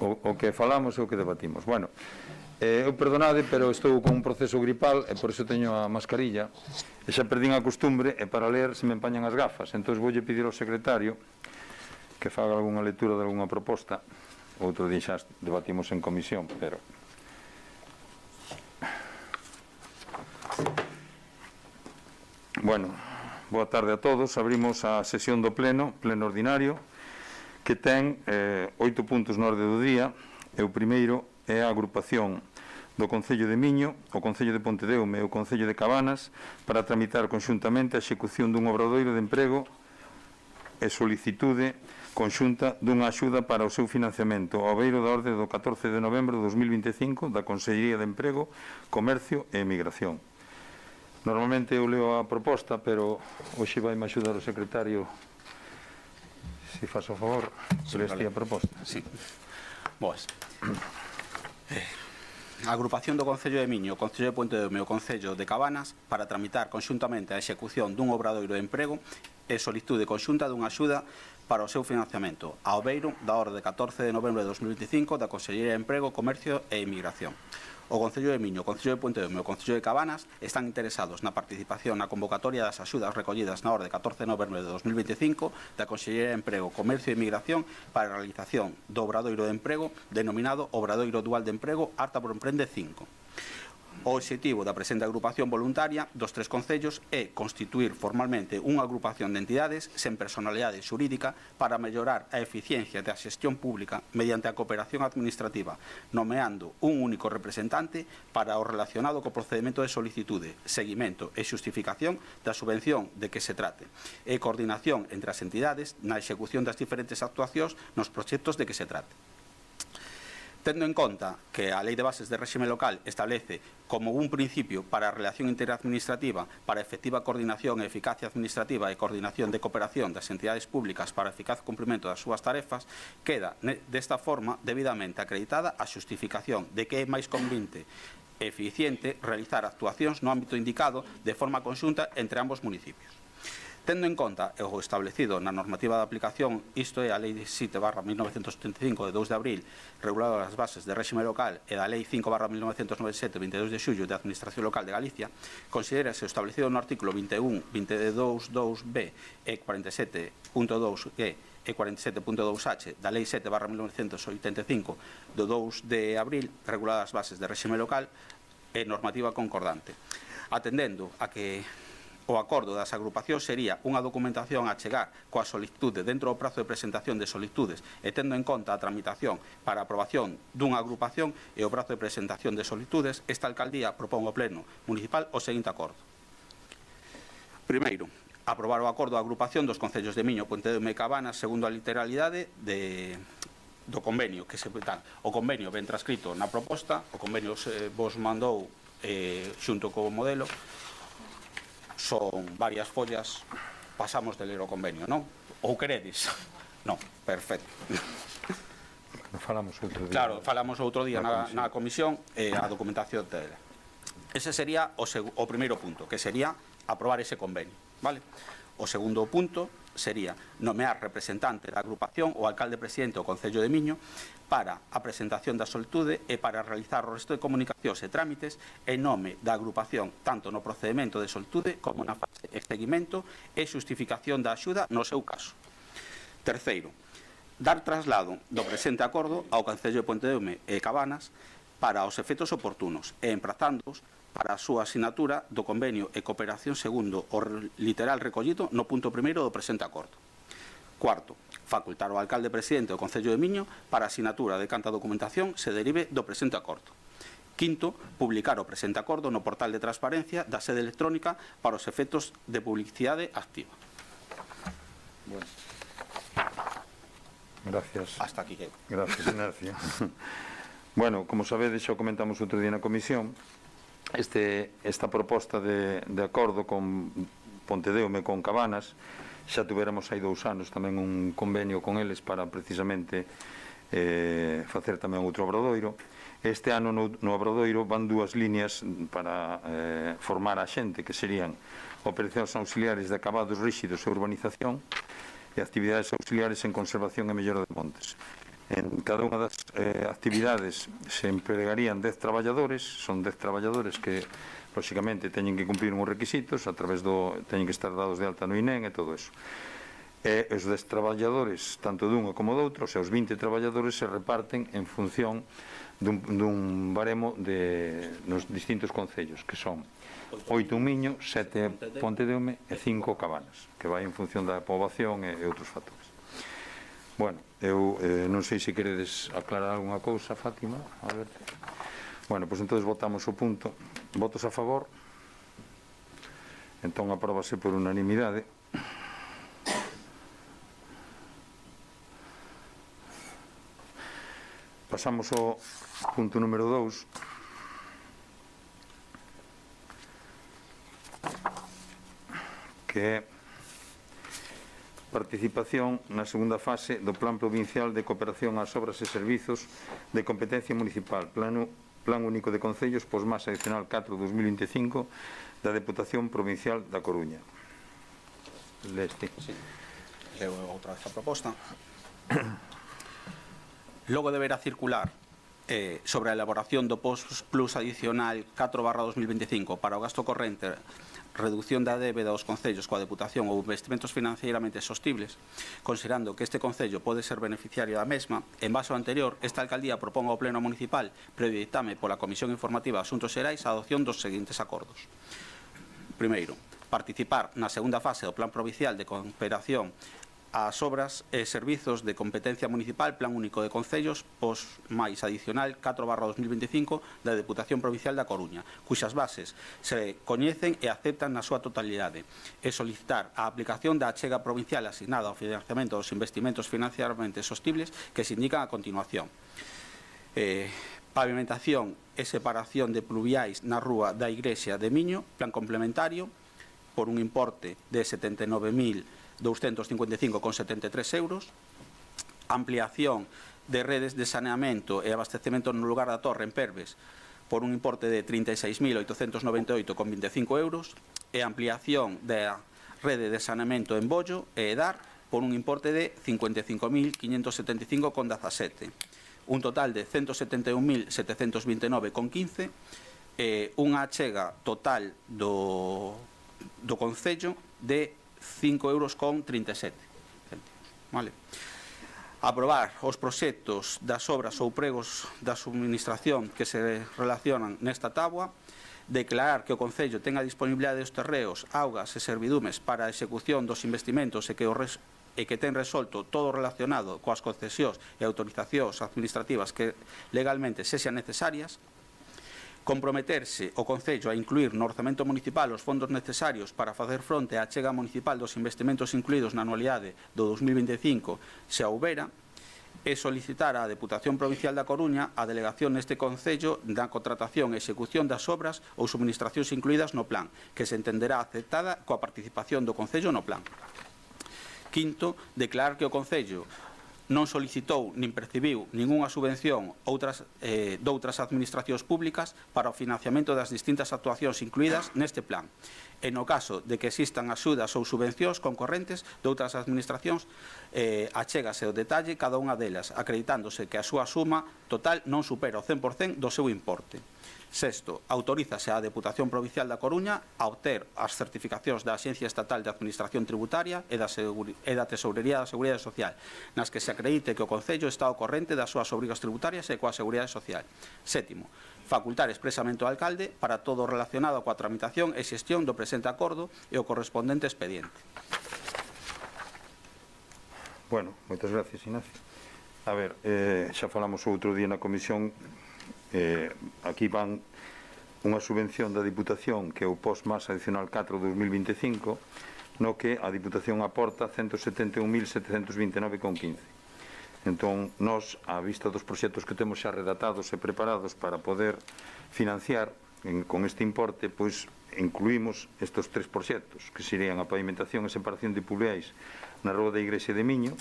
o que falamos e o que debatimos. Bueno, eu perdonade, pero estou con un proceso gripal e por iso teño a mascarilla e xa perdín a costumbre e para ler se me empañan as gafas. Entón voulle pedir ao secretario que faga algunha lectura de algunha proposta. Outro día xa debatimos en comisión, pero... Bueno, boa tarde a todos. Abrimos a sesión do pleno ordinario, que ten 8 puntos no orde do día, e o primeiro é a agrupación do Concello de Miño, o Concello de Pontedeume e o Concello de Cabanas para tramitar conxuntamente a execución dun obradoiro de emprego e solicitude conxunta dunha axuda para o seu financiamento ao beiro da orde do 14 de novembro de 2025 da Consellería de Emprego, Comercio e Emigración. Normalmente eu leo a proposta, pero hoxe vai me axudar o secretario, se faz o favor, se leste a proposta. Sí. Boas. A agrupación do Concello de Miño, o Concello de Pontedeume e o Concello de Cabanas para tramitar conxuntamente a execución dun obradoiro de emprego e solicitude conxunta dunha axuda para o seu financiamento ao beiro da orde de 14 de novembro de 2025 da Consellería de Emprego, Comercio e Emigración. O Concello de Miño, o Concello de Pontedeume e o Concello de Cabanas están interesados na participación na convocatoria das axudas recollidas na orde 14 de novembro de 2025 da Consellería de Emprego, Comercio e Emigración para a realización do obradoiro de emprego denominado Obradoiro Dual de Emprego Arta por Emprende 5. O obxectivo da presente agrupación voluntaria dos tres concellos é constituir formalmente unha agrupación de entidades sen personalidade xurídica para mellorar a eficiencia da xestión pública mediante a cooperación administrativa, nomeando un único representante para o relacionado co procedimento de solicitude, seguimento e xustificación da subvención de que se trate, e coordinación entre as entidades na execución das diferentes actuacións nos proxectos de que se trate. Tendo en conta que a Lei de Bases de Réxime Local establece como un principio para a relación interadministrativa para a efectiva coordinación e eficacia administrativa e coordinación de cooperación das entidades públicas para o eficaz cumprimento das súas tarefas, queda desta forma debidamente acreditada a xustificación de que é máis conveniente e eficiente realizar actuacións no ámbito indicado de forma conxunta entre ambos municipios. Tendo en conta o establecido na normativa de aplicación, isto é a Lei 7/1975 de 2 de abril, reguladora das bases de réxime local, e da Lei 5/1997 de 22 de xullo de Administración Local de Galicia, considérase o establecido no artículo 21, 22.2b e 47.2g e 47.2h da Lei 7/1985 do 2 de abril, regulada as bases de réxime local e normativa concordante. Atendendo a que o acordo das agrupacións sería unha documentación a chegar coa solicitude dentro do prazo de presentación de solicitudes e tendo en conta a tramitación para a aprobación dunha agrupación e o prazo de presentación de solicitudes, esta alcaldía propón ao Pleno Municipal o seguinte acordo. Primeiro, aprobar o acordo de agrupación dos concellos de Miño, Pontedeume e Cabanas segundo a literalidade do convenio que se tal. O convenio ben transcrito na proposta, o convenio vos mandou xunto co modelo. Son varias follas, pasamos de ler o convenio, non? Ou queredes? Non, perfecto. Falamos outro día. Claro, falamos outro día na comisión e a documentación dela. Ese sería o primeiro punto, que sería aprobar ese convenio, vale? O segundo punto sería nomear representante da agrupación o alcalde presidente do Concello de Miño para a presentación da solicitude e para realizar o resto de comunicacións e trámites en nome da agrupación tanto no procedimento de solicitude como na fase de seguimento e xustificación da axuda no seu caso. Terceiro, dar traslado do presente acordo ao Concello de Pontedeume e Cabanas para os efectos oportunos e emprazándoos para a súa asinatura do convenio e cooperación segundo o literal recollido no punto primeiro do presente acordo. Cuarto, facultar ao alcalde presidente do Concello de Miño para a asinatura de canta documentación se derive do presente acordo. Quinto, publicar o presente acordo no portal de transparencia da sede electrónica para os efectos de publicidade activa. Bueno. Gracias. Hasta aquí que. Gracias, Ignacio. Bueno, como sabedes, xa comentamos outro día na comisión, esta proposta de acordo con Pontedeume con Cabanas, xa tuveramos hai 2 anos tamén un convenio con eles para precisamente facer tamén outro obradoiro. Este ano no obradoiro van 2 líneas para formar a xente, que serían operacións auxiliares de acabados ríxidos e urbanización e actividades auxiliares en conservación e mellora de montes. En cada unha das actividades se empregarían 10 traballadores, son 10 traballadores que, lóxicamente, teñen que cumprir uns requisitos, teñen que estar dados de alta no INEM e todo eso. E os 10 traballadores, tanto dunha como doutro, os 20 traballadores se reparten en función dun baremo nos distintos concellos, que son 8 en Miño, 7 en Pontedeume e 5 Cabanas, que vai en función da poboación e outros factores. Bueno, eu non sei se queredes aclarar alguna cousa, Fátima. A ver. Bueno, pois entón votamos o punto. Votos a favor? Entón apróbase por unanimidade. Pasamos ao punto número 2. Que é participación na segunda fase do Plan Provincial de Cooperación ás Obras e Servizos de Competencia Municipal, Plan Único de Concellos, posmás adicional 4-2025 da Deputación Provincial da Coruña. Leste. Sí. Leo outra vez a proposta. Logo deberá circular sobre a elaboración do Post Plus adicional 4/2025 para o gasto corrente, reducción da débeda aos concellos coa Deputación ou investimentos financieiramente sostibles, considerando que este concello pode ser beneficiario da mesma. En base ao anterior, esta alcaldía proponga ao Pleno Municipal, previo ditame pola Comisión Informativa de Asuntos Xerais, a adopción dos seguintes acordos. Primeiro, participar na segunda fase do Plan Provincial de Cooperación ás obras e servizos de competencia municipal, Plan Único de Concellos, pos máis adicional 4/2025 da Deputación Provincial da Coruña, cuxas bases se coñecen e aceptan na súa totalidade, e solicitar a aplicación da achega provincial asignada ao financiamento dos investimentos financieramente sostibles que se indican a continuación. Pavimentación e separación de pluviais na rúa da Igrexa de Miño, plan complementario, por un importe de 79.255,73 euros. Ampliación de redes de saneamento e abastecemento no lugar da Torre en Perves por un importe de 36.898,25 euros. E ampliación da rede de saneamento en Bollo e Edar por un importe de 55.575,17. Un total de 171.729,15. Unha achega total do Concello de 5,37 €. Vale. Aprobar os proxectos das obras ou pregos da subministración que se relacionan nesta táboa. Declarar que o Concello ten a disponibilidade dos terreos, augas e servidumes para a execución dos investimentos e que ten resolto todo relacionado coas concesións e autorizacións administrativas que legalmente sexan necesarias. Comprometerse o Concello a incluir no orzamento municipal os fondos necesarios para facer fronte á achega municipal dos investimentos incluídos na anualidade do 2025 se a houbera, e solicitar á Deputación Provincial da Coruña a delegación neste Concello da contratación e execución das obras ou subministracións incluídas no plan, que se entenderá aceptada coa participación do Concello no plan. Quinto, declarar que o Concello non solicitou nin percibiu ningunha subvención doutras administracións públicas para o financiamento das distintas actuacións incluídas neste plan. E no caso de que existan axudas ou subvencións concorrentes doutras administracións, achégase o detalle cada unha delas, acreditándose que a súa suma total non supera o 100% do seu importe. Sexto, autorízase á Deputación Provincial da Coruña a obter as certificacións da Axencia Estatal de Administración Tributaria e da Tesourería da Seguridade Social, nas que se acredite que o Concello está ao corrente das súas obrigas tributarias e coa Seguridade Social. Sétimo, facultar expresamente ao alcalde para todo relacionado coa tramitación e xestión do presente acordo e o correspondente expediente. Bueno, moitas gracias, Ignacio. A ver, xa falamos outro día na comisión. Aquí van unha subvención da Diputación que é o POS máis adicional 4/2025, no que a Diputación aporta 171.729,15. Entón, nós, á vista dos proxectos que temos xa redactados e preparados para poder financiar con este importe, pois incluímos estes tres proxectos, que serían a pavimentación e separación de pluviais na rúa da Igrexa de Miño,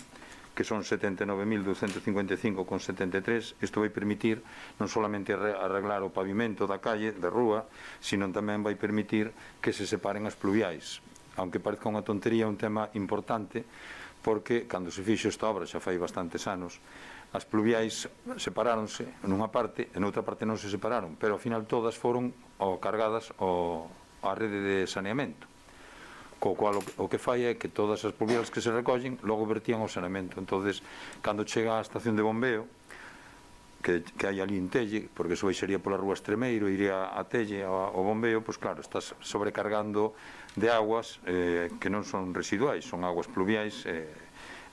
que son 79.255,73. Isto vai permitir non solamente arreglar o pavimento da calle, da rúa, sino tamén vai permitir que se separen as pluviais. Aunque parezca unha tontería, un tema importante, porque cando se fixo esta obra xa fai bastantes anos, as pluviais separáronse nunha parte e noutra parte non se separaron, pero ao final todas foron cargadas á rede de saneamento, co cual o que fai é que todas as pluviais que se recollen logo vertían ao saneamento. Entonces, cando chega á estación de bombeo que hai ali en Telle, porque iso baixaría pola rúa Estremeiro, iría a Telle ao bombeo, pois claro, estás sobrecargando de aguas que non son residuais, son aguas pluviais.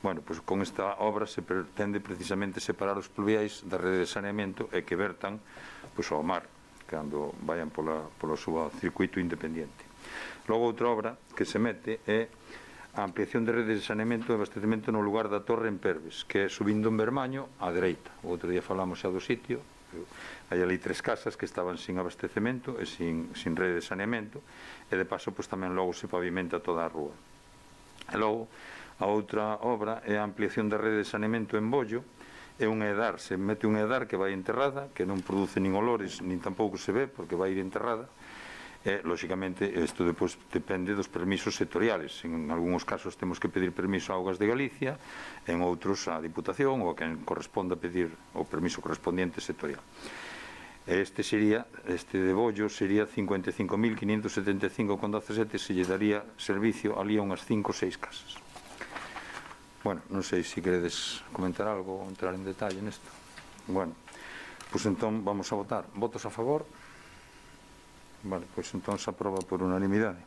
Bueno, pois con esta obra se pretende precisamente separar os pluviais da rede de saneamento e que vertan pois ao mar cando vayan polo seu circuito independiente. Logo outra obra que se mete é a ampliación de redes de saneamento e abastecemento no lugar da Torre en Perves, que é subindo en Bermaño á dereita. O outro día falamos xa do sitio, hai ali 3 casas que estaban sin abastecemento e sin rede de saneamento, e de paso pois tamén logo se pavimenta toda a rúa. E logo a outra obra é a ampliación da rede de saneamento en Bollo, é un edar, se mete un edar que vai enterrada, que non produce nin olores, nin tampouco se ve, porque vai ir enterrada, e, lóxicamente, isto depois depende dos permisos sectoriales. En algúns casos temos que pedir permiso a Augas de Galicia, en outros a Diputación, ou a quen corresponda pedir o permiso correspondiente sectorial. Este de Bollo sería 55.575,17, se lle daría servicio ali a unhas 5 ou 6 casas. Bueno, non sei se queredes comentar algo ou entrar en detalle nesto. Bueno, pois entón vamos a votar. Votos a favor? Vale, pois entón se aproba por unanimidade.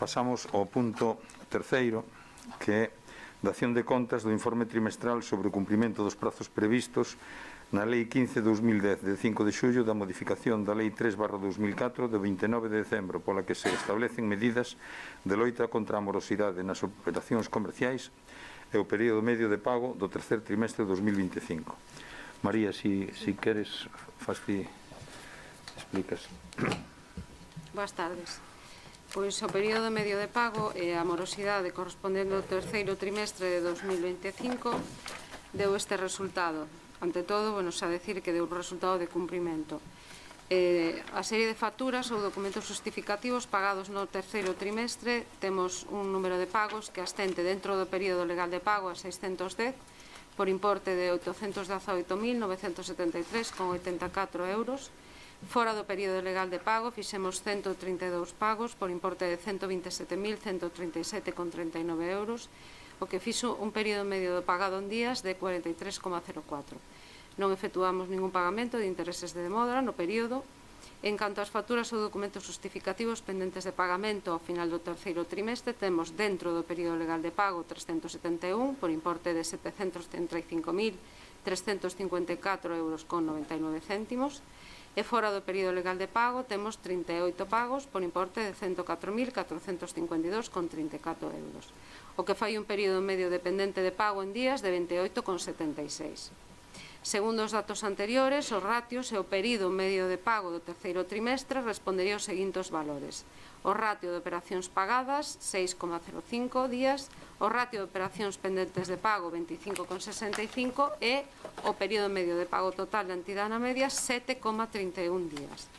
Pasamos ao punto terceiro, que é dación de contas do informe trimestral sobre o cumprimento dos prazos previstos na Lei 15/2010 de 5 de xullo da modificación da Lei 3/2004 de 29 de decembro, pola que se establecen medidas de loita contra a morosidade nas operacións comerciais e o período medio de pago do tercer trimestre de 2025. María, si queres, explicas. Boas tardes. Pois o período medio de pago e a morosidade correspondendo ao terceiro trimestre de 2025 deu este resultado. Ante todo, xa decir que deu un resultado de cumprimento. A serie de facturas ou documentos justificativos pagados no terceiro trimestre, temos un número de pagos que ascende dentro do período legal de pago a 610 por importe de 818.973,84 euros. Fora do período legal de pago fixemos 132 pagos por importe de 127.137,39 euros, o que fixo un período medio de pagado en días de 43,04. Non efectuamos ningún pagamento de intereses de demora no período. En canto ás facturas ou documentos justificativos pendentes de pagamento ao final do terceiro trimestre, temos dentro do período legal de pago 371 por importe de 735.354,99 euros e fora do período legal de pago temos 38 pagos por importe de 104.452,34 euros, o que fai un período medio dependente de pago en días de 28,76. Segundo os datos anteriores, os ratios e o período medio de pago do terceiro trimestre respondería aos seguintes valores: o ratio de operacións pagadas 6,05 días, o ratio de operacións pendentes de pago 25,65 e o período medio de pago total de entidade na media 7,31 días.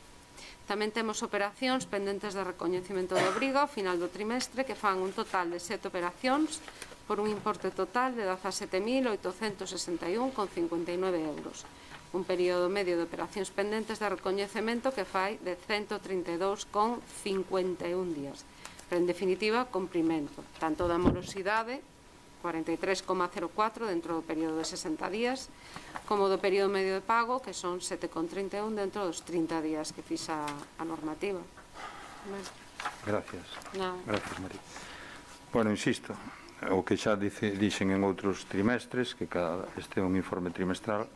Tamén temos operacións pendentes de recoñecemento de obriga ao final do trimestre que fan un total de 7 operacións por un importe total de 17.861,59 euros. Un período medio de operacións pendentes de recoñecemento que fai de 132,51 días. Pero, en definitiva, cumprimento tanto da morosidade, 43,04 dentro do período de 60 días, como do período medio de pago, que son 7,31 dentro dos 30 días que fixa a normativa. Gracias. No. Gracias, María. Bueno, insisto, o que xa dixen en outros trimestres, que este é un informe trimestral,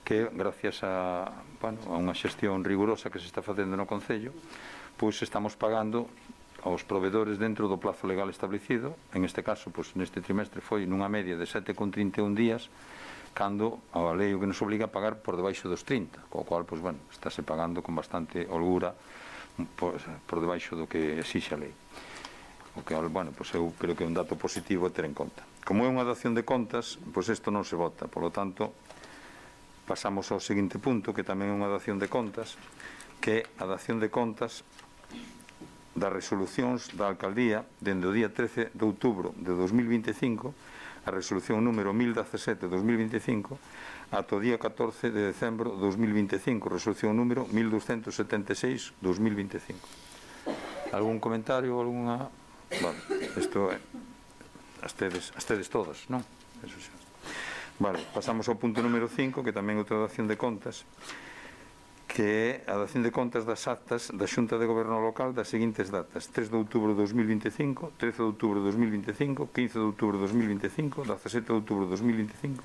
que gracias a unha xestión rigurosa que se está facendo no Concello, pois estamos pagando aos provedores dentro do plazo legal establecido. En este caso, pois neste trimestre foi nunha media de 7,31 días, cando a lei o que nos obliga a pagar por debaixo dos 30, co cual, pois, bueno, estáse pagando con bastante holgura por debaixo do que exixe a lei. O que, bueno, pois eu creo que é un dato positivo a ter en conta. Como é unha dación de contas, pois isto non se vota, polo tanto, pasamos ao seguinte punto, que tamén é unha dación de contas, que é a dación de contas das resolucións da Alcaldía dende o día 13 de outubro de 2025, a resolución número 1017 de 2025, ata o día 14 de decembro de 2025, resolución número 1276 de 2025. Algún comentario, alguna... Vale, isto é... As tedes todas, non? Eso xa. Vale, pasamos ao punto número 5, que tamén é outra dación de contas, que é a dación de contas das actas da Xunta de Goberno Local das seguintes datas: 3 de outubro de 2025, 13 de outubro de 2025, 15 de outubro de 2025, 17 de outubro de 2025,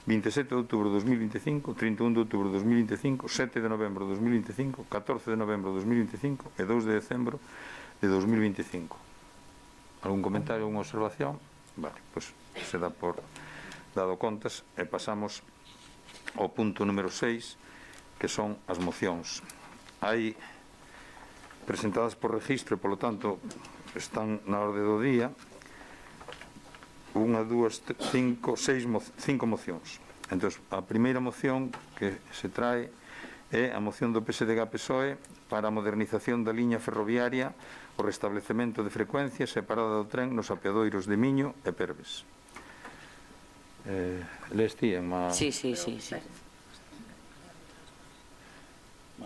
27 de outubro de 2025, 31 de outubro de 2025, 7 de novembro de 2025, 14 de novembro de 2025 e 2 de decembro de 2025. Algún comentario, alguna observación? Vale, pois se dá por dado contas e pasamos ao punto número 6, que son as mocións. Hai presentadas por registro e, polo tanto, están na orde do día 1, 2, 5, 6, 5 mocións. Entón, a primeira moción que se trae é a moción do PSDG-PSOE para a modernización da liña ferroviaria, o restablecemento de frecuencias e parada do tren nos apeadoiros de Miño e Perves. Lees ti, Emma? Sí.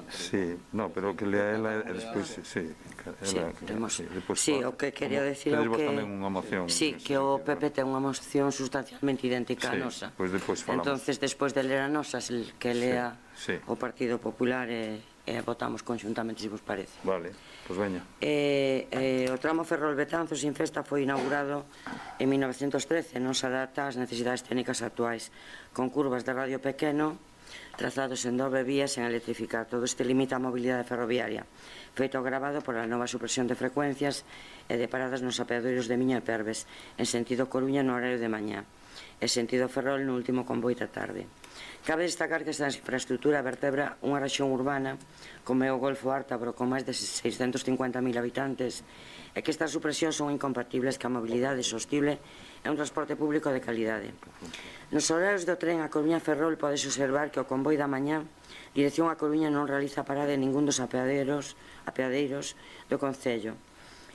Sí, no, pero que lea ela e despois, sí. Sí, o que quería decir é que... tamén unha moción. Sí, que o PP ten unha moción sustancialmente idéntica a nosa. Pois despois falamos. Entonces, despois de ler a nosa, que lea o Partido Popular e votamos conxuntamente, se vos parece. Vale, pois veña. O tramo Ferrol-Betanzos Infesta foi inaugurado en 1913, non se adapta ás necesidades técnicas actuais, con curvas de radio pequeno, trazados en 9 vías en electrificar. Todo este limita a mobilidade ferroviaria, feito agravado por a nova supresión de frecuencias e de paradas nos apeadoiros de Miño e Perves, en sentido Coruña no horario de mañá, e sentido Ferrol no último convoi da tarde. Cabe destacar que esta infraestructura vertebra unha rexión urbana como é o Golfo Ártabro, con máis de 650.000 habitantes, e que estas supresións son incompatibles ca mobilidade sostible e un transporte público de calidade. Nos horarios do tren a Coruña-Ferrol podes observar que o convoi da mañá, dirección a Coruña, non realiza parada en ningún dos apeadeiros do Concello,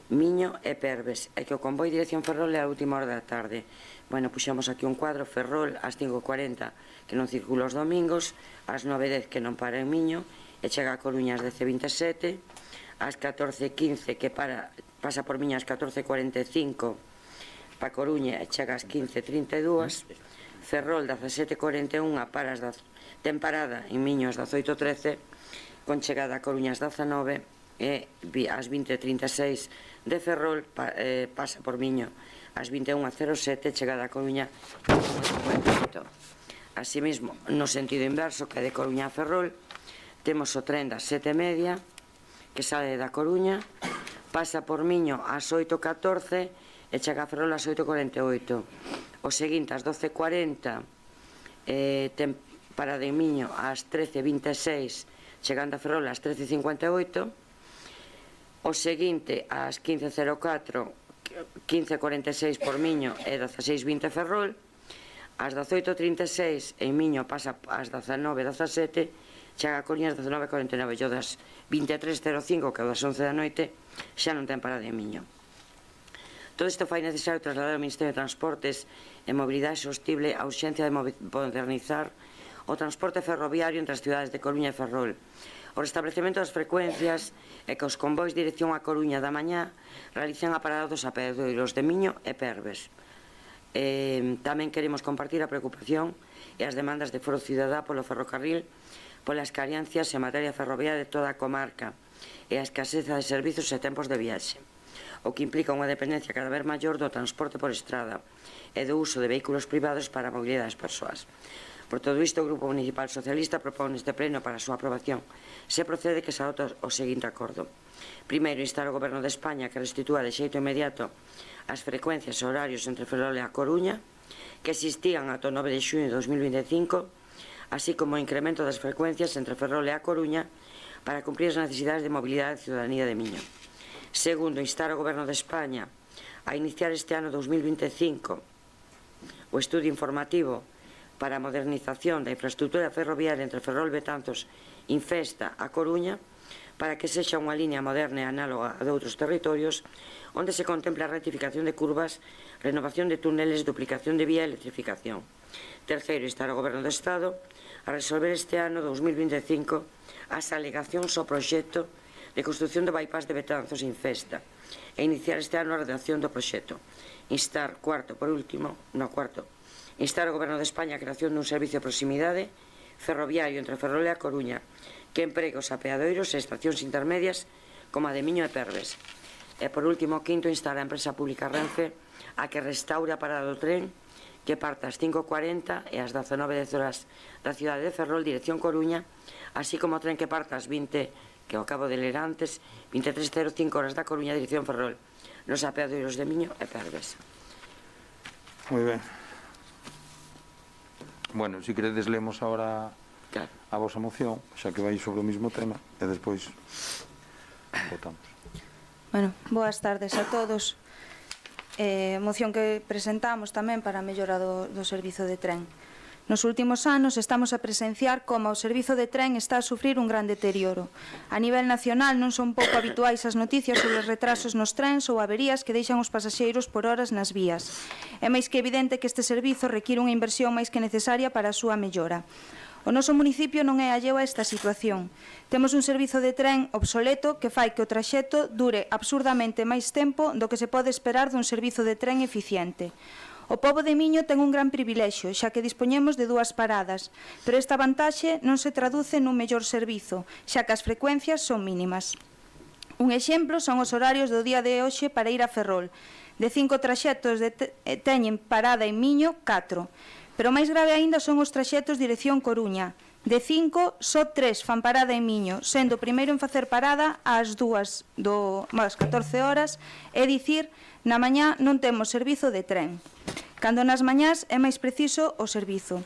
Miño e Perves, e que o convoi dirección Ferrol é a última hora da tarde. Bueno, puxemos aquí un cuadro: Ferrol ás 5:40, que non circula os domingos, ás 9:10 que non para en Miño e chega a Coruña ás 10:27, ás 14:15 que pasa por Miño ás 14:45 para Coruña e chega ás 15:32, Ferrol 17:41 ten parada en Miño ás 18:13, con chegada a Coruña ás 19 e ás 20:36 de Ferrol pasa por Miño ás 21:07, chegada a Coruña ás 58. Así mesmo, no sentido inverso, que de Coruña a Ferrol, temos o tren das 7:30 que sale da Coruña, pasa por Miño ás 8:14 e chega a Ferrol ás 8:48. O seguinte, ás 12:40, ten parada en Miño ás 13:26, chegando a Ferrol ás 13:58. O seguinte, ás 15:04, 15:46 por Miño e 16:20 Ferrol. Ás 18:36 en Miño pasa ás 19:17, chega a Coruña ás 19:49. E o das 23:05, que é o das 11 da noite, xa non ten parada en Miño. Todo isto fai necesario trasladar ao Ministerio de Transportes e Mobilidade Sostible a urxencia de modernizar o transporte ferroviario entre as cidades de Coruña e Ferrol, o restablecemento das frecuencias e que os convois dirección a Coruña da mañá realicen a parada dos apeadoiros de Miño e Perves. Tamén queremos compartir a preocupación e as demandas de Foro Cidadá polo ferrocarril, polas carencias en materia ferroviaria de toda a comarca e a escaseza de servizos e tempos de viaxe, o que implica unha dependencia cada vez maior do transporte por estrada e do uso de vehículos privados para a mobilidade das persoas. Por todo isto, o Grupo Municipal Socialista propón neste pleno para a súa aprobación se procede que se adopte o seguinte acordo. Primeiro, instar ao Goberno de España que restitúa de xeito inmediato as frecuencias e horarios entre Ferrol e a Coruña que existían ata o 9 de xuño de 2025, así como o incremento das frecuencias entre Ferrol e a Coruña para cumprir as necesidades de mobilidade da ciudadanía de Miño. Segundo, instar ao Goberno de España a iniciar este ano 2025 o estudio informativo para a modernización da infraestructura ferroviaria entre Ferrol, Betanzos, Infesta a Coruña, para que sexa unha liña moderna e análoga a de outros territorios, onde se contempla a rectificación de curvas, renovación de túneles, duplicación de vía e electrificación. Terceiro, instar ao Goberno do Estado a resolver este ano 2025 as alegacións ao proxecto de construción do bypass de Betanzos en Festa e iniciar este ano a redacción do proxecto. Instar ao Goberno de España a creación dun servicio de proximidade ferroviario entre Ferrol e A Coruña que empregue os apeadoiros e estacións intermedias como a de Miño e Perves. E por último, quinto, instar a empresa pública Renfe a que restaure a parada do tren que parta ás 5:40 e ás 19:10 da cidade de Ferrol, dirección Coruña, así como o tren que parta ás 20, que ao cabo de ler antes, 23:05 da Coruña, dirección Ferrol, nos apeadoiros de Miño e Perves. Moi ben. Bueno, se queredes lemos ahora a vosa moción, xa que vai sobre o mismo tema, e despois votamos. Bueno, boas tardes a todos. Moción que presentamos tamén para a mellora do servizo de tren. Nos últimos anos estamos a presenciar como o servizo de tren está a sufrir un gran deterioro. A nivel nacional non son pouco habituais as noticias sobre os retrasos nos trens ou averías que deixan os pasaxeiros por horas nas vías. É máis que evidente que este servizo require unha inversión máis que necesaria para a súa mellora. O noso municipio non é alleo a esta situación. Temos un servizo de tren obsoleto que fai que o traxecto dure absurdamente máis tempo do que se pode esperar dun servizo de tren eficiente. O pobo de Miño ten un gran privilexio, xa que dispoñemos de 2 paradas, pero esta vantaxe non se traduce nun mellor servizo, xa que as frecuencias son mínimas. Un exemplo son os horarios do día de hoxe para ir a Ferrol. De 5 traxectos teñen parada en Miño, 4. Pero máis grave aínda son os traxectos dirección Coruña. De 5, só 3 fan parada en Miño, sendo o primeiro en facer parada ás 14 horas, é dicir, na mañá non temos servizo de tren. Cando nas mañás é máis preciso o servizo.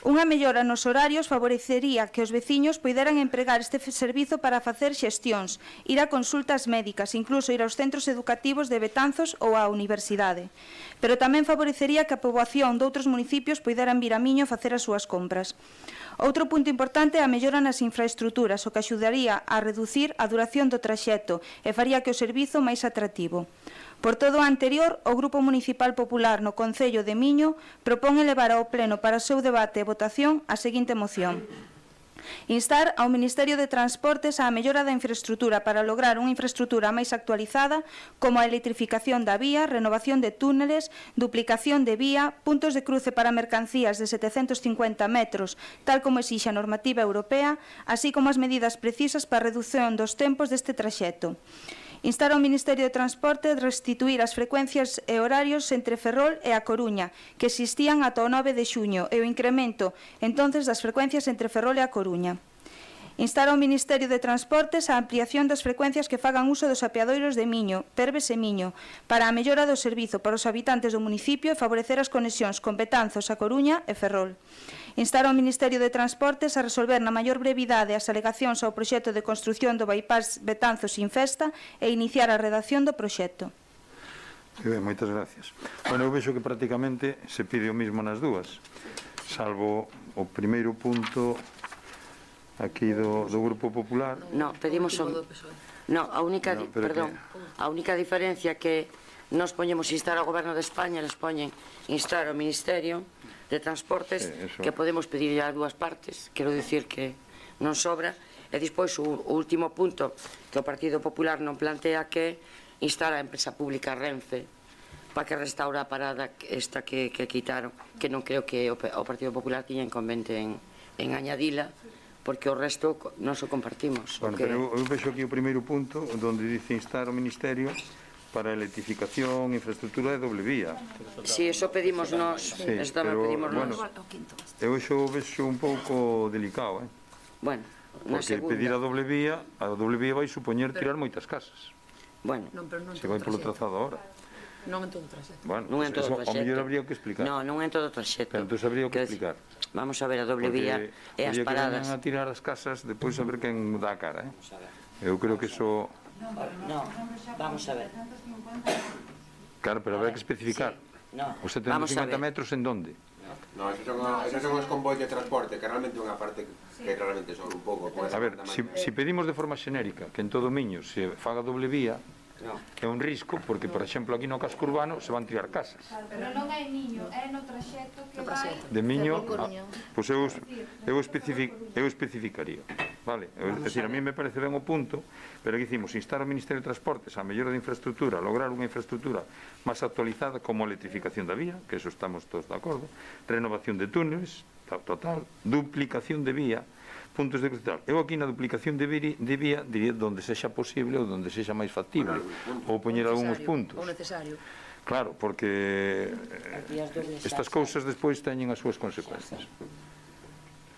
Unha mellora nos horarios favorecería que os veciños poideran empregar este servizo para facer xestións, ir a consultas médicas, incluso ir aos centros educativos de Betanzos ou á universidade. Pero tamén favorecería que a poboación doutros municipios poideran vir a Miño a facer as súas compras. Outro punto importante é a mellora nas infraestruturas, o que axudaría a reducir a duración do traxecto e faría que o servizo máis atractivo. Por todo o anterior, o Grupo Municipal Popular no Concello de Miño propón elevar ao Pleno para o seu debate e votación a seguinte moción. Instar ao Ministerio de Transportes á mellora da infraestrutura para lograr unha infraestrutura máis actualizada como a electrificación da vía, renovación de túneles, duplicación de vía, puntos de cruce para mercancías de 750 metros, tal como exixe a normativa europea, así como as medidas precisas para a redución dos tempos deste traxecto. Instar ao Ministerio de Transporte a restituir as frecuencias e horarios entre Ferrol e A Coruña, que existían ata o 9 de xuño, e o incremento, entonces, das frecuencias entre Ferrol e A Coruña. Instar ao Ministerio de Transportes a ampliación das frecuencias que fagan uso dos apeadoiros de Miño, Perves e Miño, para a mellora do servizo para os habitantes do municipio e favorecer as conexións con Betanzos, A Coruña e Ferrol. Instar ao Ministerio de Transportes a resolver na maior brevidade as alegacións ao proxecto de construción do bypass Betanzos sin Festa e iniciar a redacción do proxecto. Ben, moitas gracias. Bueno, eu vexo que prácticamente se pide o mismo nas dúas, salvo o primeiro punto aquí do Grupo Popular. No, pedimos a única diferencia que nos poñemos instar ao Goberno de España, les poñen instar ao Ministerio de Transportes, que podemos pedir a dúas partes, quero dicir que non sobra, e despois o último punto que o Partido Popular non plantea, que instar a empresa pública Renfe para que restaura a parada esta que quitaron, que non creo que o Partido Popular tiña inconvente en añadila, porque o resto non o compartimos. Bueno, pero eu vexo aquí o primeiro punto, onde dice instar ao Ministerio para a electrificación, infraestructura de doble vía. Si, eso pedimos nós, eso tamén pedimos nós. Eu vexo un pouco delicado, Bueno, na porque segunda. pedir a doble vía vai supoñer tirar moitas casas. Bueno, se vai polo trazado ahora. Non en todo o traxecto. Bueno, non en todo o ao traxecto. mellor habría que explicar. Non en todo o traxecto. Pero entón habría que explicar. Vamos a ver a doble vía e as paradas. Porque a tirar as casas, depois a ver quen dá a cara, Eu creo que iso... No, vamos a ver. Claro, pero habrá que especificar. No, Os 750 metros en donde? No, esas son os convois de transporte, que realmente é unha parte que realmente son un pouco... A ver, se pedimos de forma xenérica que en todo o Miño se faga doble vía, é un risco, porque, por exemplo, aquí no casco urbano se van tirar casas. Pero non é en Miño, é no traxecto que vai... De Miño, pois eu especificaría. Vale? É dicir, a mí me parece ben o punto, pero que dicimos, instar ao Ministerio de Transportes a mellora de infraestructura, lograr unha infraestructura máis actualizada como a electrificación da vía, que eso estamos todos de acordo, renovación de túneles, total, duplicación de vía, puntos de cruce. Eu aquí na duplicación de vía diría donde sexa posible ou donde sexa máis factible, ou poñer algúns puntos. Ou necesario. Claro, porque estas cousas despois teñen as súas consecuencias.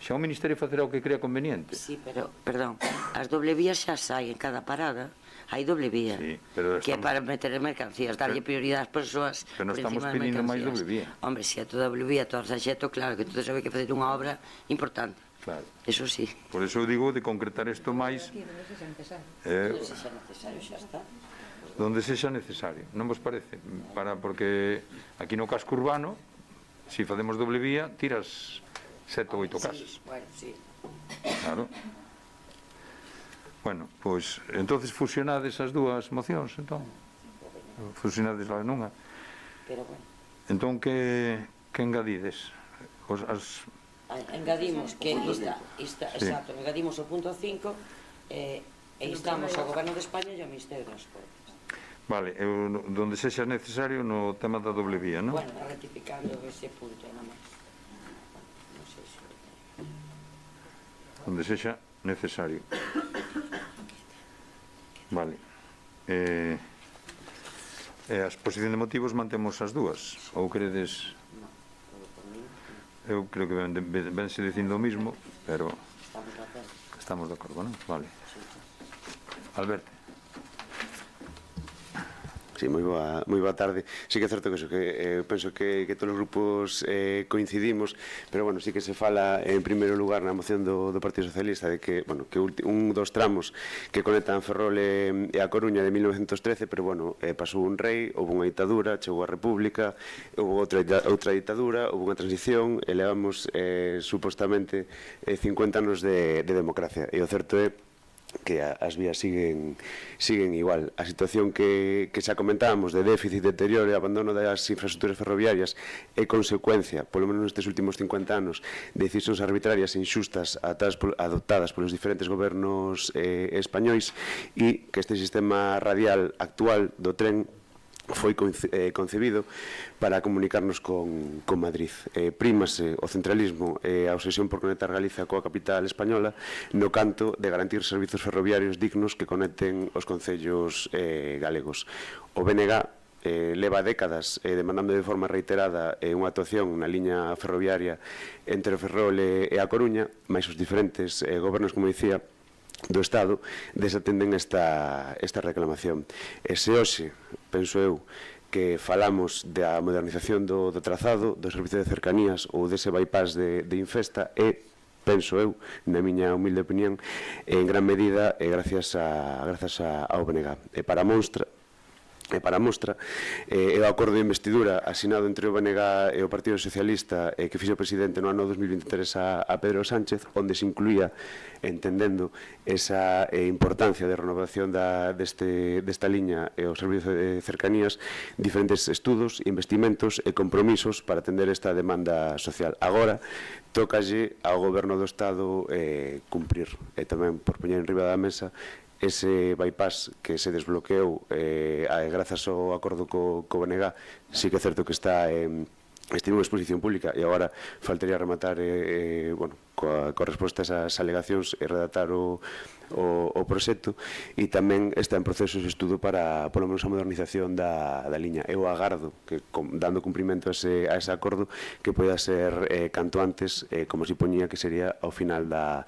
Xa o Ministerio facerá o que crea conveniente. Sí, pero, perdón, as doble vías xa sai en cada parada. Hai doble vía, Sí, pero que é para meter mercancías, darlle prioridade ás persoas Pero non por estamos encima das pedindo máis mercancías. doble vía. Hombre, se é toda doble vía, todo traxecto, claro que todo sabe que facer unha obra importante. Claro. Eso sí. Por eso eu digo de concretar isto máis Non sei se é necesario, xa está. donde sexa necesario, non vos parece? Porque aquí no casco urbano, se facemos doble vía, tiras 7 ou 8 casas. Bueno, sí. Claro. Bueno, pois, entonces fusionades as dúas mocións, entón? Fusionades lá nunha. Pero bueno. Entón, que engadides? Engadimos que exacto, engadimos o punto 5 e instamos ao Goberno de España e ao Ministerio de Transportes. Vale, donde sexa necesario no tema da doble vía, non? Bueno, ratificando ese punto, nada máis. Non sei se... Donde sexa necesario. Vale. A exposición de motivos mantemos as dúas? Ou credes... Eu creo que vense dicindo o mismo, pero... Estamos de acordo, non? Vale. Alberto. Sí, moi boa tarde. Sí que é certo que eso, que penso que todos os grupos coincidimos, pero bueno, sí que se fala en primeiro lugar na moción do Partido Socialista de que, bueno, que un dos tramos que conectan Ferrol e a Coruña de 1913, pero bueno, pasou un rei, houve unha ditadura, chegou a República, houve outra ditadura, houve unha transición e levamos supostamente 50 anos de democracia. E o certo é que as vías siguen igual. A situación que xa comentábamos de déficit, deterioro e abandono das infraestructuras ferroviarias é consecuencia, polo menos nestes últimos 50 anos, de decisións arbitrarias e inxustas adoptadas polos diferentes gobernos españois e que este sistema radial actual do tren foi concebido para comunicarnos con Madrid. Prímase o centralismo e a obsesión por conectar Galicia coa capital española no canto de garantir servizos ferroviarios dignos que conecten os concellos galegos. O BNG leva décadas demandando de forma reiterada unha actuación na liña ferroviaria entre o Ferrol e a Coruña, mais os diferentes gobernos, como dicía, do Estado desatenden esta reclamación. E se hoxe, penso eu, que falamos da modernización do trazado, do servicio de cercanías ou dese bypass de Infesta, e penso eu, na miña humilde opinión, en gran medida gracias ao BNG. E para mostra, é o acordo de investidura asinado entre o BNG e o Partido Socialista que fixo presidente no ano 2023 a Pedro Sánchez, onde se incluía, entendendo esa importancia de renovación desta liña e o servicio de cercanías, diferentes estudos, investimentos e compromisos para atender esta demanda social. Agora, tócalle ao Goberno do Estado cumprir, e tamén, por poñer en riba da mesa, ese bypass que se desbloqueou grazas ao acordo co BNG. Sí que é certo que está en unha exposición pública e agora faltaría rematar coa resposta a esas alegacións e redactar o proxecto, e tamén está en proceso de estudo para, polo menos, a modernización da liña. Eu agardo que, dando cumprimento a ese acordo, que poida ser canto antes, como se poñía que sería ao final da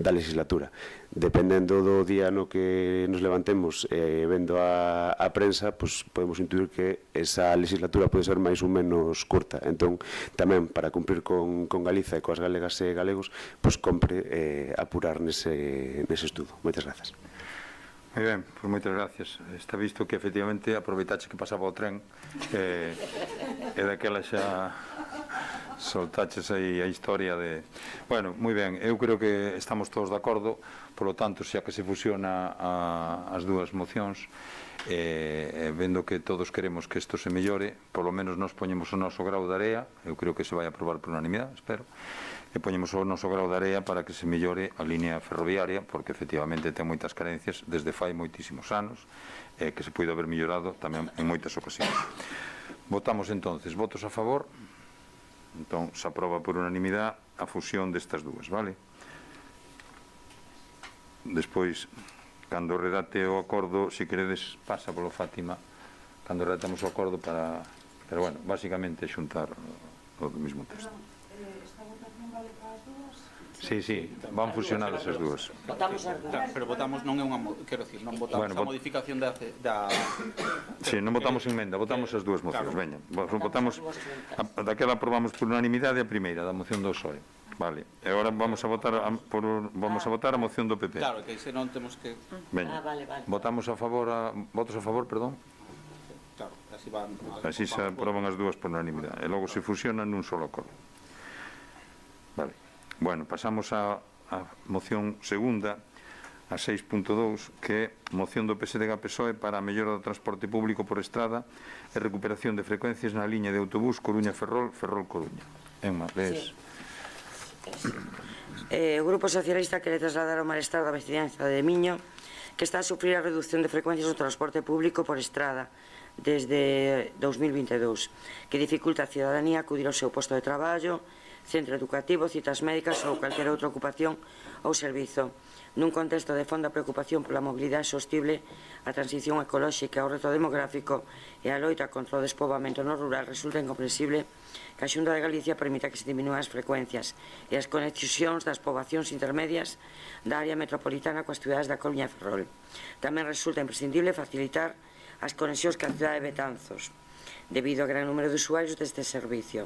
legislatura. Dependendo do día no que nos levantemos vendo a prensa, podemos intuir que esa legislatura pode ser máis ou menos curta. Entón, tamén, para cumprir con Galiza e coas galegas e galegos, compre apurar nese estudo. Moitas grazas. Moi ben, pois moitas gracias. Está visto que efectivamente aproveitaxe que pasaba o tren e daquela xa soltaches aí a historia de... Bueno, moi ben, eu creo que estamos todos de acordo, polo tanto, xa que se fusiona as dúas mocións, vendo que todos queremos que isto se mellore, polo menos nos poñemos o noso grau de area, eu creo que se vai aprobar por unanimidade, espero, e poñemos o noso grau de area para que se mellore a línea ferroviaria, porque efectivamente ten moitas carencias desde fai moitísimos anos, que se pode haber mellorado tamén en moitas ocasións. Votamos entonces, votos a favor, entón se aproba por unanimidade a fusión destas dúas, vale? Despois, cando redate o acordo, se queredes, pasa polo Fátima, cando redactamos o acordo para... Pero bueno, basicamente xuntar o mesmo texto. Esta votación vale para as dúas? Sí, van fusionar esas dúas. Votamos as dúas. Pero votamos non é unha... Quero dicir, non votamos a modificación da... Sí, non votamos enmenda, votamos as dúas mocións, veña. Votamos, daquela aprobamos por unanimidade a primeira, da moción do PSOE. Vale, e agora vamos a votar a moción do PP. Claro, que se non temos que... Veña, Vale. votamos a favor, votos a favor, perdón. Claro, así van... Así se aproban as dúas por unanimidade, e logo se fusionan nun solo acordo. Vale, bueno, pasamos a moción segunda, a 6.2, que é moción do PSDG-PSOE para a mellora do transporte público por estrada e recuperación de frecuencias na liña de autobús Coruña-Ferrol, Ferrol-Coruña. Emma, lees... O Grupo Socialista quere trasladar ao malestar da veciñanza de Miño que está a sufrir a reducción de frecuencias do transporte público por estrada desde 2022, que dificulta a ciudadanía acudir ao seu posto de traballo, centro educativo, citas médicas ou calquera outra ocupación ou servizo. Nun contexto de fonda preocupación pola mobilidade sostible, a transición ecolóxica, o reto demográfico e a loita contra o despoboamento no rural, resulta incomprensible que a Xunta de Galicia permita que se diminúan as frecuencias e as conexións das poboacións intermedias da área metropolitana coas cidades da Coruña e Ferrol. Tamén resulta imprescindible facilitar as conexións ca cidade de Betanzos, debido ao gran número de usuarios deste servicio,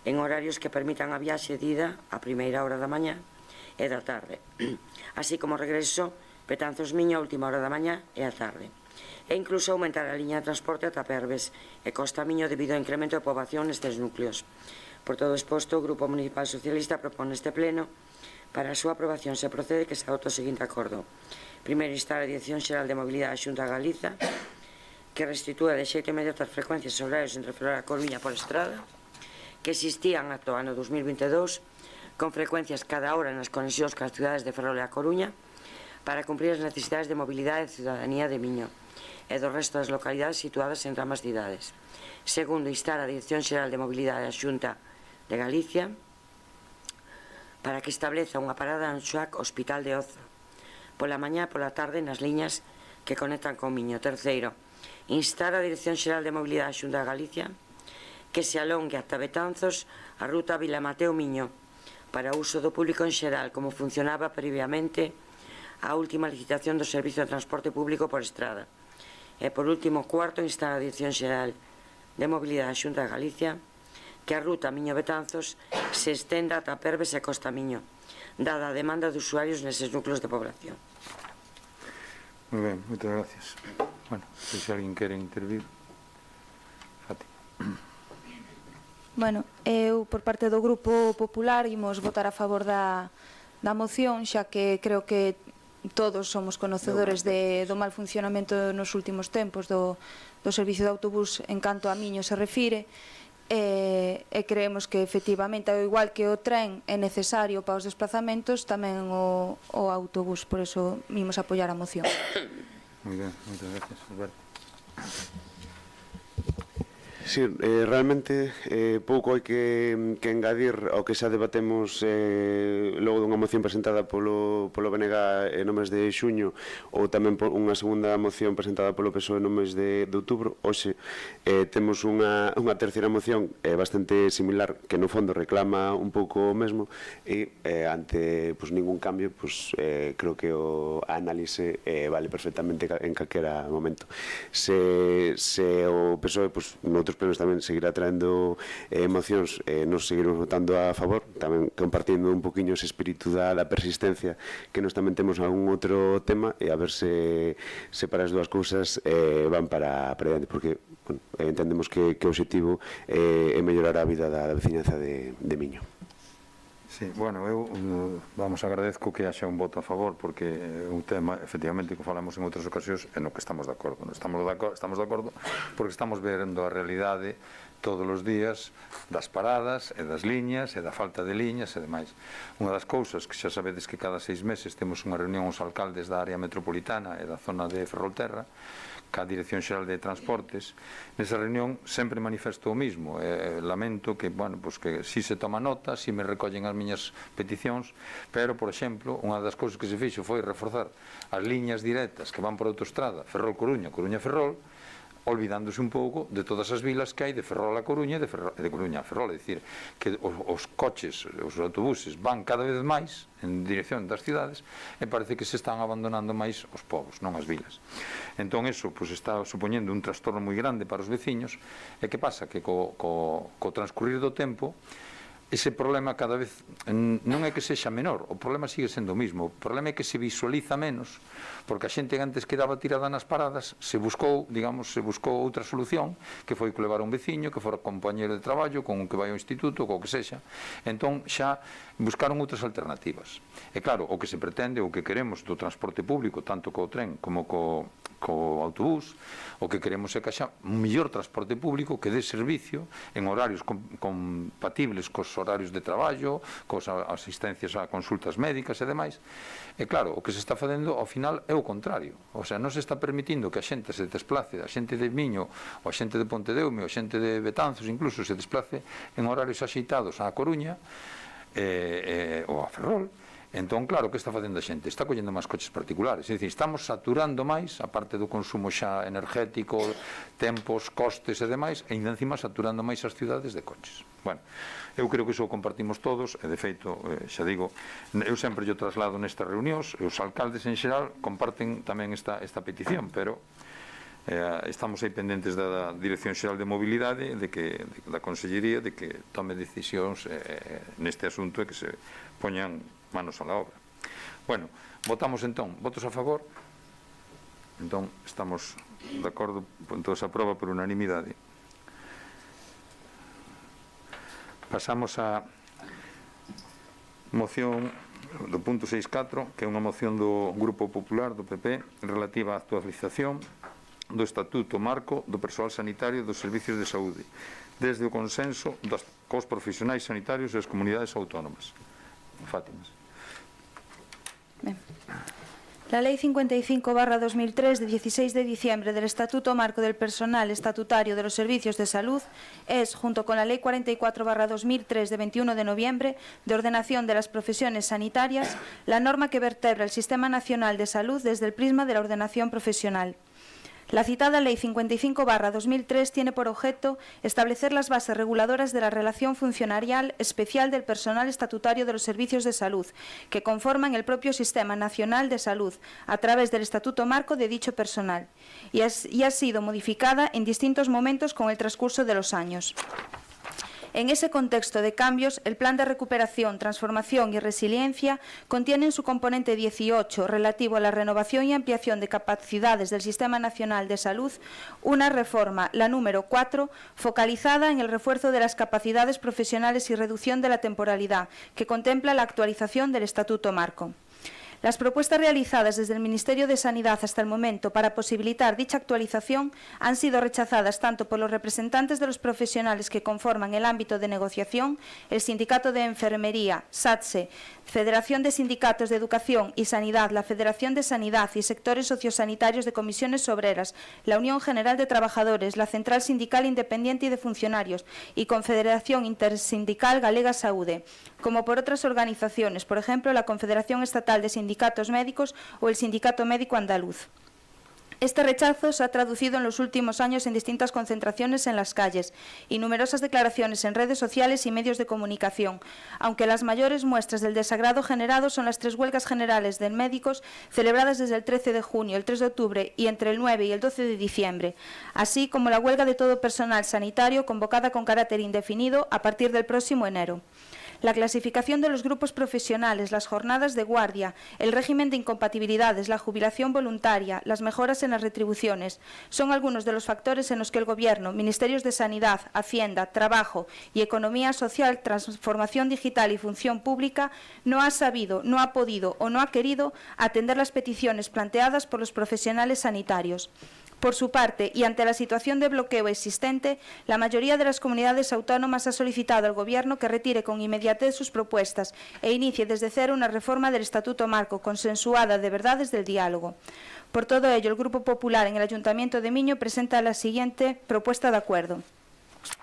en horarios que permitan a viaxe de ida a primeira hora da mañá e da tarde, así como o regreso Betanzos-Miño a última hora da mañá e a tarde, e incluso aumentar a liña de transporte ata Perves e Costa-Miño debido ao incremento de poboación nestes núcleos. Por todo exposto, o Grupo Municipal Socialista propone este pleno para a súa aprobación se procede que se adopte o seguinte acordo. Primeiro, instar a Dirección Xeral de Mobilidade da Xunta de Galiza que restitúa de xeito inmediato as frecuencias e horarios entre Ferrol e Coruña por estrada que existían ata o ano 2022 con frecuencias cada hora nas conexións cas cidades de Ferrol e a Coruña para cumprir as necesidades de mobilidade e ciudadanía de Miño e do resto das localidades situadas entre ambas cidades. Segundo, instar a Dirección Xeral de Mobilidade da Xunta de Galicia para que estableza unha parada no Xuac Hospital de Oza pola mañá e pola tarde nas liñas que conectan con Miño. Terceiro, instar a Dirección Xeral de Mobilidade da Xunta de Galicia que se alongue ata Betanzos a ruta Vilamateo-Miño para uso do público en xeral, como funcionaba previamente a última licitación do Servizo de Transporte Público por estrada. E, por último, cuarto, instar a Dirección Xeral de Mobilidade da Xunta de Galicia que a ruta Miño-Betanzos se estenda ata Perves e Costa-Miño, dada a demanda de usuarios neses núcleos de población. Moi ben, moitas gracias. Bueno, se alguén quere intervir. Fátima. Bueno, eu por parte do Grupo Popular imos votar a favor da moción, xa que creo que todos somos conocedores do mal funcionamento nos últimos tempos do servicio de autobús en canto a Miño se refire, e creemos que efectivamente, ao igual que o tren é necesario para os desplazamentos, tamén o autobús, por eso imos apoiar a moción. Moi ben, moitas gracias, Alberto. Sí, realmente pouco hai que engadir ao que xa debatemos logo dunha moción presentada polo BNG no mes de xuño ou tamén unha segunda moción presentada polo PSOE no mes de outubro. Hoxe temos unha terceira moción bastante similar que no fondo reclama un pouco o mesmo e ante ningún cambio creo que a análise vale perfectamente en calquera momento. Se o PSOE noutros plenos tamén seguirá traendo mocións, nos seguiremos votando a favor, tamén compartindo un poquinho ese espírito da persistencia que nos tamén temos algún outro tema, e a ver se para as dúas cousas van para adiante, porque entendemos que o objetivo é mellorar a vida da veciñanza de Miño. Sí, bueno, eu agradezco que haxa un voto a favor, porque é un tema, efectivamente, que falamos en outras ocasións, é no que estamos de acordo. Estamos de acordo porque estamos vendo a realidade todos os días das paradas e das liñas e da falta de liñas e demais. Unha das cousas que xa sabedes que cada 6 meses temos unha reunión os alcaldes da área metropolitana e da zona de Ferrolterra, ca Dirección Xeral de Transportes. Nesa reunión sempre manifesto o mismo. Lamento que, bueno, pues que si se toma nota, si me recollen as miñas peticións, pero, por exemplo, unha das cousas que se fixo foi reforzar as liñas directas que van por autoestrada Ferrol-Coruña, Coruña-Ferrol, olvidándose un pouco de todas as vilas que hai de Ferrol a Coruña e de Coruña a Ferrol. É dicir, que os coches, os autobuses van cada vez máis en dirección das cidades e parece que se están abandonando máis os povos, non as vilas. Entón, eso está supoñendo un trastorno moi grande para os veciños. E que pasa? Que co transcurrir do tempo, ese problema cada vez non é que sexa menor, o problema sigue sendo o mismo. O problema é que se visualiza menos, porque a xente que antes quedaba tirada nas paradas se buscou outra solución, que foi que levar un veciño, que fora compañeiro de traballo, con o que vai ao instituto, co que sexa. Entón xa buscaron outras alternativas. E claro, o que se pretende, o que queremos do transporte público, tanto co tren como co autobús, o que queremos é que haxa un mellor transporte público que dé servicio en horarios compatibles cos horarios de traballo, cos asistencias a consultas médicas e demais. E claro, o que se está facendo ao final é o contrario. O sea, non se está permitindo que a xente se desplace, a xente de Miño, ou a xente de Pontedeume, ou a xente de Betanzos, incluso se desplace en horarios axeitados á Coruña ou a Ferrol. Entón, claro, que está facendo a xente? Está collendo máis coches particulares. É dicir, estamos saturando máis, a parte do consumo xa energético, tempos, costes e demais, e ainda encima saturando máis as cidades de coches. Bueno, eu creo que iso o compartimos todos, e de feito, xa digo, eu sempre yo traslado nestas reunións, e os alcaldes en xeral comparten tamén esta petición, pero estamos aí pendentes da Dirección Xeral de Mobilidade, da Consellería, de que tome decisións neste asunto e que se poñan manos a la obra. Bueno, votamos entón. Votos a favor? Entón, estamos de acordo, entón se aproba por unanimidade. Pasamos a moción do punto 6.4, que é unha moción do Grupo Popular, do PP, relativa á actualización do Estatuto Marco do Persoal Sanitario dos Servicios de Saúde, desde o consenso cos profesionais sanitarios e as comunidades autónomas. Fátimas. Ben. La Ley 55/2003 de 16 de diciembre del Estatuto Marco del Personal Estatutario de los Servicios de Salud es, junto con la Ley 44/2003 de 21 de noviembre de Ordenación de las Profesiones Sanitarias, la norma que vertebra el Sistema Nacional de Salud desde el prisma de la ordenación profesional. La citada Ley 55/2003 tiene por objeto establecer las bases reguladoras de la relación funcionarial especial del personal estatutario de los servicios de salud, que conforman el propio Sistema Nacional de Salud, a través del Estatuto Marco de dicho personal, y ha sido modificada en distintos momentos con el transcurso de los años. En ese contexto de cambios, el Plan de Recuperación, Transformación y Resiliencia contiene en su componente 18, relativo a la renovación y ampliación de capacidades del Sistema Nacional de Salud, una reforma, la número 4, focalizada en el refuerzo de las capacidades profesionales y reducción de la temporalidad, que contempla la actualización del Estatuto Marco. Las propuestas realizadas desde el Ministerio de Sanidad hasta el momento para posibilitar dicha actualización han sido rechazadas tanto por los representantes de los profesionales que conforman el ámbito de negociación, el Sindicato de Enfermería, SATSE, Federación de Sindicatos de Educación y Sanidad, la Federación de Sanidad y sectores sociosanitarios de comisiones obreras, la Unión General de Trabajadores, la Central Sindical Independiente y de Funcionarios y Confederación Intersindical Galega Saúde, como por otras organizaciones, por ejemplo, la Confederación Estatal de Sindicatos Médicos o el Sindicato Médico Andaluz. Este rechazo se ha traducido en los últimos años en distintas concentraciones en las calles y numerosas declaraciones en redes sociales y medios de comunicación, aunque las mayores muestras del desagrado generado son las 3 huelgas generales de médicos celebradas desde el 13 de junio, el 3 de octubre y entre el 9 y el 12 de diciembre, así como la huelga de todo personal sanitario convocada con carácter indefinido a partir del próximo enero. La clasificación de los grupos profesionales, las jornadas de guardia, el régimen de incompatibilidades, la jubilación voluntaria, las mejoras en las retribuciones, son algunos de los factores en los que el Gobierno, Ministerios de Sanidad, Hacienda, Trabajo y Economía Social, Transformación Digital y Función Pública no ha sabido, no ha podido o no ha querido atender las peticiones planteadas por los profesionales sanitarios. Por su parte, y ante la situación de bloqueo existente, la mayoría de las comunidades autónomas ha solicitado al Gobierno que retire con inmediatez sus propuestas e inicie desde cero una reforma del Estatuto Marco consensuada de verdad desde el diálogo. Por todo ello, el Grupo Popular en el Ayuntamiento de Miño presenta la siguiente propuesta de acuerdo.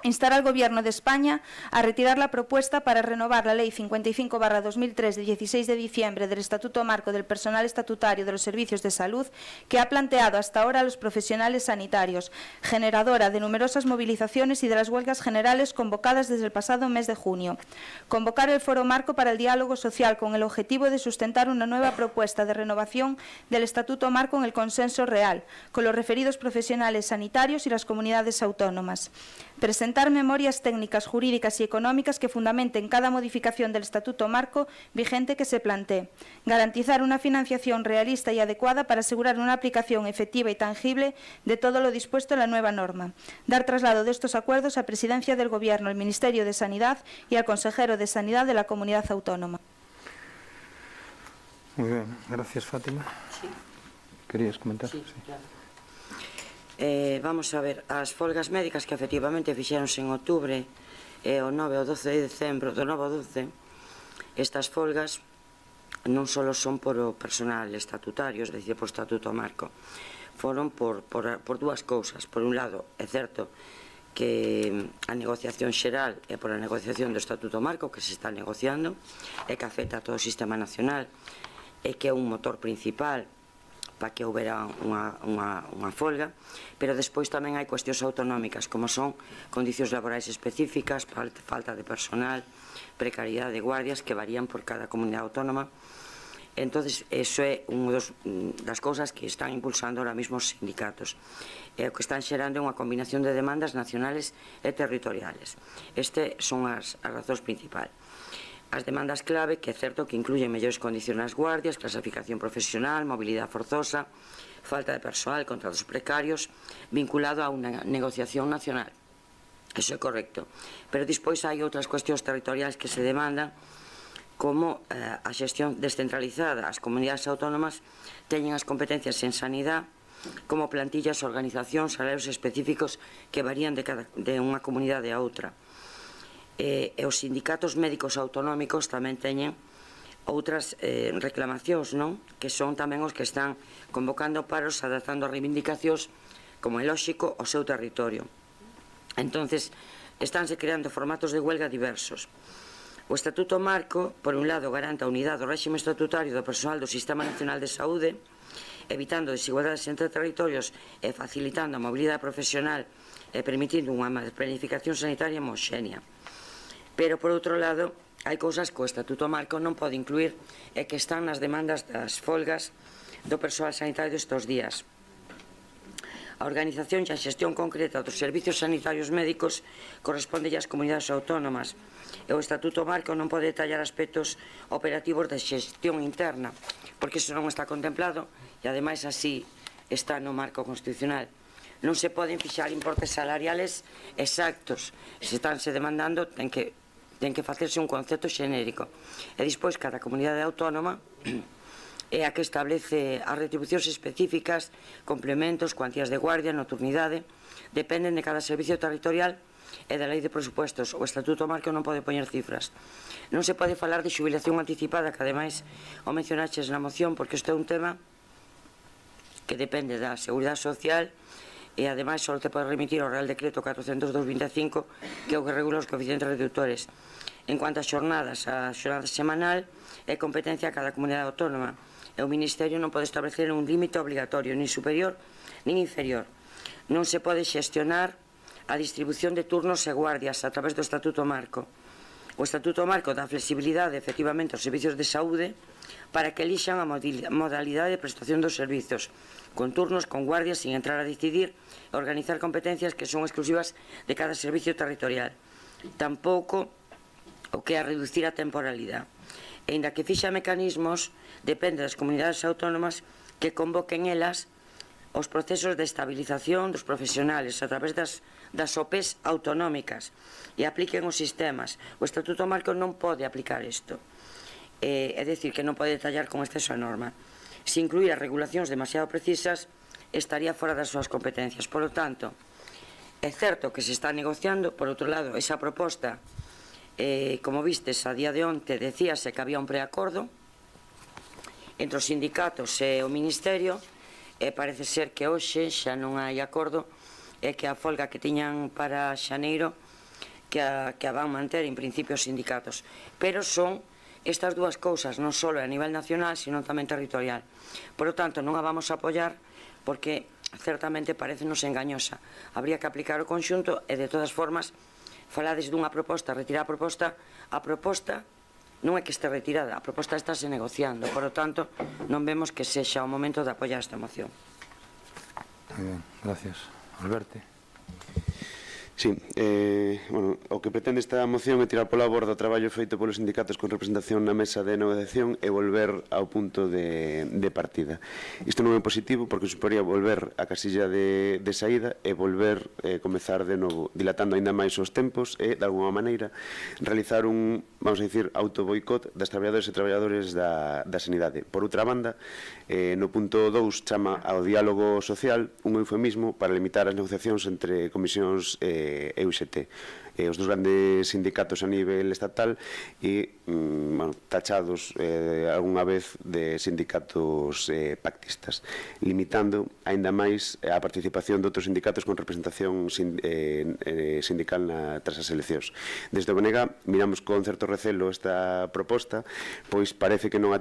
Instar al Gobierno de España a retirar la propuesta para renovar la Ley 55/2003 de 16 de diciembre del Estatuto Marco del Personal Estatutario de los Servicios de Salud que ha planteado hasta ahora a los profesionales sanitarios, generadora de numerosas movilizaciones y de las huelgas generales convocadas desde el pasado mes de junio. Convocar el Foro Marco para el Diálogo Social con el objetivo de sustentar una nueva propuesta de renovación del Estatuto Marco en el consenso real, con los referidos profesionales sanitarios y las comunidades autónomas. Presentar memorias técnicas, jurídicas y económicas que fundamenten cada modificación del Estatuto Marco vigente que se plantee. Garantizar una financiación realista y adecuada para asegurar una aplicación efectiva y tangible de todo lo dispuesto en la nueva norma. Dar traslado de estos acuerdos a Presidencia del Gobierno, al Ministerio de Sanidad y al Consejero de Sanidad de la Comunidad Autónoma. Muy bien, gracias, Fátima. Sí. ¿Querías comentar? Sí, claro. Vamos a ver, as folgas médicas que efectivamente fixéronse en outubro o 9 ou 12 de decembro, do 9 ao 12, estas folgas non só son por o personal estatutario, es dicir, por o Estatuto Marco, foron por dúas cousas. Por un lado, é certo que a negociación xeral é por a negociación do Estatuto Marco que se está negociando e que afecta a todo o sistema nacional e que é un motor principal para que houbera unha folga, pero despois tamén hai cuestións autonómicas, como son condicións laborais específicas, falta de personal, precariedade de guardias, que varían por cada comunidade autónoma. Entón, eso é unha das cousas que están impulsando ahora mesmo os sindicatos. O que están xerando é unha combinación de demandas nacionales e territoriales. Estas son as razóns principais. As demandas clave, que é certo que incluyen mellores condicións nas guardias, clasificación profesional, mobilidade forzosa, falta de personal, contratos precarios, vinculado a unha negociación nacional. Eso é correcto. Pero despois hai outras cuestións territoriais que se demandan, como a xestión descentralizada. As comunidades autónomas teñen as competencias en sanidade, como plantillas, organizacións, salarios específicos que varían de unha comunidade a outra. E os sindicatos médicos autonómicos tamén teñen outras reclamacións, non? Que son tamén os que están convocando paros, adaptando as reivindicacións, como é lóxico, ao seu territorio. Entonces, estánse creando formatos de huelga diversos. O Estatuto Marco, por un lado, garanta a unidade do réxime estatutario do personal do Sistema Nacional de Saúde, evitando desigualdades entre territorios e facilitando a mobilidade profesional e permitindo unha planificación sanitaria homoxénea. Pero, por outro lado, hai cousas que o Estatuto Marco non pode incluir e que están nas demandas das folgas do persoal sanitario estes días. A organización e a xestión concreta dos servicios sanitarios médicos corresponde ás comunidades autónomas e o Estatuto Marco non pode detallar aspectos operativos de xestión interna, porque iso non está contemplado e, ademais, así está no marco constitucional. Non se poden fixar importes salariales exactos. Se estánse demandando, ten que facerse un concepto xenérico. E despois, cada comunidade autónoma é a que establece as retribucións específicas, complementos, cuantías de guardia, nocturnidade, dependen de cada servicio territorial e da lei de presupuestos. O Estatuto Marco non pode poñer cifras. Non se pode falar de xubilación anticipada, que ademais o mencionaches na moción, porque isto é un tema que depende da Seguridade Social e ademais só te pode remitir ao Real Decreto 402/25, que é o que regula os coeficientes reductores. En cuanto a xornada semanal é competencia a cada comunidade autónoma e o Ministerio non pode establecer un límite obligatorio ni superior nin inferior. Non se pode xestionar a distribución de turnos e guardias a través do Estatuto Marco. O Estatuto Marco dá flexibilidade efectivamente aos servicios de saúde para que elixan a modalidade de prestación dos servizos, con turnos, con guardias, sin entrar a decidir e organizar competencias que son exclusivas de cada servicio territorial. Tampouco o que é a reducir a temporalidade. E inda que fixa mecanismos, depende das comunidades autónomas que convoquen elas os procesos de estabilización dos profesionales a través das OPEs autonómicas e apliquen os sistemas. O Estatuto Marco non pode aplicar isto. É dicir, que non pode detallar con exceso a norma. Se incluir as regulacións demasiado precisas, estaría fora das súas competencias. Por lo tanto, é certo que se está negociando. Por outro lado, esa proposta, como vistes, a día de onte decíase que había un preacordo entre os sindicatos e o Ministerio, e parece ser que hoxe xa non hai acordo, e que a folga que tiñan para xaneiro que a van manter en principio os sindicatos. Pero son estas dúas cousas, non só a nivel nacional, sino tamén territorial. Por lo tanto, non a vamos a apoiar porque certamente parecenos engañosa. Habría que aplicar o conxunto e, de todas formas, falades dunha proposta, retirar a proposta non é que este retirada, a proposta estáse negociando. Por lo tanto, non vemos que sexa o momento de apoiar esta moción. Moi ben, gracias. Alberto. Sí, o que pretende esta moción é tirar pola borda o traballo feito polos sindicatos con representación na mesa de negociación e volver ao punto de partida. Isto non é positivo porque suporía volver á casilla de saída e volver comezar de novo, dilatando aínda máis os tempos e, de alguma maneira, realizar un, vamos a dicir, autoboicot das traballadores e traballadores da sanidade. Por outra banda, no punto 2 chama ao diálogo social, un eufemismo para limitar as negociacións entre comisións e UGT, os dos grandes sindicatos a nivel estatal e tachados algunha vez de sindicatos pactistas, limitando aínda máis a participación de outros sindicatos con representación sindical tras as eleccións. Desde o BNG miramos con certo recelo esta proposta, pois parece que non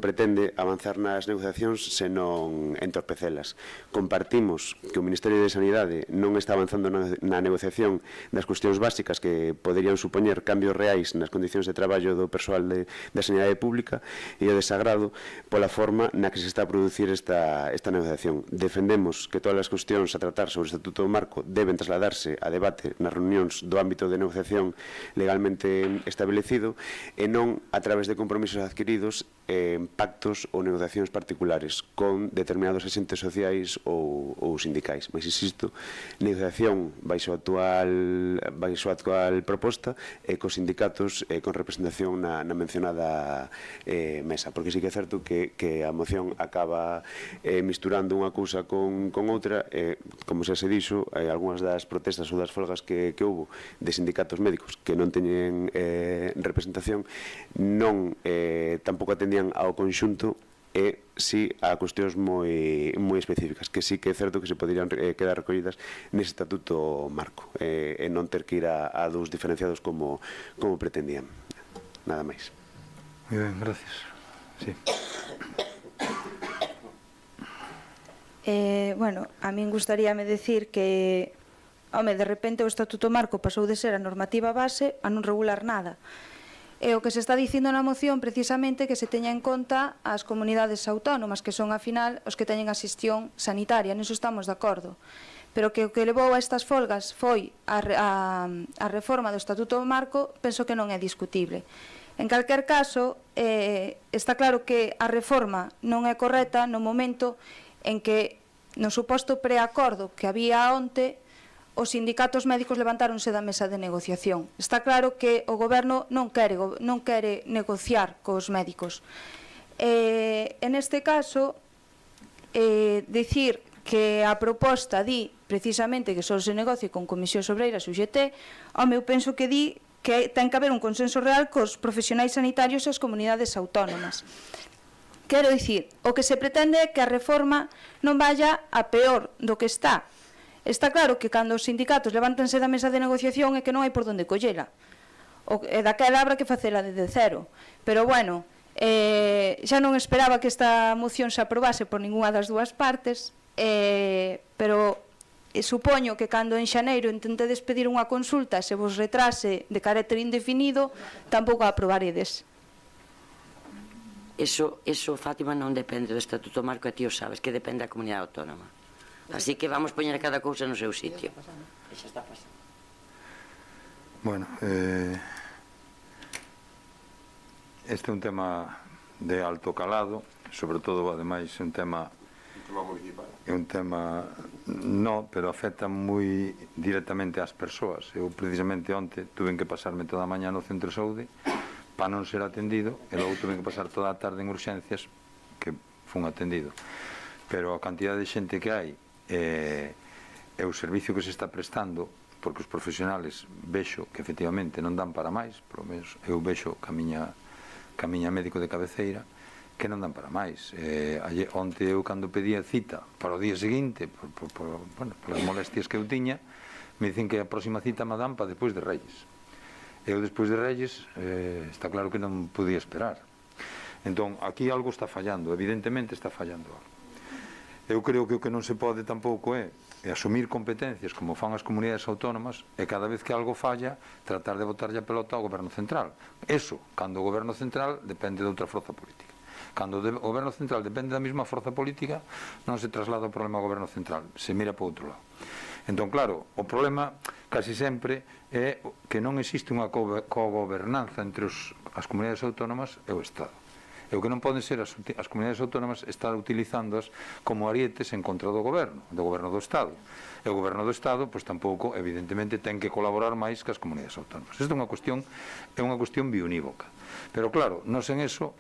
pretende avanzar nas negociacións senón entorpecelas. Compartimos que o Ministerio de Sanidade non está avanzando na negociación das cuestións básicas que poderían supoñer cambios reais nas condicións de traballo do persoal da sanidade pública e o desagrado pola forma na que se está a producir esta negociación. Defendemos que todas as cuestións a tratar sobre o Estatuto do Marco deben trasladarse a debate nas reunións do ámbito de negociación legalmente establecido e non a través de compromisos adquiridos en pactos ou negociacións particulares con determinados agentes sociais ou sindicais. Mas, insisto, negociación baixo a actual proposta e cos sindicatos con representación na mencionada mesa, porque sí que é certo que a moción acaba misturando unha cousa con outra, como xa se dixo, algunhas das protestas ou das folgas que houbo de sindicatos médicos que non teñen representación non tampouco atendían ao conxunto e si a cuestións moi específicas, que sí que é certo que se poderían quedar recollidas nese Estatuto Marco e non ter que ir a dous diferenciados como pretendían. Nada máis. Moi ben, gracias. Sí. Bueno, a min gustaríame decir que, de repente o Estatuto Marco pasou de ser a normativa base a non regular nada. E o que se está dicindo na moción precisamente que se teña en conta as comunidades autónomas, que son, ao final, os que teñen a xestión sanitaria, niso estamos de acordo. Pero que o que levou a estas folgas foi a reforma do Estatuto Marco, penso que non é discutible. En calquer caso, está claro que a reforma non é correcta no momento en que, no suposto preacordo que había onte, os sindicatos médicos levantáronse da mesa de negociación. Está claro que o goberno non quere negociar cos médicos. En este caso, dicir que a proposta di precisamente que só se negocie con comisións obreiras e UGT, eu penso que di que ten que haber un consenso real cos profesionais sanitarios e as comunidades autónomas. Quero dicir, o que se pretende é que a reforma non vaya a peor do que está. Está claro que cando os sindicatos levántanse da mesa de negociación é que non hai por onde collela. E daquela habrá que facela desde cero. Pero, bueno, xa non esperaba que esta moción se aprobase por ninguna das dúas partes. pero supoño que cando en xaneiro intentedes pedir unha consulta se vos retrase de carácter indefinido, tampouco a aprobaredes. Eso, Fátima, non depende do Estatuto Marco, e ti o sabes, que depende da comunidade autónoma. Así que vamos poñer cada cousa no seu sitio. Xa está pasando. Bueno, este é un tema de alto calado, sobre todo, ademais, é un tema municipal. É un tema, no, pero afecta moi directamente ás persoas. Eu, precisamente, onte tuve que pasarme toda a mañá no centro de saúde para non ser atendido, e logo tuve que pasar toda a tarde en urxencias que fun atendido. Pero a cantidad de xente que hai e o servicio que se está prestando, porque os profesionales vexo que efectivamente non dan para máis, polo menos eu vexo que a miña médico de cabeceira, que non dan para máis. Onte eu, cando pedía cita para o día seguinte, polas molestias que eu tiña, me dicen que a próxima cita me dan para despois de Reyes. Eu, despois de Reyes, está claro que non podía esperar. Entón, aquí algo está fallando, evidentemente está fallando algo. Eu creo que o que non se pode tampouco é asumir competencias como fan as comunidades autónomas e cada vez que algo falla tratar de botarlle a pelota ao goberno central. Eso, cando o goberno central depende de outra forza política. Cando o goberno central depende da mesma forza política, non se traslada o problema ao goberno central, se mira para outro lado. Entón, claro, o problema casi sempre é que non existe unha cogobernanza entre as comunidades autónomas e o Estado. E o que non poden ser as comunidades autónomas estar utilizándoas como arietes en contra do goberno do Estado. E o goberno do Estado, pois tampouco, evidentemente, ten que colaborar máis que as comunidades autónomas. Isto é unha cuestión biunívoca. Pero claro, nós en eso,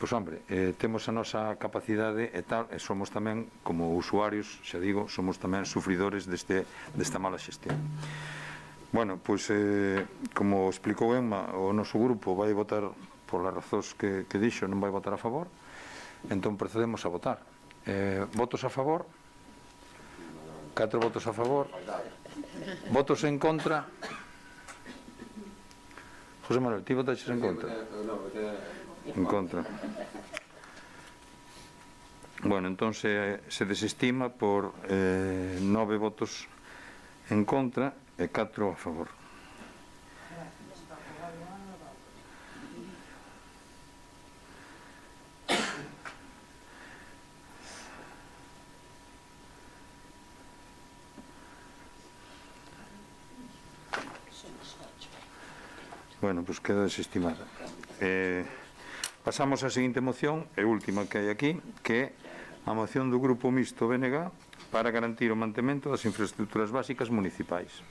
pois hombre, temos a nosa capacidade e tal, e somos tamén, como usuarios, xa digo, somos tamén sufridores desta mala xestión. Bueno, pois, como explicou Emma, o noso grupo vai votar polas razóns que dixo, non vai votar a favor, entón procedemos a votar. Votos a favor? 4 votos a favor. Votos en contra? José Manuel, ti votaches en contra? En contra. Bueno, entón se desestima por 9 votos en contra e 4 a favor. Bueno, pois queda desestimada. Pasamos á seguinte moción, e última que hai aquí, que é a moción do Grupo Mixto BNG para garantir o mantemento das infraestructuras básicas municipais.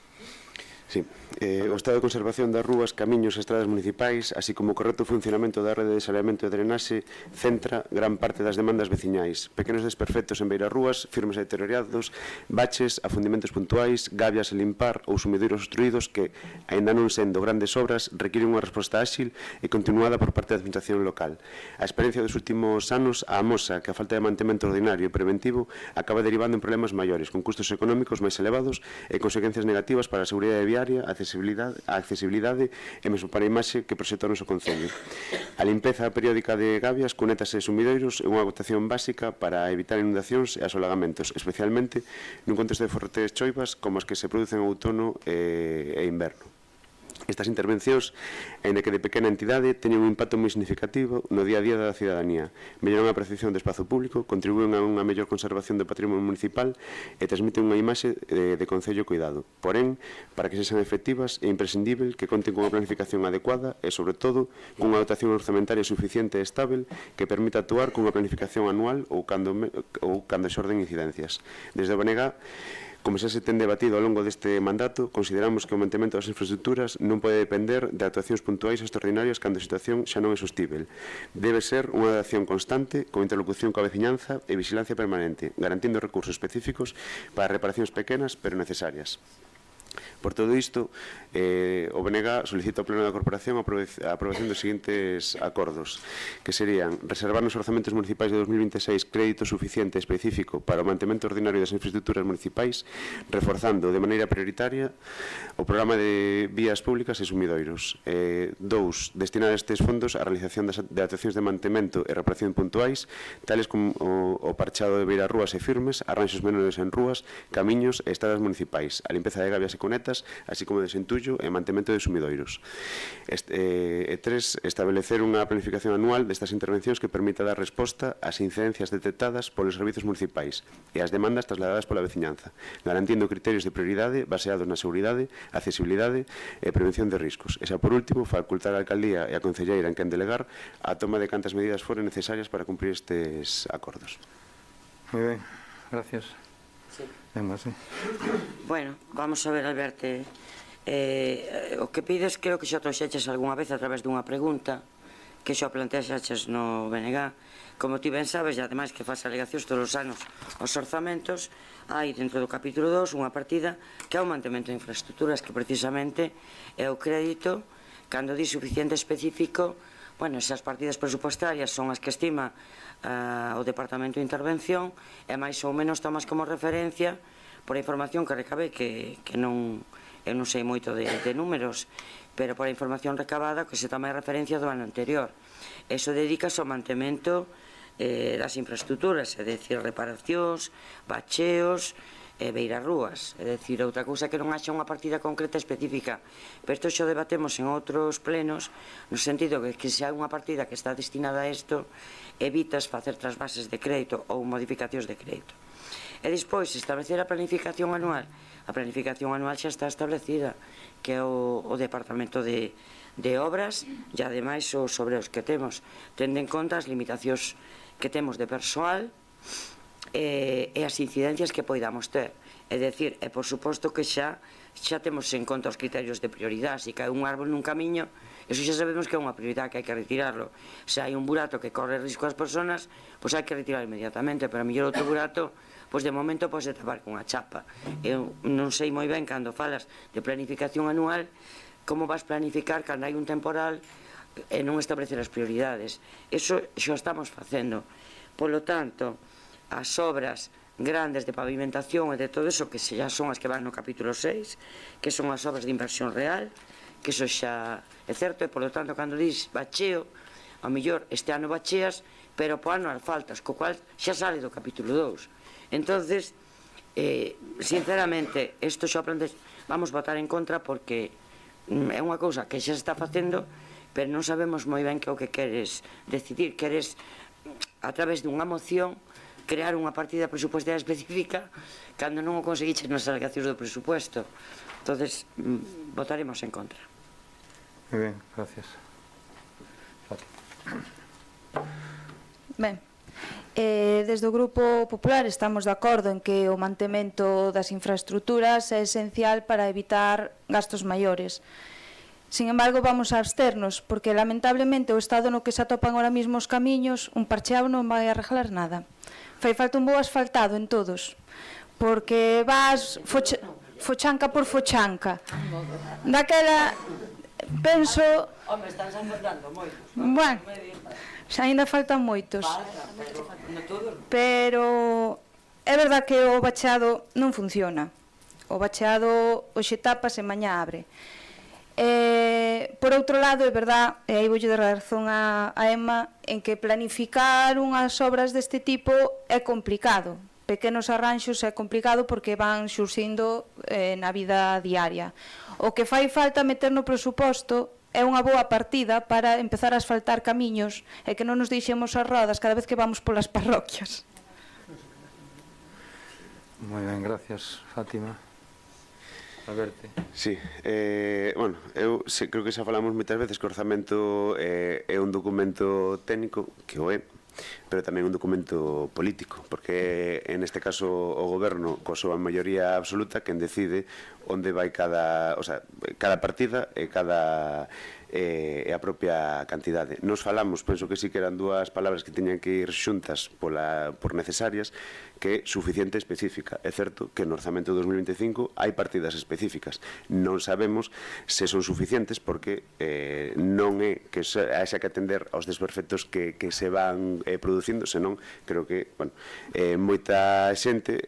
Sí, o estado de conservación das rúas, camiños e estradas municipais, así como o correcto funcionamento da rede de saneamento e drenaxe, centra gran parte das demandas veciñais. Pequenos desperfectos en beirarrúas, firmes e deteriorados, baches, afundimentos puntuais, gabias a limpar ou sumideiros obstruídos que, aínda non sendo grandes obras, requiren unha resposta áxil e continuada por parte da administración local. A experiencia dos últimos anos amosa que a falta de mantemento ordinario e preventivo acaba derivando en problemas maiores, con custos económicos máis elevados e consecuencias negativas para a seguridade viaria, a accesibilidade e mesmo para a imaxe que proxecta o noso concello. A limpeza periódica de gabias, cunetas e sumidoiros é unha actuación básica para evitar inundacións e asolagamentos, especialmente nun contexto de fortes choivas como as que se producen en outono e inverno. Estas intervencións, aínda que de pequena entidade, teñen un impacto moi significativo no día a día da cidadanía. Melloran a percepción do espazo público, contribúen a unha mellor conservación do patrimonio municipal e transmiten unha imaxe de concello cuidado. Porén, para que sexan efectivas, é imprescindível que conten cunha planificación adecuada e, sobre todo, cunha dotación orzamentaria suficiente e estável que permita actuar cunha planificación anual ou cando xorden incidencias. Desde o BNG, como xa se ten debatido ao longo deste mandato, consideramos que o mantemento das infraestructuras non pode depender de actuacións puntuais extraordinarias cando a situación xa non é sostível. Debe ser unha acción constante, con interlocución coa veciñanza e vigilancia permanente, garantindo recursos específicos para reparacións pequenas pero necesarias. Por todo isto, o BNG solicita ao Pleno da Corporación a aprobación dos seguintes acordos, que serían reservar nos orzamentos municipais de 2026 crédito suficiente específico para o mantemento ordinario das infraestructuras municipais, reforzando de maneira prioritaria o programa de vías públicas e sumidoiros. 2. Destinar estes fondos á realización de actuacións de mantemento e reparación puntuais, tales como o parchado de beirarrúas e firmes, arranxos menores en rúas, camiños e estradas municipais, a limpeza de gabias e cunetas, así como de desentullo e mantemento de sumidoiros. 3. Establecer unha planificación anual destas intervencións que permita dar resposta ás incidencias detectadas polos servizos municipais e ás demandas trasladadas pola veciñanza, garantindo criterios de prioridade baseados na seguridade, accesibilidade e prevención de riscos. E xa por último, facultar a alcaldía e a concelleira en quen delegar a toma de cantas medidas foren necesarias para cumprir estes acordos. Moi ben, gracias. Sí. Venga, sí. Bueno, vamos a ver, Alberto, o que pides creo que xa trouxeches algunha vez a través dunha pregunta que xa planteaxeches no BNG. Como ti ben sabes, e ademais que faz alegacións todos os anos aos orzamentos, hai dentro do capítulo 2 unha partida que é o mantemento de infraestructuras, que precisamente é o crédito, cando di suficiente específico. Bueno, esas partidas presupuestarias son as que estima o Departamento de Intervención e máis ou menos tomas como referencia por a información que recabe, que non, eu non sei moito de números, pero por a información recabada que se toma de referencia do ano anterior. Eso dedicas ao mantemento das infraestructuras, é dicir, reparacións, bacheos, beirarrúas, é dicir, outra cousa que non haxa unha partida concreta específica. Pero isto xa debatemos en outros plenos, no sentido que se hai unha partida que está destinada a isto, evitas facer trasvases de crédito ou modificacións de crédito. E despois, establecer a planificación anual. A planificación anual xa está establecida, que é o Departamento de Obras e ademais os obreros que temos, tendo en conta as limitacións que temos de persoal e as incidencias que poidamos ter. É dicir, e por suposto que xa temos en conta os criterios de prioridade. Se cae un árbol nun camiño, eso xa sabemos que é unha prioridade, que hai que retirarlo. Se hai un burato que corre risco ás persoas, pois hai que retirarlo inmediatamente, pero a mellor outro burato, pois de momento pode tapar con a chapa. Eu non sei moi ben, cando falas de planificación anual, como vas planificar cando hai un temporal e non establecer as prioridades. Eso xa estamos facendo. Polo tanto, as obras grandes de pavimentación e de todo eso, que xa son as que van no capítulo 6, que son as obras de inversión real, que eso xa é certo, e polo tanto, cando dis bacheo, ao mellor este ano bacheas, pero po ano faltas, co cual xa sale do capítulo 2. Entonces, sinceramente, isto xa vamos votar en contra porque é unha cousa que xa se está facendo, pero non sabemos moi ben que é o que queres decidir. Queres, a través dunha moción, crear unha partida presupuestaria específica cando non o conseguiches nas alegacións do presupuesto. Entonces, votaremos en contra. Moi ben, gracias. Ben, desde o Grupo Popular estamos de acordo en que o mantemento das infraestructuras é esencial para evitar gastos maiores. Sin embargo, vamos a absternos, porque lamentablemente o estado no que se atopan ahora mismo os camiños, un parcheado non vai arreglar nada. Fai falta un bo asfaltado en todos, porque vas fochanca por fochanca. Daquela, penso... Home, están faltando moitos. Bueno, xa ainda faltan moitos. Pero é verdad que o bacheado non funciona. O bacheado hoxe tapas e mañá abre. Por outro lado, é verdad, e aí voulle dar razón a Emma, en que planificar unhas obras deste tipo é complicado. Pequenos arranxos é complicado porque van xurxindo na vida diaria. O que fai falta meter no presuposto é unha boa partida para empezar a asfaltar camiños e que non nos deixemos as rodas cada vez que vamos polas parroquias. Moi ben, gracias, Fátima. Alberto. Sí, bueno, eu creo que xa falamos moitas veces que o orzamento é un documento técnico, que o é, pero tamén un documento político, porque en este caso o goberno, coa súa maioría absoluta, quen decide onde vai cada partida e cada e a propia cantidade. Nos falamos, penso que sí que eran dúas palabras que teñan que ir xuntas por necesarias, que suficiente e específica. É certo que no orzamento 2025 hai partidas específicas. Non sabemos se son suficientes porque non é que haxa que atender aos desperfectos que se van producindo, senón creo que moita xente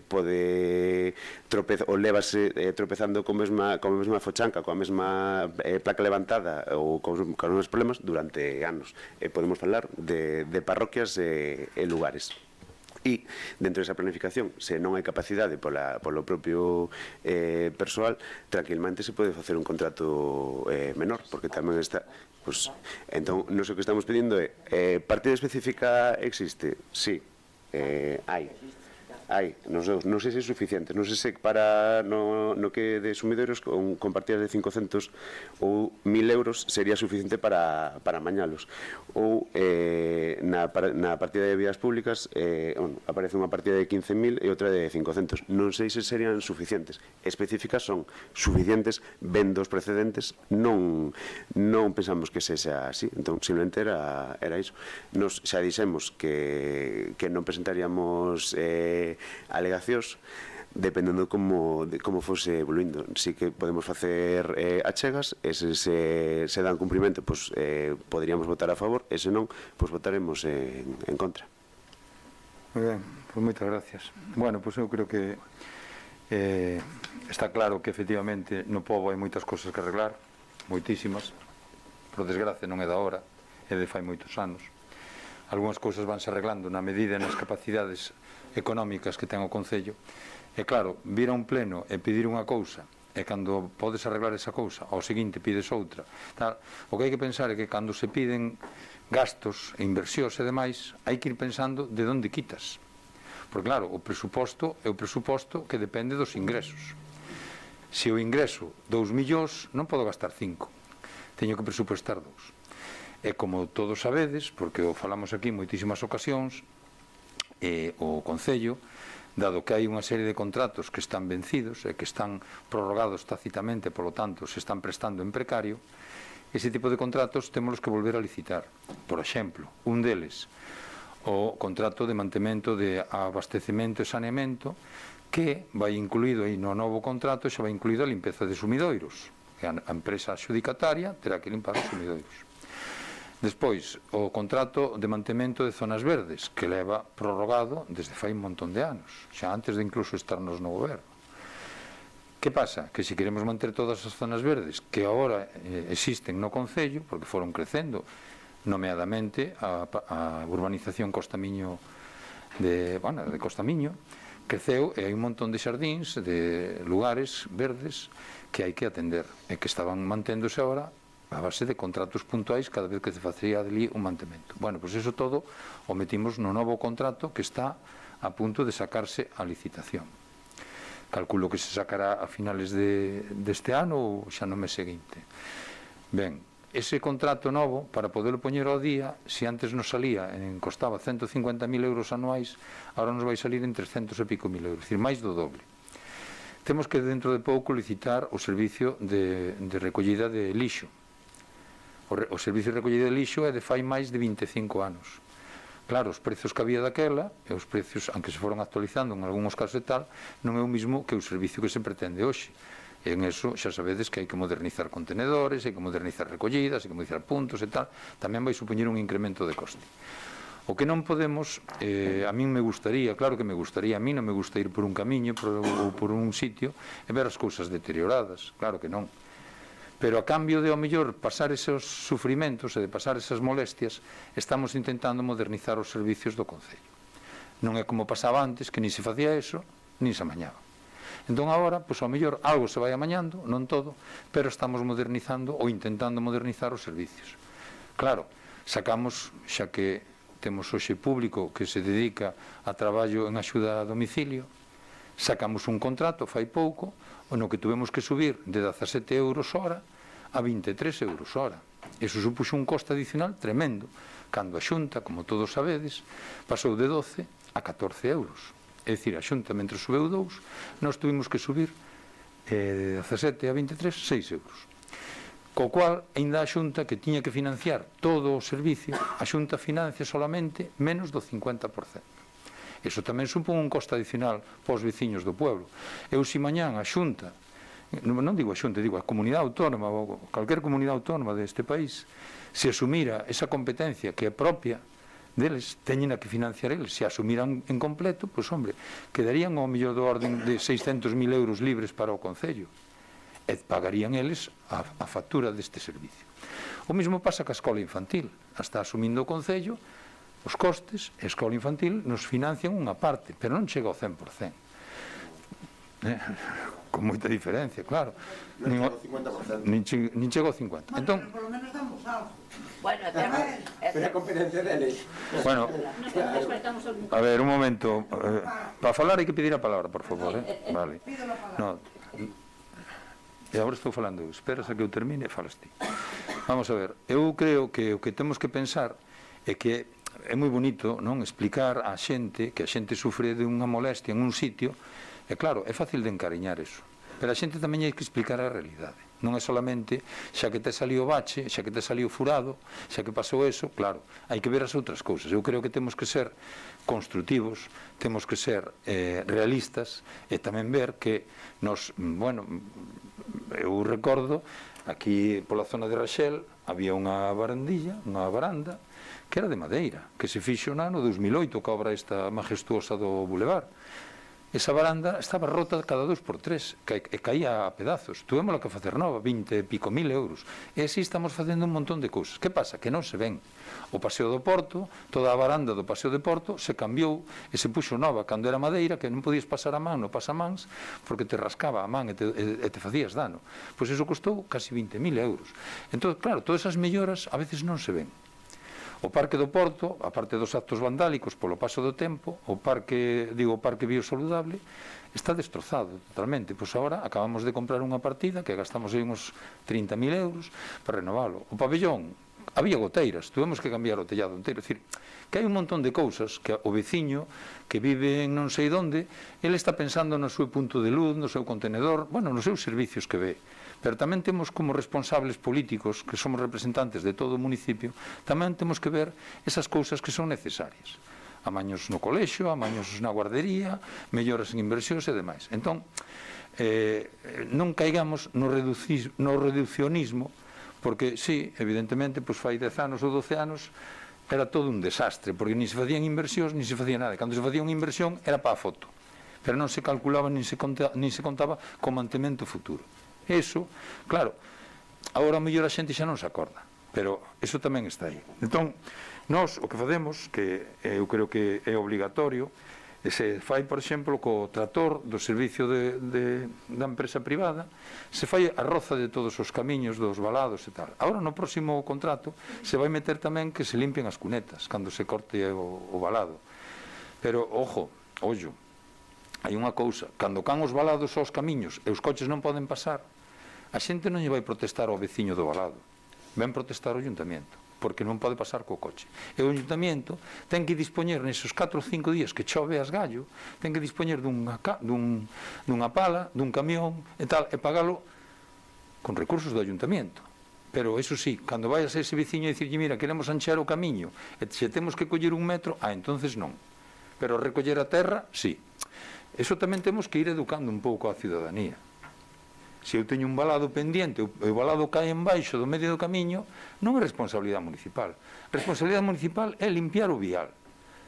pode tropezar ou lévase tropezando coa mesma fochanca, coa mesma placa levantada ou cos mesmos problemas durante anos. Podemos falar de parroquias e lugares. E dentro desa planificación, se non hai capacidade polo propio persoal, tranquilmente se pode facer un contrato menor, porque tamén está... Entón, non sei o que estamos pedindo é partida específica existe? Sí, hai, non sei se é suficiente, non sei se para no que de sumidoiros con partidas de 500 ou 1000 euros sería suficiente para mañalos, ou na partida de vías públicas aparece unha partida de 15.000 e outra de 500, non sei se serían suficientes. Específicas son suficientes, ben dos precedentes, non pensamos que sexa así, entón simplemente era iso. Nos xa dixemos que non presentaríamos alegacións dependendo como fose evoluindo. Si que podemos facer achegas e se dan cumprimento poderíamos votar a favor e se non, votaremos en contra. Moi ben, moitas gracias. Bueno, eu creo que está claro que efectivamente no pobo hai moitas cosas que arreglar, moitísimas, por desgracia non é da hora, é de fai moitos anos. Algúnas cousas vanse arreglando na medida nas capacidades económicas que ten o Concello. E claro, vir a un pleno e pedir unha cousa e cando podes arreglar esa cousa ao seguinte pides outra tal. O que hai que pensar é que cando se piden gastos e inversións e demais hai que ir pensando de onde quitas, porque claro, o presuposto é o presuposto que depende dos ingresos. Se o ingreso 2 millóns non podo gastar 5, teño que presupuestar 2. E como todos sabedes, porque o falamos aquí en moitísimas ocasións, o Concello, dado que hai unha serie de contratos que están vencidos e que están prorrogados tácitamente, polo tanto, se están prestando en precario, ese tipo de contratos temos que volver a licitar. Por exemplo, un deles, o contrato de mantemento de abastecemento e saneamento, que vai incluído aí no novo contrato, xa vai incluído a limpeza de sumidoiros. A empresa adxudicataria terá que limpar os sumidoiros. Despois, o contrato de mantemento de zonas verdes, que leva prorrogado desde fai un montón de anos, xa antes de incluso estarnos no goberno. Que pasa? Que se queremos manter todas as zonas verdes que agora existen no Concello, porque foron crecendo, nomeadamente a urbanización Costamiño de Costamiño, creceu e hai un montón de xardíns, de lugares verdes que hai que atender e que estaban manténdose agora a base de contratos puntuais cada vez que se facía ali un mantemento. Bueno, pois eso todo o metimos no novo contrato que está a punto de sacarse a licitación. Calculo que se sacará a finales deste ano ou xa no mes seguinte. Ben, ese contrato novo, para poderlo poñer ao día, se antes nos salía, costaba 150.000 euros anuais, agora nos vai salir en 300 e pico mil euros, é dicir, máis do doble. Temos que dentro de pouco licitar o servicio de recollida de lixo. O servicio de recollida de lixo é de fai máis de 25 anos. Claro, os prezos que había daquela, e os prezos, aunque se foron actualizando en algúns casos e tal, non é o mismo que o servicio que se pretende hoxe. E en eso xa sabedes que hai que modernizar contenedores, hai que modernizar recollidas, hai que modernizar puntos e tal, tamén vai supoñer un incremento de coste. O que non podemos, a min me gustaría, claro que me gustaría, a mí non me gusta ir por un camiño ou por un sitio e ver as cousas deterioradas, claro que non. Pero a cambio de, ao mellor, pasar esos sufrimentos e de pasar esas molestias, estamos intentando modernizar os servicios do Concello. Non é como pasaba antes, que nin se facía eso, nin se amañaba. Entón, agora, pois, ao mellor, algo se vai amañando, non todo, pero estamos modernizando ou intentando modernizar os servicios. Claro, sacamos, xa que temos hoxe público que se dedica a traballo en axuda a domicilio, sacamos un contrato fai pouco, no que tuvemos que subir de 17 euros hora a 23 euros hora. Eso supuxo un coste adicional tremendo, cando a Xunta, como todos sabedes, pasou de 12 a 14 euros. É dicir, a Xunta, mentre subeu 2, nós tuvimos que subir de 17 a 23, 6 euros. co cual, ainda a Xunta que tiña que financiar todo o servicio, a Xunta financia solamente menos do 50%. Iso tamén supón un costo adicional para os veciños do pueblo. Eu, se mañán a Xunta, non digo a Xunta, digo a comunidade autónoma, ou calquer comunidade autónoma deste país, se asumira esa competencia que é propia deles, teñen a que financiar eles, se asumiran en completo, pois, hombre, quedarían ao mellor do orden de 600.000 euros libres para o Concello, e pagarían eles a factura deste servicio. O mesmo pasa ca escola infantil, está asumindo o Concello os costes, a escola infantil nos financian unha parte, pero non chega ao 100%. Con moita diferencia, claro. Non chega ao 50%. Nin chega ao 50%. Entón, Por lo menos damos algo. Bueno, Pero a competencia deles. bueno, a ver, un momento. Para falar hai que pedir a palabra, por favor. Vale. Pido la palabra. No. E agora estou falando eu. Esperas a que eu termine e falas ti. Vamos a ver. Eu creo que o que temos que pensar é que é moi bonito, non, explicar á xente que a xente sufre de unha molestia en un sitio, e claro, é fácil de encariñar eso, pero a xente tamén hai que explicar a realidade, non é solamente xa que te saliu o bache, xa que te saliu furado, xa que pasou eso, claro, hai que ver as outras cousas. Eu creo que temos que ser construtivos, temos que ser realistas, e tamén ver que nos, bueno, eu recordo aquí pola zona de Raxel había unha barandilla, unha baranda que era de madeira, que se fixo no ano 2008, que obra esta majestuosa do Boulevard. Esa baranda estaba rota cada 2x3, e caía a pedazos. Tuvémola que facer nova, 20 e pico mil euros. E así estamos facendo un montón de cousas. Que pasa? Que non se ven. O Paseo do Porto, toda a baranda do Paseo do Porto se cambiou e se puxo nova cando era madeira, que non podías pasar a man no pasamans porque te rascaba a man e te facías dano. Pois iso costou casi 20.000 euros. Entón, claro, todas esas melloras a veces non se ven. O Parque do Porto, a parte dos actos vandálicos polo paso do tempo, o parque biosaludable, está destrozado totalmente. Pois agora acabamos de comprar unha partida que gastamos aí uns 30.000 euros para renovalo. O pabellón, había goteiras, tuvemos que cambiar o tellado inteiro. É dicir, que hai un montón de cousas que o veciño que vive en non sei onde, ele está pensando no seu punto de luz, no seu contenedor, bueno, nos seus servicios que ve. Pero tamén temos como responsables políticos, que somos representantes de todo o municipio, tamén temos que ver esas cousas que son necesarias. Amaños no colexio, amaños na guardería, melloras en inversións e demais. Entón, non caigamos no reducionismo, porque, sí, evidentemente, pois fai 10 anos ou 12 anos, era todo un desastre, porque nin se facían inversións, nin se facía nada. Cando se facía unha inversión, era para a foto. Pero non se calculaba, nin se contaba co mantemento futuro. Eso, claro, agora mellor a xente xa non se acorda, pero eso tamén está aí. Entón, nós o que facemos, que eu creo que é obligatorio, se fai, por exemplo, co trator do servicio da empresa privada, se fai a roza de todos os camiños dos valados e tal. Agora, no próximo contrato, se vai meter tamén que se limpien as cunetas cando se corte o valado. Pero, ollo, hai unha cousa, cando can os valados aos camiños e os coches non poden pasar, a xente non lle vai protestar ao veciño do valado, ven protestar ao ayuntamento, porque non pode pasar co coche. E o ayuntamento ten que dispoñer nesos 4 ou 5 días que chove as gallo, ten que dispoñer dunha pala, dun camión e tal, e pagalo con recursos do ayuntamento. Pero, eso sí, cando vai a ser ese veciño e dicirlle, mira, queremos anchear o camiño, e se temos que coller 1 metro, entonces non. Pero recoller a terra, sí. Eso tamén temos que ir educando un pouco a ciudadanía. Se eu teño un valado pendiente, o valado cae en baixo do medio do camiño, non é responsabilidade municipal. Responsabilidade municipal é limpiar o vial.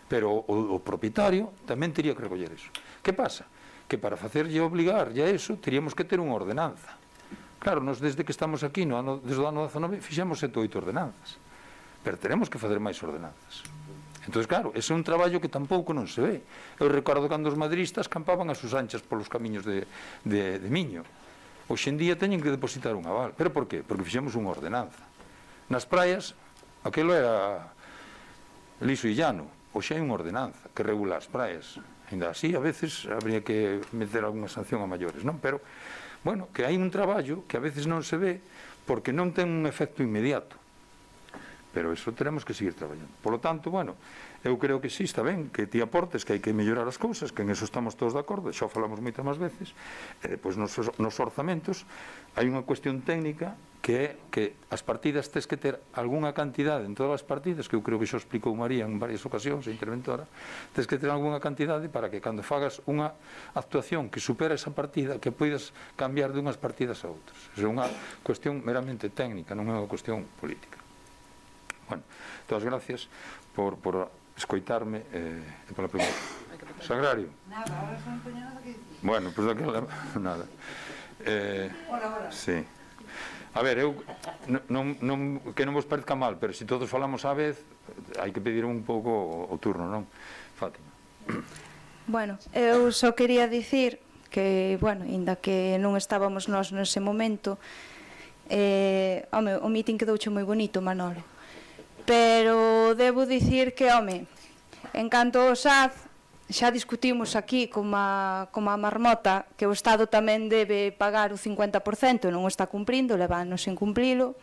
Pero o propietario tamén teria que recoller eso. Que pasa? Que para facerlle obligar a eso, teríamos que ter unha ordenanza. Claro, nos desde que estamos aquí, desde o ano 19, fixemos 7 ou 8 ordenanzas. Pero teremos que fazer máis ordenanzas. Entón, claro, ese é un traballo que tampouco non se ve. Eu recordo cando os madristas campaban as sus anchas polos camiños de Miño. Hoxe en día teñen que depositar un aval. Pero por qué? Porque fixemos unha ordenanza. Nas praias, aquilo era liso e llano. Hoxe hai unha ordenanza que regula as praias. Ainda así, a veces, habría que meter alguna sanción a maiores, non? Pero, bueno, que hai un traballo que a veces non se ve porque non ten un efecto inmediato. pero eso teremos que seguir traballando. Por lo tanto, bueno, eu creo que sí, está ben, que ti aportes, que hai que mellorar as cousas, que en eso estamos todos de acordo, xa o falamos moitas máis veces, e depois nos orzamentos hai unha cuestión técnica que é que as partidas tes que ter algunha cantidade en todas as partidas, que eu creo que xo explicou María en varias ocasións, a interventora, tes que ter algunha cantidade para que cando fagas unha actuación que supera esa partida, que poidas cambiar de unhas partidas a outras. É unha cuestión meramente técnica, non é unha cuestión política. Bueno, todas gracias por escoitarme e pola primeira. Sagrario. Nada, ahora son empeñadas que dicir. Bueno, pois daquela, nada. Hola. Sí. A ver, eu que non vos parezca mal, pero se todos falamos á vez, hai que pedir un pouco o turno, non? Fátima. Bueno, eu só quería dicir que, bueno, inda que non estábamos nós nese momento, o meeting quedouche moi bonito, Manolo. Pero debo dicir que, en canto ao SAD, xa discutimos aquí como a marmota que o Estado tamén debe pagar o 50%, non o está cumprindo, levános sin cumprilo.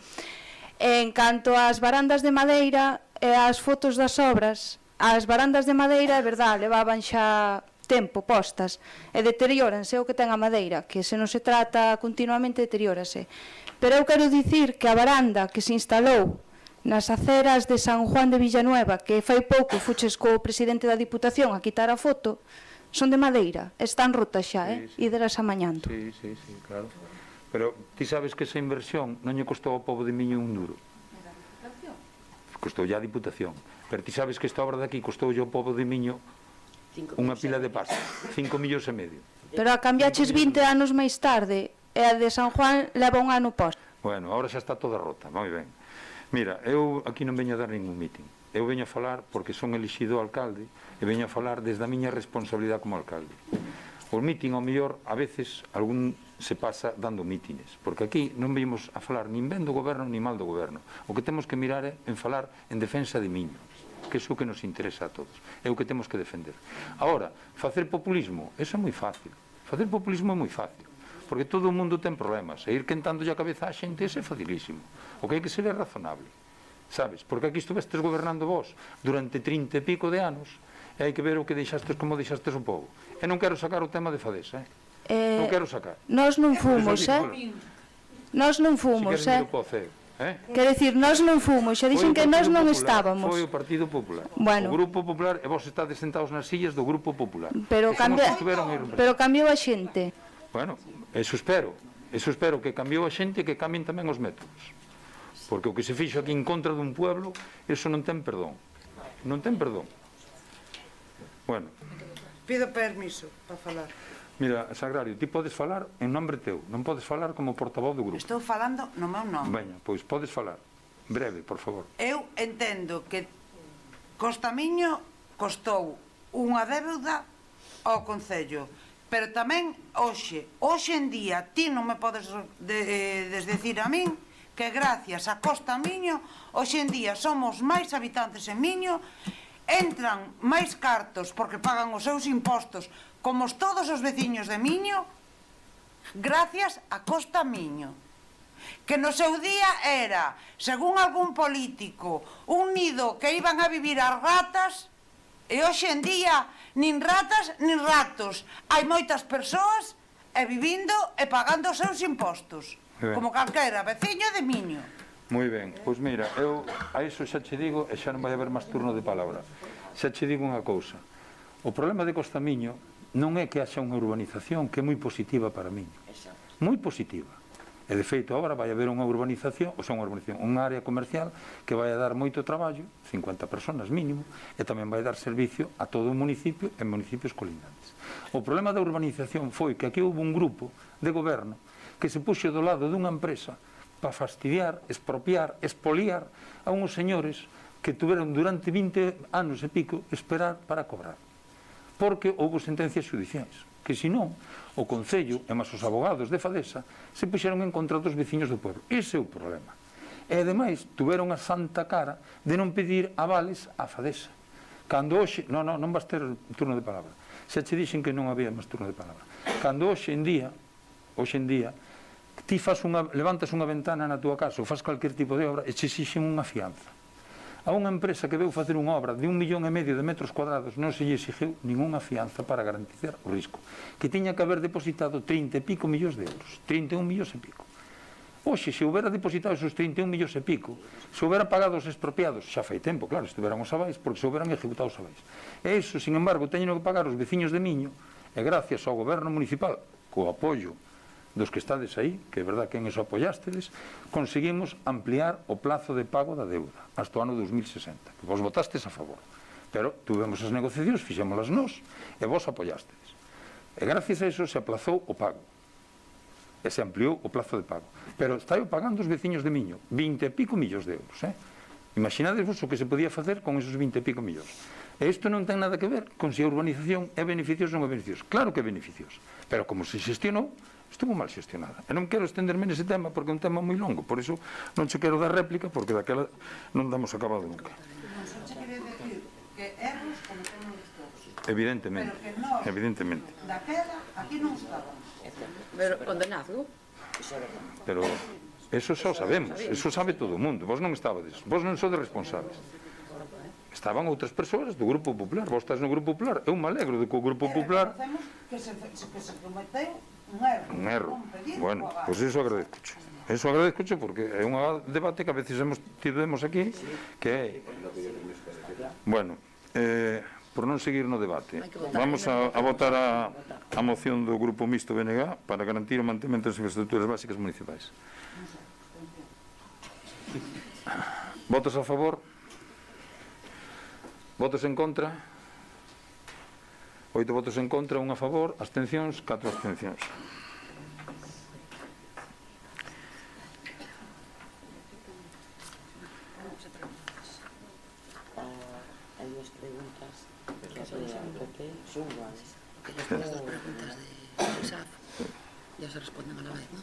En canto ás barandas de madeira e ás fotos das obras, as barandas de madeira, é verdade, levaban xa tempo postas e deterióranse o que ten a madeira, que se non se trata continuamente deteriórase. Pero eu quero dicir que a baranda que se instalou nas aceras de San Juan de Villanueva, que fai pouco fuches co presidente da Diputación a quitar a foto, son de madeira, están rotas xa, e deras amañando. Sí, claro. Pero ti sabes que esa inversión non lle costou ao pobo de Miño un duro. Costou ya a Diputación. Pero ti sabes que esta obra de aquí costou ao pobo de Miño unha pila de pasta, 5,5 millóns. Pero a cambiaches 20 anos máis tarde, e a de San Juan leva un ano posto. Bueno, agora xa está toda rota, moi ben. Mira, eu aquí non veño a dar ningún meeting. Eu veño a falar porque son elixido alcalde e veño a falar desde a miña responsabilidade como alcalde. O meeting, ao mellor, a veces, algún se pasa dando mítines, porque aquí non vimos a falar nin ben do goberno nin mal do goberno. O que temos que mirar é en falar en defensa de Miño, que é o que nos interesa a todos. É o que temos que defender. Agora, facer populismo, eso é moi fácil. Facer populismo é moi fácil, porque todo o mundo ten problemas, e ir quentándolle a cabeza a xente, ese é facilísimo. O que hai que ser é razonable, sabes? Porque aquí estuvestes gobernando vos durante 30 e pico de anos, e hai que ver o que deixastes, como deixastes o povo. E non quero sacar o tema de Fadesa, non quero sacar. Nós non fomos, Nós non fomos, Quero dicir, nós non fomos, xa dixen que nós non estábamos. Foi o Partido Popular. Bueno. O Grupo Popular, e vos estades sentados nas sillas do Grupo Popular. Pero cambiou a xente. Bueno, eso espero que cambiou a xente e que cambien tamén os métodos, porque o que se fixo aquí en contra dun pueblo, eso non ten perdón, Bueno, Pido permiso para falar. mira, Sagrario, ti podes falar en nombre teu, non podes falar como portavoz do grupo. Estou falando no meu nome. Veña, pois podes falar, breve, por favor. Eu entendo que Costamiño costou unha débeda ao Concello, pero tamén hoxe en día ti non me podes desdecir a min que gracias a Costamiño hoxe en día somos máis habitantes en Miño, entran máis cartos porque pagan os seus impostos como todos os veciños de Miño gracias a Costamiño, que no seu día era, según algún político, un nido que iban a vivir as ratas, e hoxe en día nin ratas nin ratos, hai moitas persoas vivindo e pagando os seus impostos, como calquera veciño de Miño. Moi ben, pois mira, eu a iso xa che digo, e xa non vai haber máis turno de palabra, xa che digo unha cousa. O problema de Costamiño non é que haxa unha urbanización que é moi positiva para Miño, moi positiva. E de feito agora vai haber unha urbanización, unha área comercial que vai a dar moito traballo, 50 personas mínimo, e tamén vai dar servicio a todo o municipio e municipios colindantes. O problema da urbanización foi que aquí houve un grupo de goberno que se puxo do lado dunha empresa para fastidiar, expropiar, expoliar a uns señores que tuveron durante 20 anos e pico esperar para cobrar. Porque houve sentencias judiciais, que senón o Concello e máis os abogados de Fadesa se puxeron en contra dos veciños do pueblo. Ese é o problema. E ademais tuveron a santa cara de non pedir avales a Fadesa. Cando hoxe, non vas ter turno de palabra, xa che dixen que non había máis turno de palabra. Cando hoxe en día ti levantas unha ventana na túa casa ou faz cualquier tipo de obra e che exixen unha fianza. A unha empresa que veu facer unha obra de 1,5 millón de metros cuadrados non se lle exigiu ninguna fianza para garantizar o risco, que tiña que haber depositado 30 e pico millóns de euros, 31 millóns e pico. Oxe, se houbera depositado esos 31 millóns e pico, se houbera pagado os expropiados, xa fai tempo, claro, estiveran os avais, porque se houberan ejecutado os avais. E iso, sin embargo, teñen que pagar os veciños de Miño, e gracias ao goberno municipal, co apoio dos que estades aí, que é verdad que en eso apoiástedes, conseguimos ampliar o plazo de pago da deuda hasta o ano 2060, que vos votastes a favor. Pero tuvemos as negociacións, fixémolas nós, e vos apoiástedes. E gracias a eso se aplazou o pago. E se ampliou o plazo de pago. Pero está pagando os veciños de Miño 20 e pico millóns de euros. Imaginadesvos o que se podía facer con esos 20 e pico millóns. E isto non ten nada que ver con se a urbanización é beneficiosa ou non é beneficiosa. Claro que é beneficiosa. Pero como se xestionou, estuvo mal xestionada. E non quero estenderme nese tema porque é un tema moi longo. Por iso non che quero dar réplica porque daquela non damos acabado nunca. Non só che quere decir que erros cometemos todos. Evidentemente. Pero que nós, evidentemente. daquela, aquí non estábamos. Pero condenado. Pero eso xa o sabemos. Eso sabe todo o mundo. Vos non estabades. Vos non sodes responsables. Estaban outras persoas do Grupo Popular. Vos estás no Grupo Popular. Eu me alegro de que o Grupo Popular... Que se cometeu un erro. Bueno, pois iso agradezcocho. Eso agradezcocho porque é un debate que a veces tivemos aquí que é... Bueno, por non seguir no debate, vamos a votar a moción do Grupo Mixto BNG para garantir o mantemento das infraestructuras básicas municipais. Votos a favor? Votos en contra? 8 votos en contra, 1 a favor, abstencións, 4 abstencións. Hai dúas preguntas que apoian o PP, son iguales. Las dos preguntas de SAF ya se responden a la vez, ¿no?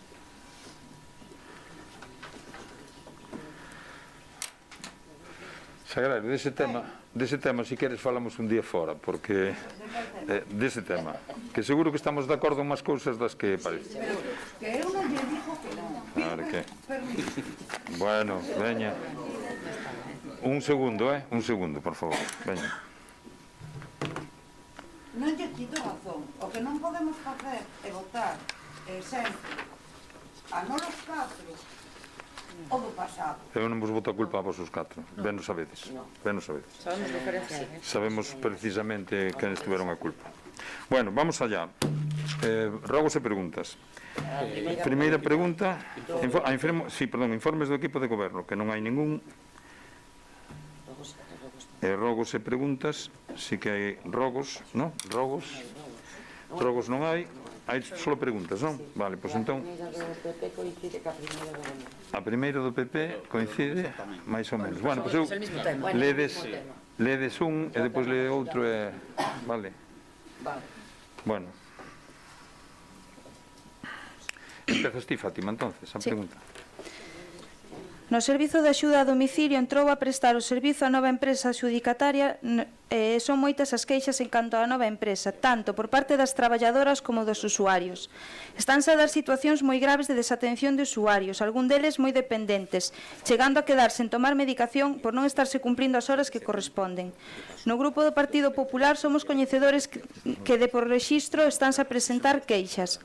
Sagrario, dese tema, si queres falamos un día fora, porque dese tema, que seguro que estamos de acordo en máis cousas das que parece. Que eu non lle digo que non. A ver, que? Bueno, veña. Un segundo, un segundo, por favor, veña. Non lle quito razón. O que non podemos facer é votar sempre a non os 4 o do pasado. Eu non vos boto a culpa a vos os 4, ben nos sabedes. Sabemos diferenciar. Sabemos precisamente quen estiveron a culpa. Bueno, vamos allá. Rogos e preguntas. Primeira pregunta, informes do equipo de goberno, que non hai ningún. Rogos e preguntas, si que hai rogos, non? Rogos non hai. Hai só preguntas, non? Vale, pois entón... A primeira do PP coincide máis ou menos. Bueno, pois eu... Ledes un e depois lede outro e... Vale. Bueno. Empezas ti, Fátima, entonces, a pregunta. No Servizo de Axuda a Domicilio entrou a prestar o servizo a nova empresa adxudicataria e son moitas as queixas en canto á nova empresa, tanto por parte das traballadoras como dos usuarios. Estánse a dar situacións moi graves de desatención de usuarios, algún deles moi dependentes, chegando a quedar sen tomar medicación por non estarse cumprindo as horas que corresponden. No grupo do Partido Popular somos coñecedores que de por rexistro estánse a presentar queixas.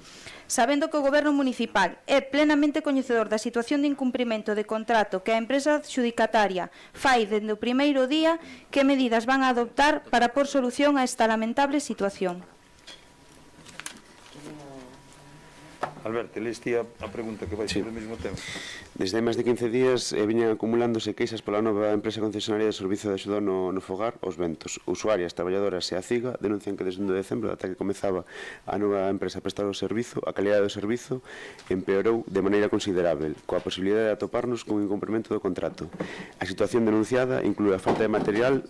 Sabendo que o Goberno Municipal é plenamente coñecedor da situación de incumprimento de contrato que a empresa adxudicataria fai dende o primeiro día, que medidas van a adoptar para por solución a esta lamentable situación? Alberto, leste a pregunta que vai sobre o mesmo tema. Desde hai máis de 15 días viñan acumulándose queixas pola nova empresa concesionaria de servizo de axuda no fogar Os Ventos. Usuarias, traballadoras e a CIGA denuncian que desde o 1 de decembro, ata que comezaba a nova empresa a prestar o servizo, a calidade do servizo empeorou de maneira considerável, coa posibilidade de atoparnos con o incumprimento do contrato. A situación denunciada inclúe a falta de material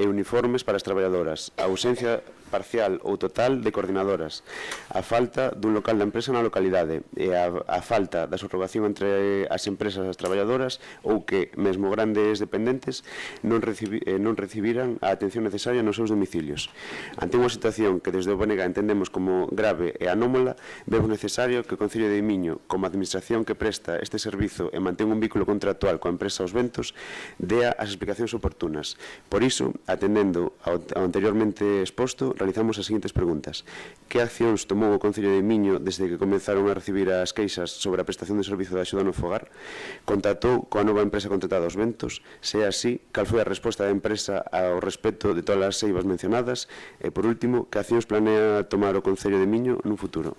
e uniformes para as traballadoras, a ausencia parcial ou total de coordinadoras, a falta dun local da empresa na localidade e a falta da subrogación entre as empresas e as traballadoras ou que, mesmo grandes dependentes, non recibiran a atención necesaria nos seus domicilios. Ante unha situación que desde o BNG entendemos como grave e anómala, vemos necesario que o Concello de Miño, como administración que presta este servizo e mantén un vínculo contractual coa empresa Os Ventos, dea as explicacións oportunas. Por iso, atendendo ao anteriormente exposto, realizamos as seguintes preguntas. Que accións tomou o Concello de Miño desde que comenzaron a recibir as queixas sobre a prestación de servizo de axuda no fogar? Contactou coa nova empresa contratada Os Ventos? Se é así, cal foi a resposta da empresa ao respecto de todas as eivas mencionadas? E, por último, que accións planea tomar o Concello de Miño nun futuro?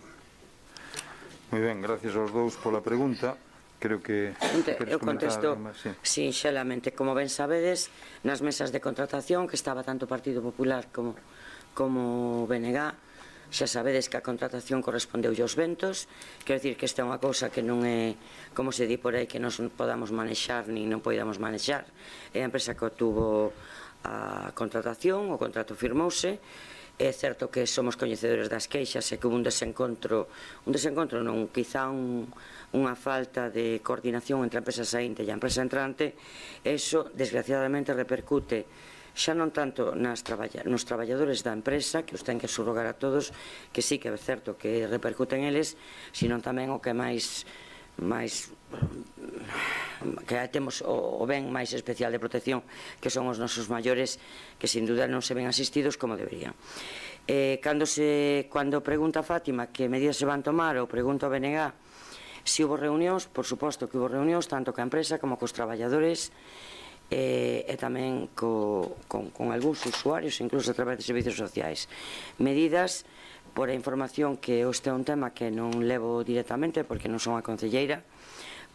Moi ben, gracias aos dous pola pregunta. Creo que eu contesto sinxelamente. Como ben sabedes, nas mesas de contratación que estaba tanto o Partido Popular como BNG, xa sabedes que a contratación correspondeu aos Ventos. Quero dicir que esta é unha cousa que non é, como se di por aí, que non podamos manexar nin non podamos manexar. É a empresa que obtuvo a contratación, o contrato firmouse. É certo que somos coñecedores das queixas e que hubo un desencontro non, quizá unha falta de coordinación entre a empresa saínte e a empresa entrante. Eso, desgraciadamente, repercute xa non tanto nos traballadores da empresa, que os ten que subrogar a todos, que sí que é certo que repercuten eles, sino tamén o que máis que temos o ben máis especial de protección, que son os nosos maiores, que sin duda non se ven asistidos como deberían. Cando pregunta Fátima que medidas se van tomar, ou pregunta o BNG se hubo reunións, por suposto que hubo reunións tanto ca empresa como cos traballadores e tamén con algúns usuarios, incluso a través de servicios sociais. Medidas, por a información que este é un tema que non levo directamente porque non son a concelleira,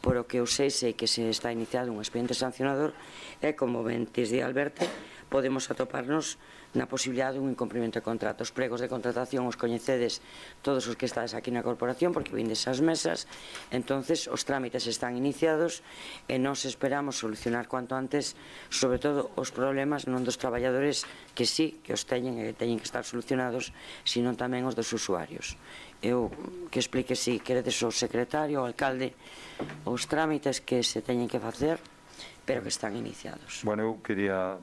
por o que eu sei que se está iniciado un expediente sancionador e, como ben tes di Alberto, podemos atoparnos na posibilidade dun incumprimento de contrato. Os pregos de contratación os coñecedes todos os que estades aquí na corporación porque vindes ás mesas, entonces os trámites están iniciados e nós esperamos solucionar cuanto antes, sobre todo os problemas non dos traballadores que sí, que os teñen e que teñen que estar solucionados, sino tamén os dos usuarios. Eu que explique si queredes o secretario, o alcalde, os trámites que se teñen que facer, pero que están iniciados. Bueno, eu quería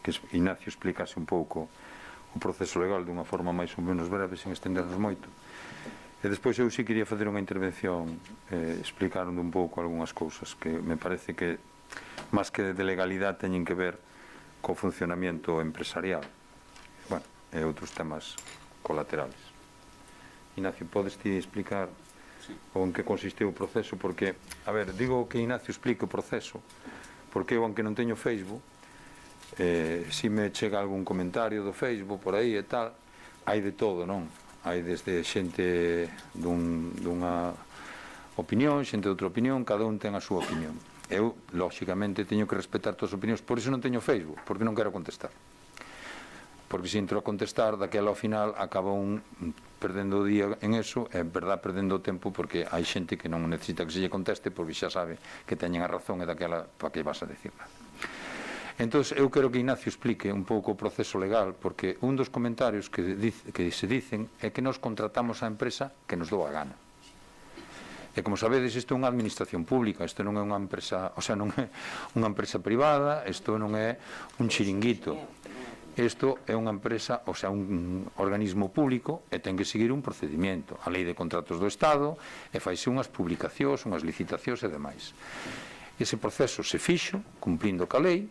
que Ignacio explicase un pouco o proceso legal dunha forma máis ou menos breve, sen estendernos moito. E despois eu sí quería fazer unha intervención explicando un pouco algunhas cousas que me parece que, máis que de legalidade, teñen que ver co funcionamento empresarial. Bueno, e outros temas colaterales. Ignacio, podes ti explicar ou en que consistiu o proceso? Porque, a ver, digo que Ignacio explique o proceso porque eu, aunque non teño Facebook, si me chega algún comentario do Facebook por aí e tal, hai de todo, non? Hai desde xente dunha opinión, xente de outra opinión, cada un ten a súa opinión. Eu, lóxicamente, teño que respetar todas as opinións, por iso non teño Facebook, porque non quero contestar. Porque se entro a contestar, daquela ao final acaba un perdendo o día en eso, é verdad, perdendo o tempo, porque hai xente que non necesita que se lle conteste, porque xa sabe que teñen a razón e daquela para que vas a decirla. Entón, eu quero que Ignacio explique un pouco o proceso legal, porque un dos comentarios que se dicen é que nos contratamos a empresa que nos dou a gana. E como sabedes, isto é unha administración pública, isto non é unha empresa, o sea, non é unha empresa privada, isto non é un chiringuito. Isto é unha empresa, o sea, un organismo público e ten que seguir un procedimento, a lei de contratos do Estado, e faise unhas publicacións, unhas licitacións e demais. Ese proceso se fixo, cumplindo ca lei,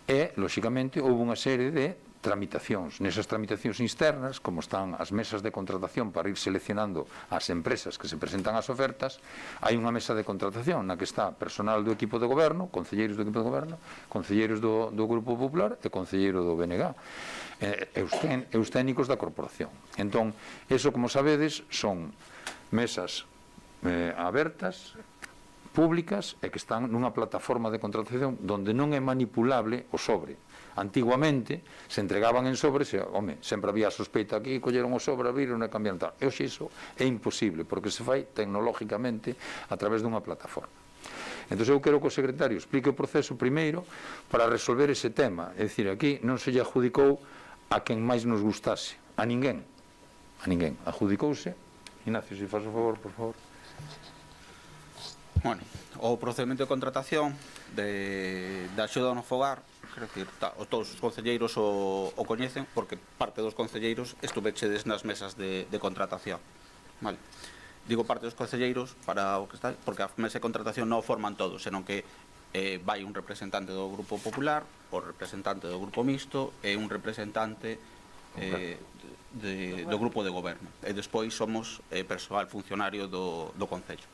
e, lóxicamente, houve unha serie de tramitacións. Nesas tramitacións externas, como están as mesas de contratación para ir seleccionando as empresas que se presentan ás ofertas, hai unha mesa de contratación na que está personal do equipo de goberno, concelleiros do equipo de goberno, concelleiros do Grupo Popular e concelleiro do BNG, e os técnicos da corporación. Entón, eso, como sabedes, son mesas abertas, públicas, e que están nunha plataforma de contratación onde non é manipulable o sobre. Antiguamente se entregaban en sobres e, home, sempre había a sospeita aquí, colleron o sobre, abriron e cambiaron tal. E hoxe iso é imposible, porque se fai tecnológicamente a través dunha plataforma. Entón, eu quero que o secretario explique o proceso primeiro para resolver ese tema. É dicir, aquí non se lle adjudicou a quen máis nos gustase, a ninguén. A ninguén. Adjudicouse. Ignacio, se faz o favor, por favor. Bueno, o procedimento de contratación da axuda no fogar, quero dicir, todos os concelleiros o coñecen, porque parte dos concelleiros estuvechedes nas mesas de contratación. Vale. Digo parte dos concelleiros para o que está, porque a mesa de contratación non o forman todos, senón que vai un representante do Grupo Popular, o representante do Grupo Mixto e un representante do Grupo de Goberno. E despois somos persoal funcionario do Concello.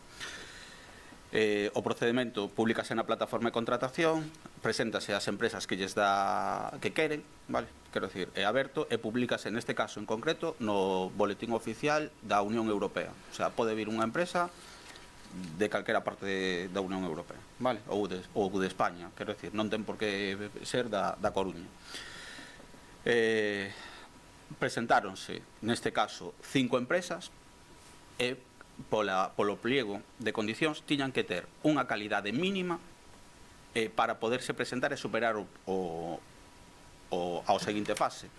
O procedimento públicase na plataforma de contratación, preséntase ás empresas que lles dá que queren, vale? Quero dicir, é aberto e públicase neste caso en concreto no boletín oficial da Unión Europea. O sea, pode vir unha empresa de calquera parte da Unión Europea, vale? Ou de España, quero dicir, non ten por que ser da Coruña. Presentáronse neste caso 5 empresas e polo pliego de condicións tiñan que ter unha calidade mínima para poderse presentar e superar ao seguinte fase.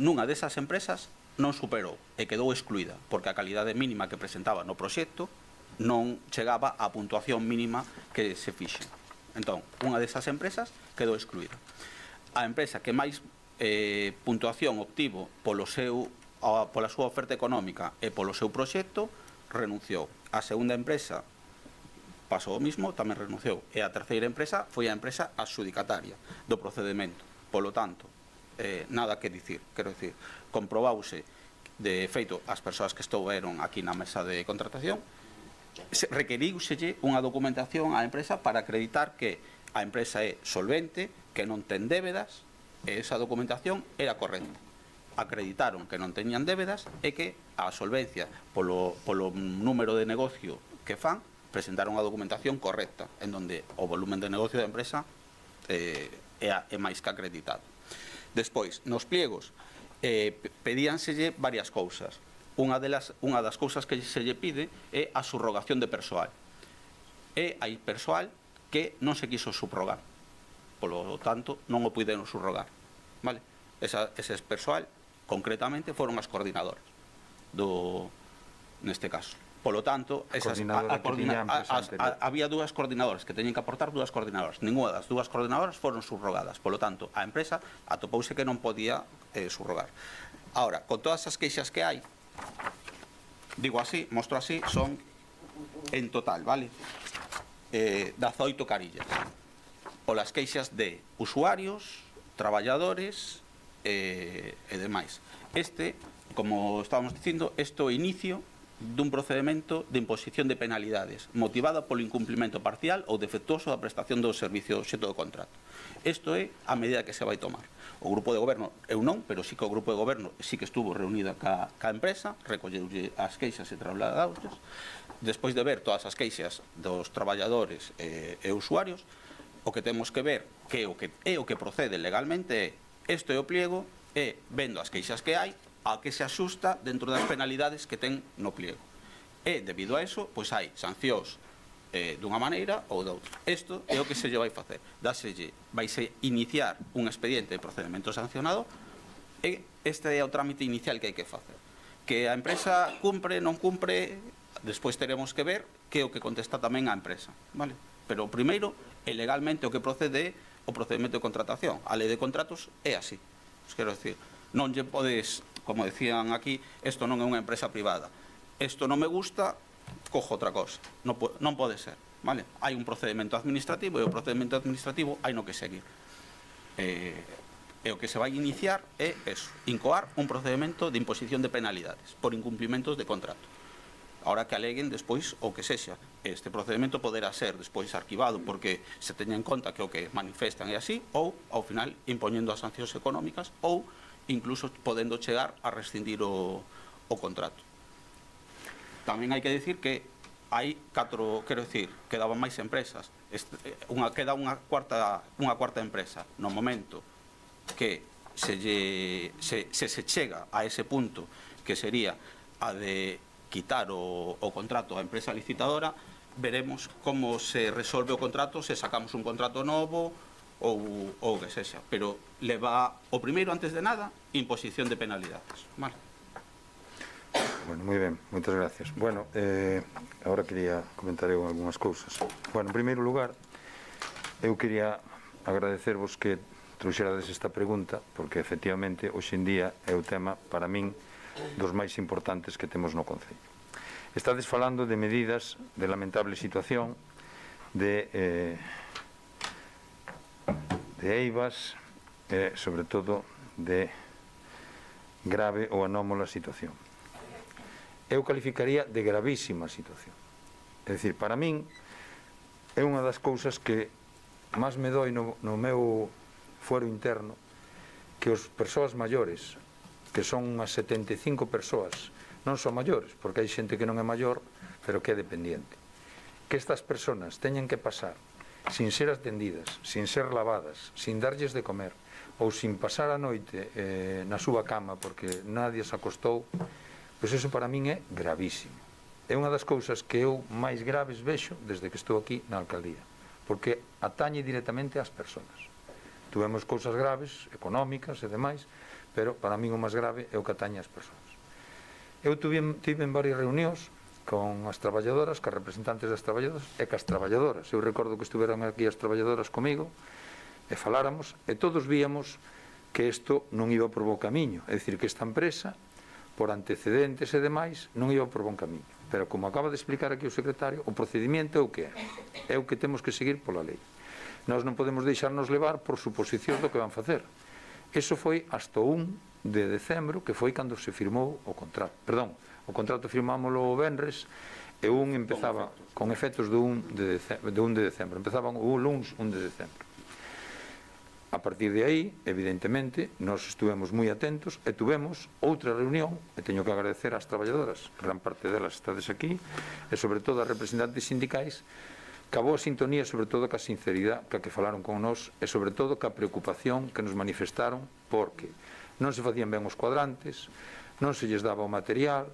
Nunha desas empresas non superou e quedou excluída porque a calidade mínima que presentaba no proxecto non chegaba á puntuación mínima que se fixe. Entón, unha desas empresas quedou excluída. A empresa que máis puntuación obtivo pola súa oferta económica e polo seu proxecto renunciou. A segunda empresa pasou o mismo, tamén renunciou. E a terceira empresa foi a empresa adxudicataria do procedimento. Polo tanto, nada que dicir. Quero dicir, comprobouse, de feito, as persoas que estiveron aquí na mesa de contratación, requeriuselle unha documentación á empresa para acreditar que a empresa é solvente, que non ten débedas, e esa documentación era correcta. Acreditaron que non teñan débedas e que a solvencia polo número de negocio que fan presentaron a documentación correcta en donde o volumen de negocio da empresa é máis que acreditado. Despois, nos pliegos pedíanselle varias cousas. Unha das cousas que se lle pide é a subrogación de persoal. E hai persoal que non se quiso subrogar, polo tanto non o puideron subrogar, vale? Ese persoal concretamente foron as coordinadoras neste caso. Polo tanto, había dúas coordinadoras que teñen que aportar dúas coordinadoras. Ninguna das dúas coordinadoras foron subrogadas. Polo tanto, a empresa atopouse que non podía subrogar. Ahora, con todas as queixas que hai, digo así, mostro así, son en total, vale? 18 carillas. Polas queixas de usuarios, traballadores e demais. Como estábamos dicindo, este é o inicio dun procedimento de imposición de penalidades motivada polo incumplimento parcial ou defectuoso da prestación do servicio obxecto do contrato. Isto é a medida que se vai tomar. O grupo de goberno, eu non, pero sí que o grupo de goberno sí que estuvo reunida ca empresa, recolleulle as queixas e trasladausas. Despois de ver todas as queixas dos traballadores e usuarios, o que temos que ver que o que procede legalmente é este é o pliego e vendo as queixas que hai a que se axusta dentro das penalidades que ten no pliego. E, debido a eso, pois hai sancións dunha maneira ou doutra. Isto é o que se lle vai facer. Vaise iniciar un expediente de procedimento sancionado e este é o trámite inicial que hai que facer. Que a empresa cumpre, non cumpre, despois teremos que ver que é o que contesta tamén a empresa, vale? Pero, primeiro, legalmente o que procede é o procedimento de contratación. A lei de contratos é así. Quero dicir, non lle podes, como decían aquí, isto non é unha empresa privada. Isto non me gusta, cojo outra cosa. Non pode ser, vale? Hai un procedimento administrativo e o procedimento administrativo hai no que seguir. E o que se vai iniciar é eso, incoar un procedimento de imposición de penalidades por incumplimentos de contrato. Ahora que aleguen despois o que sexa. Este procedimento poderá ser despois arquivado porque se teña en conta que o que manifestan é así, ou, ao final, impoñendo as sancións económicas, ou incluso podendo chegar a rescindir o contrato. Tamén hai que decir que hai quero decir, quedaban máis empresas. Queda unha cuarta empresa. No momento que se chega a ese punto, que sería a de quitar o contrato á empresa licitadora, veremos como se resolve o contrato, se sacamos un contrato novo ou o que sexa, pero leva o primeiro, antes de nada, imposición de penalidades. Vale. Bueno, moi ben, moitas gracias. Bueno, agora quería comentar eu algunhas cousas. Bueno, en primeiro lugar, eu quería agradecervos que trouxerades esta pregunta, porque efectivamente hoxe en día é o tema, para min, dos máis importantes que temos no Concello. Estades falando de medidas de lamentable situación, de eivas, sobre todo de grave ou anómala situación. Eu calificaría de gravísima situación. É dicir, para min é unha das cousas que máis me doi no meu fuero interno, que as persoas maiores, que son unhas 75 persoas, non son maiores, porque hai xente que non é maior, pero que é dependiente, que estas persoas teñen que pasar sin ser atendidas, sin ser lavadas, sin darlles de comer, ou sin pasar a noite na súa cama porque nadie se acostou, pois eso para min é gravísimo. É unha das cousas que eu máis graves vexo desde que estou aquí na alcaldía, porque atañe directamente ás persoas. Tuvemos cousas graves, económicas e demais, pero para min o máis grave é o que atañe ás persoas. Eu tive en varias reunións con as traballadoras, cas representantes das traballadoras e cas traballadoras. Eu recordo que estuveron aquí as traballadoras comigo e faláramos, e todos víamos que isto non iba por bo camiño, é dicir, que esta empresa, por antecedentes e demais, non iba por bon camiño. Pero como acaba de explicar aquí o secretario, o procedimento é o que é. É o que temos que seguir pola lei. Nós non podemos deixarnos levar por suposicións do que van facer. Eso foi hasta o 1 de decembro, que foi cando se firmou o contrato. Perdón, o contrato firmámoslo o venres e un empezaba con efectos do 1 de decembro. Empezaban o luns 1 de decembro. A partir de aí, evidentemente, nós estuvemos moi atentos e tuvemos outra reunión, e teño que agradecer ás traballadoras, gran parte delas estades aquí, e sobre todo as representantes sindicais, ca boa sintonía, sobre todo ca sinceridade ca que falaron con nós, e sobre todo ca preocupación que nos manifestaron, porque non se facían ben os cuadrantes, non se lles daba o material.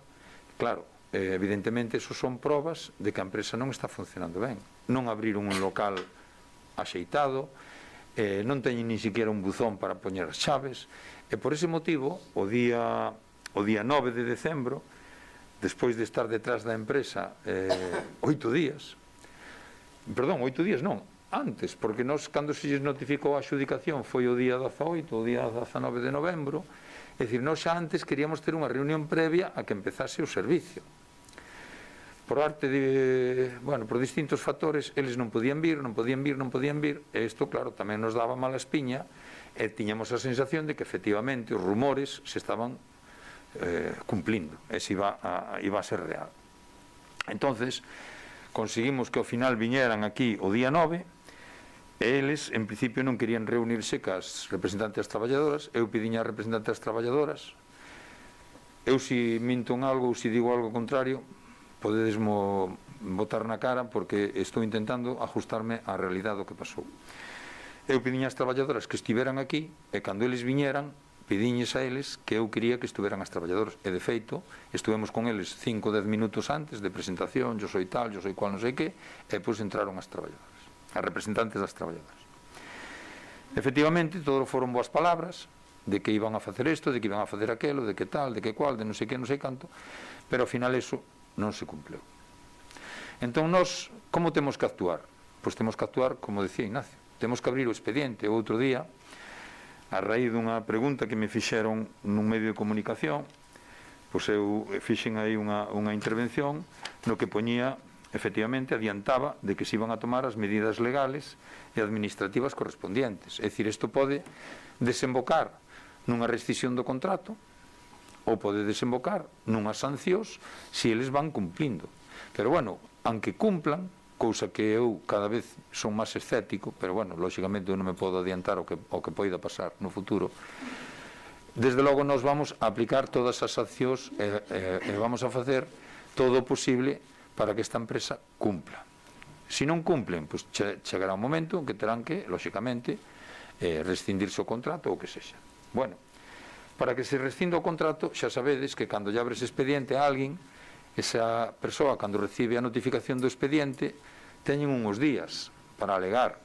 Claro, evidentemente, esos son probas de que a empresa non está funcionando ben. Non abriron un local axeitado, non teñen ni siquiera un buzón para poñer as chaves, e por ese motivo o día 9 de decembro, despois de estar detrás da empresa 8 días, perdón, 8 días non, antes, porque nós, cando se lles notificou a adxudicación, foi o día 18, o día 19 de novembro, é dicir, nós xa antes queríamos ter unha reunión previa a que empezase o servicio. Por arte de, bueno, por distintos factores, eles non podían vir, e isto, claro, tamén nos daba mala espiña, e tiñamos a sensación de que, efectivamente, os rumores se estaban cumplindo, e se iba a ser real. Entonces, conseguimos que ao final viñeran aquí o día 9, e eles, en principio, non querían reunirse cas representantes das traballadoras. Eu pidiña a representantes das traballadoras. Eu, se minto en algo ou se digo algo contrario, podedesmo botar na cara, porque estou intentando ajustarme á realidade do que pasou. Eu pidiña as traballadoras que estiveran aquí, e cando eles viñeran, pidiñes a eles que eu quería que estuveran as traballadoras, e de feito estuvemos con eles 5 ou 10 minutos antes de presentación, yo soy tal, yo soy cual, non sei que, e depois entraron as traballadoras, as representantes das traballadoras. Efectivamente, todo foron boas palabras de que iban a facer isto, de que iban a facer aquelo, de que tal, de que cual, de non sei que, non sei canto, pero ao final eso non se cumpleu. Entón, nós, como temos que actuar? Pois temos que actuar, como decía Ignacio, temos que abrir o expediente. O outro día, a raíz dunha pregunta que me fixeron nun medio de comunicación, pois eu fixen aí unha intervención no que poñía, efectivamente, adiantaba de que se iban a tomar as medidas legales e administrativas correspondientes. É dicir, isto pode desembocar nunha rescisión do contrato, ou pode desembocar nunhas sancións se eles van cumplindo. Pero, bueno, aunque cumplan, cousa que eu cada vez son máis escéptico, pero, bueno, lógicamente eu non me podo adiantar o que poida pasar no futuro, desde logo nós vamos a aplicar todas as sancións e vamos a facer todo o posible para que esta empresa cumpla. Se non cumplen, pois chegará un momento en que terán que, lógicamente, rescindirse o contrato ou que sexa. Bueno, para que se rescinda o contrato, xa sabedes que cando lle abres expediente a alguén, esa persoa, cando recibe a notificación do expediente, teñen uns días para alegar.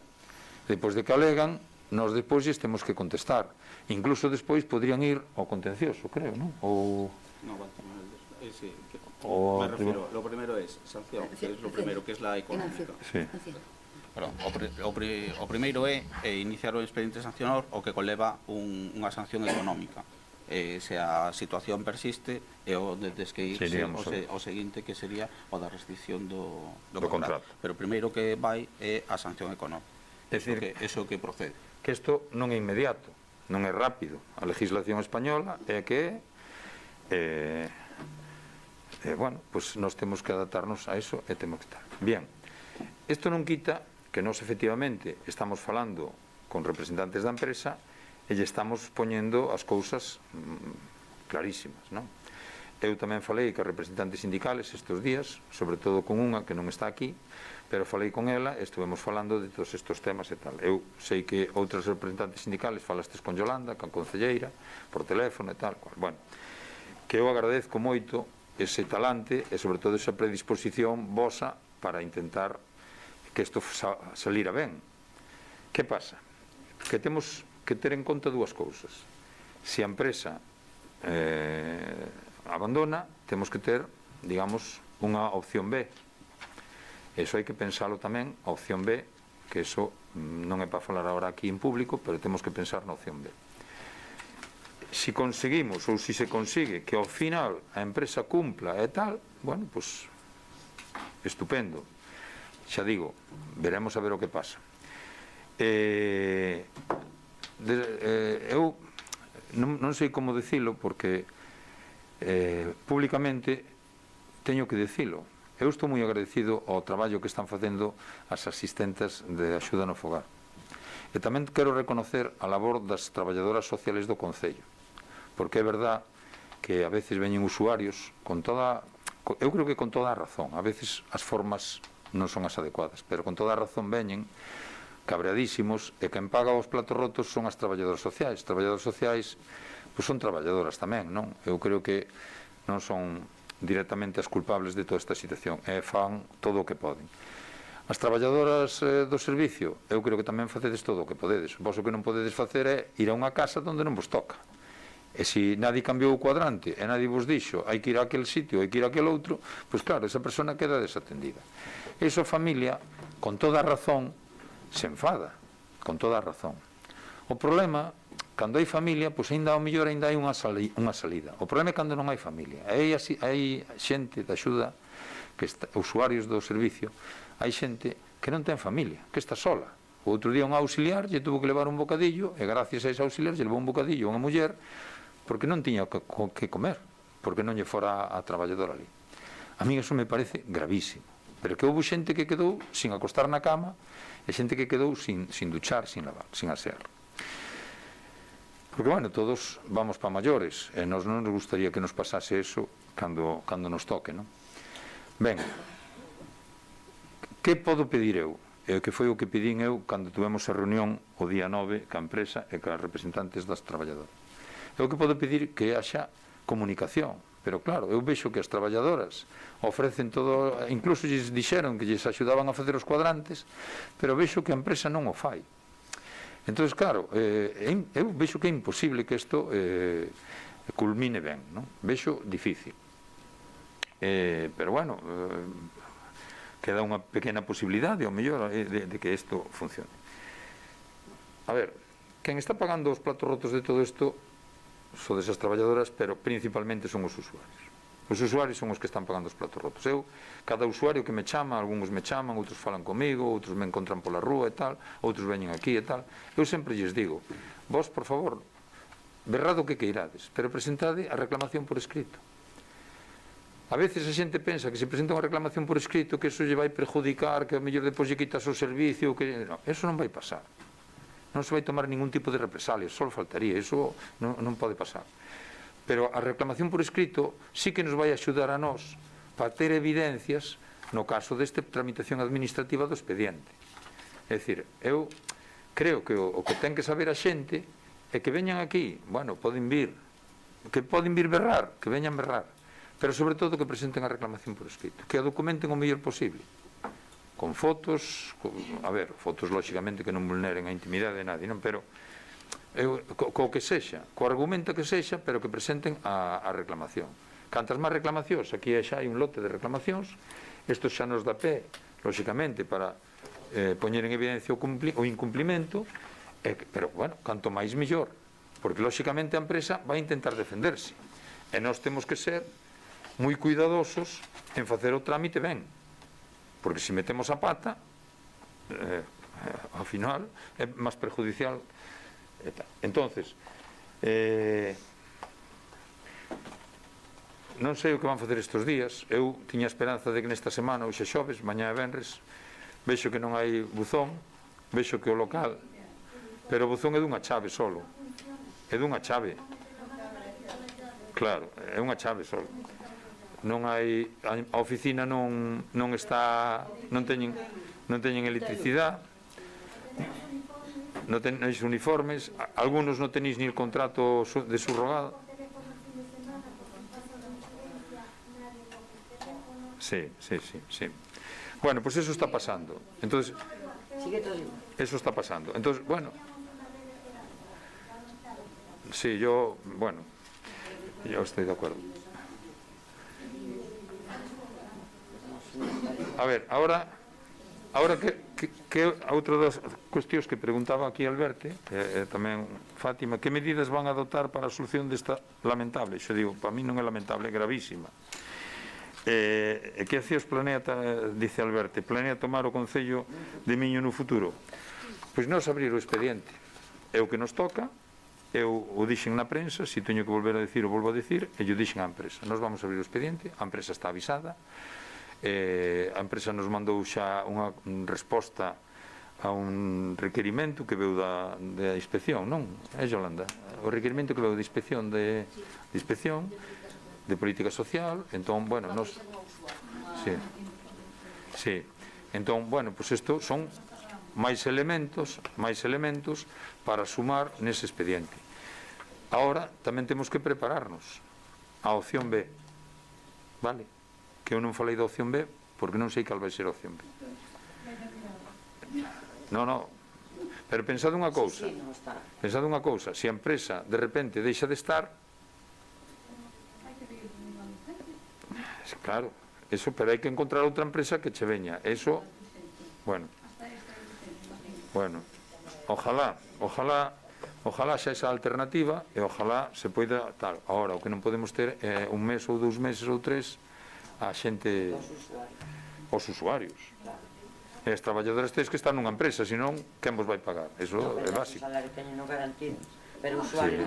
Depois de que alegan, nós depois temos que contestar. Incluso despois podrían ir ao contencioso, creo, non? Ou... Sí, me refiero, lo primero es sanción, que es lo primero, que es la económica. Sí. Perdón, o primeiro é iniciar o expediente sancionador o que conleva unha sanción económica. Se a situación persiste e o desde que irse o seguinte, que sería o da restricción do contrato. Pero o primeiro que vai é a sanción económica. É dicir, eso que procede. Que isto non é inmediato, non é rápido. A legislación española é que bueno, pues nós temos que adaptarnos a eso e temos que estar. Bien, isto non quita que nós efectivamente estamos falando con representantes da empresa e lle estamos poñendo as cousas clarísimas, non? Eu tamén falei con representantes sindicales estes días, sobre todo con unha que non está aquí, pero falei con ela e estuvemos falando de todos estes temas e tal. Eu sei que outros representantes sindicales falastes con Yolanda, con concelleira, por teléfono e tal. Bueno, que eu agradezco moito ese talante e sobre todo esa predisposición vosa para intentar que isto salira ben. Que pasa? Que temos que ter en conta dúas cousas. Se a empresa abandona, temos que ter, digamos, unha opción B. Eso hai que pensalo tamén, a opción B, que eso non é para falar agora aquí en público, pero temos que pensar na opción B. Si conseguimos, ou si se consigue que ao final a empresa cumpla e tal, bueno, pues estupendo. Xa digo, veremos a ver o que pasa. Eu non sei como dicilo, porque públicamente teño que dicilo. Eu estou moi agradecido ao traballo que están facendo as asistentas de axuda no fogar. E tamén quero reconocer a labor das traballadoras sociales do Concello, porque é verdad que a veces veñen usuarios con toda, eu creo que con toda a razón, a veces as formas non son as adecuadas, pero con toda a razón veñen cabreadísimos, e quen paga os platos rotos son as traballadoras sociais. Traballadoras sociais, pois son traballadoras tamén, non? Eu creo que non son directamente as culpables de toda esta situación, e fan todo o que poden. As traballadoras do servicio, eu creo que tamén facedes todo o que podedes. Vos o que non podedes facer é ir a unha casa onde non vos toca. E se nadie cambiou o cuadrante e nadie vos dixo hai que ir a aquel sitio, hai que ir a aquel outro, pois claro, esa persona queda desatendida. E esa familia, con toda a razón, se enfada, con toda a razón. O problema, cando hai familia, pois ainda ao mellor ainda hai unha salida. O problema é cando non hai familia. Hai xente de axuda, usuarios do servicio, hai xente que non ten familia, que está sola. O outro día un auxiliar lle tuvo que levar un bocadillo, e gracias a ese auxiliar lle levou un bocadillo a unha muller, porque non tiña que comer, porque non lle fora a traballadora ali. A mí eso me parece gravísimo, pero que houve xente que quedou sin acostar na cama e xente que quedou sin duchar, sin lavar, sin asear. Porque, bueno, todos vamos para maiores e non nos gustaría que nos pasase eso cando nos toque, non? Ben, que podo pedir eu? Que foi o que pedín eu cando tuvemos a reunión o día 9 ca empresa e ca representantes das traballadoras. Eu que podo pedir que haxa comunicación, pero claro, eu vexo que as traballadoras ofrecen todo, incluso lles dixeron que lles axudaban a facer os cuadrantes, pero vexo que a empresa non o fai. Entón, claro, eu vexo que é imposible que isto culmine ben, non? Vexo difícil. Pero bueno, queda unha pequena posibilidade, ao mellor, de que isto funcione. A ver, quen está pagando os platos rotos de todo isto son desas traballadoras, pero principalmente son os usuarios. Os usuarios son os que están pagando os platos rotos. Eu, cada usuario que me chama, algúns me chaman, outros falan comigo, outros me encontran pola rúa e tal, outros veñen aquí e tal. Eu sempre lles digo, vos, por favor, berrad o que queirades, pero presentade a reclamación por escrito. A veces a xente pensa que se presenta unha reclamación por escrito que eso lle vai perjudicar, que a mellor depois lle quitas o servicio, que no, eso non vai pasar. Non se vai tomar ningún tipo de represalia, só faltaría, eso non pode pasar. Pero a reclamación por escrito sí que nos vai axudar a nós para ter evidencias no caso desta tramitación administrativa do expediente. É dicir, eu creo que o que ten que saber a xente é que veñan aquí, bueno, poden vir berrar, que veñan berrar, pero sobre todo que presenten a reclamación por escrito, que a documenten o mellor posible, con fotos, a ver, fotos lóxicamente que non vulneren a intimidade de nadie, non? Pero co que sexa, co argumento que sexa, pero que presenten a reclamación. Cantas máis reclamacións, aquí xa hai un lote de reclamacións, isto xa nos dá pé, lóxicamente, para poñer en evidencia o incumplimento, pero, bueno, canto máis mellor, porque lóxicamente a empresa vai intentar defenderse, e nós temos que ser moi cuidadosos en facer o trámite ben, porque se metemos a pata, ao final é máis perjudicial. Entonces, non sei o que van facer estes días. Eu tiña esperanza de que nesta semana, hoxe xoves, mañá e venres, vexo que non hai buzón, vexo que o local, pero o buzón é dunha chave solo, é dunha chave, claro, é unha chave solo. Non hai, a oficina non está, non teñen electricidade, non tenéis uniformes, algunos non tenéis ni el contrato de subrogado. Sí. Bueno, pues eso está pasando. Entonces, eso está pasando. Entonces, bueno, sí, yo estoy de acuerdo. A ver, ahora que outra das cuestións que preguntaba aquí Alberto, tamén Fátima, que medidas van a adoptar para a solución desta lamentable, xo digo, para mí non é lamentable, é gravísima. Que accións planea, dice Alberto, planea tomar o Concello de Miño no futuro? Pois nós abrir o expediente, é o que nos toca, eu o dixen na prensa, se teño que volver a decir o volvo a decir, e eu dixen á empresa, nós vamos abrir o expediente, a empresa está avisada, a empresa nos mandou xa unha resposta a un requerimento que veu da inspección, non? É Yolanda, o requerimento que veu da inspección de política social. Entón, bueno, nos sí. Entón, bueno, pois isto son máis elementos para sumar nese expediente. Ahora tamén temos que prepararnos a opción B, vale? Que eu non falei da opción B porque non sei cal vai ser a opción B. Non, pero pensad unha cousa, se a empresa de repente deixa de estar, claro, eso, pero hai que encontrar outra empresa que che veña, eso, bueno, ojalá xa esa alternativa, e ojalá se poida tal. Ahora, o que non podemos ter é un mes ou 2 meses ou 3 a xente, os usuarios, e as traballadoras tedes que estar nunha empresa, senón quen vos vai pagar? Eso é básico. O salario teñen garantido, pero o usuario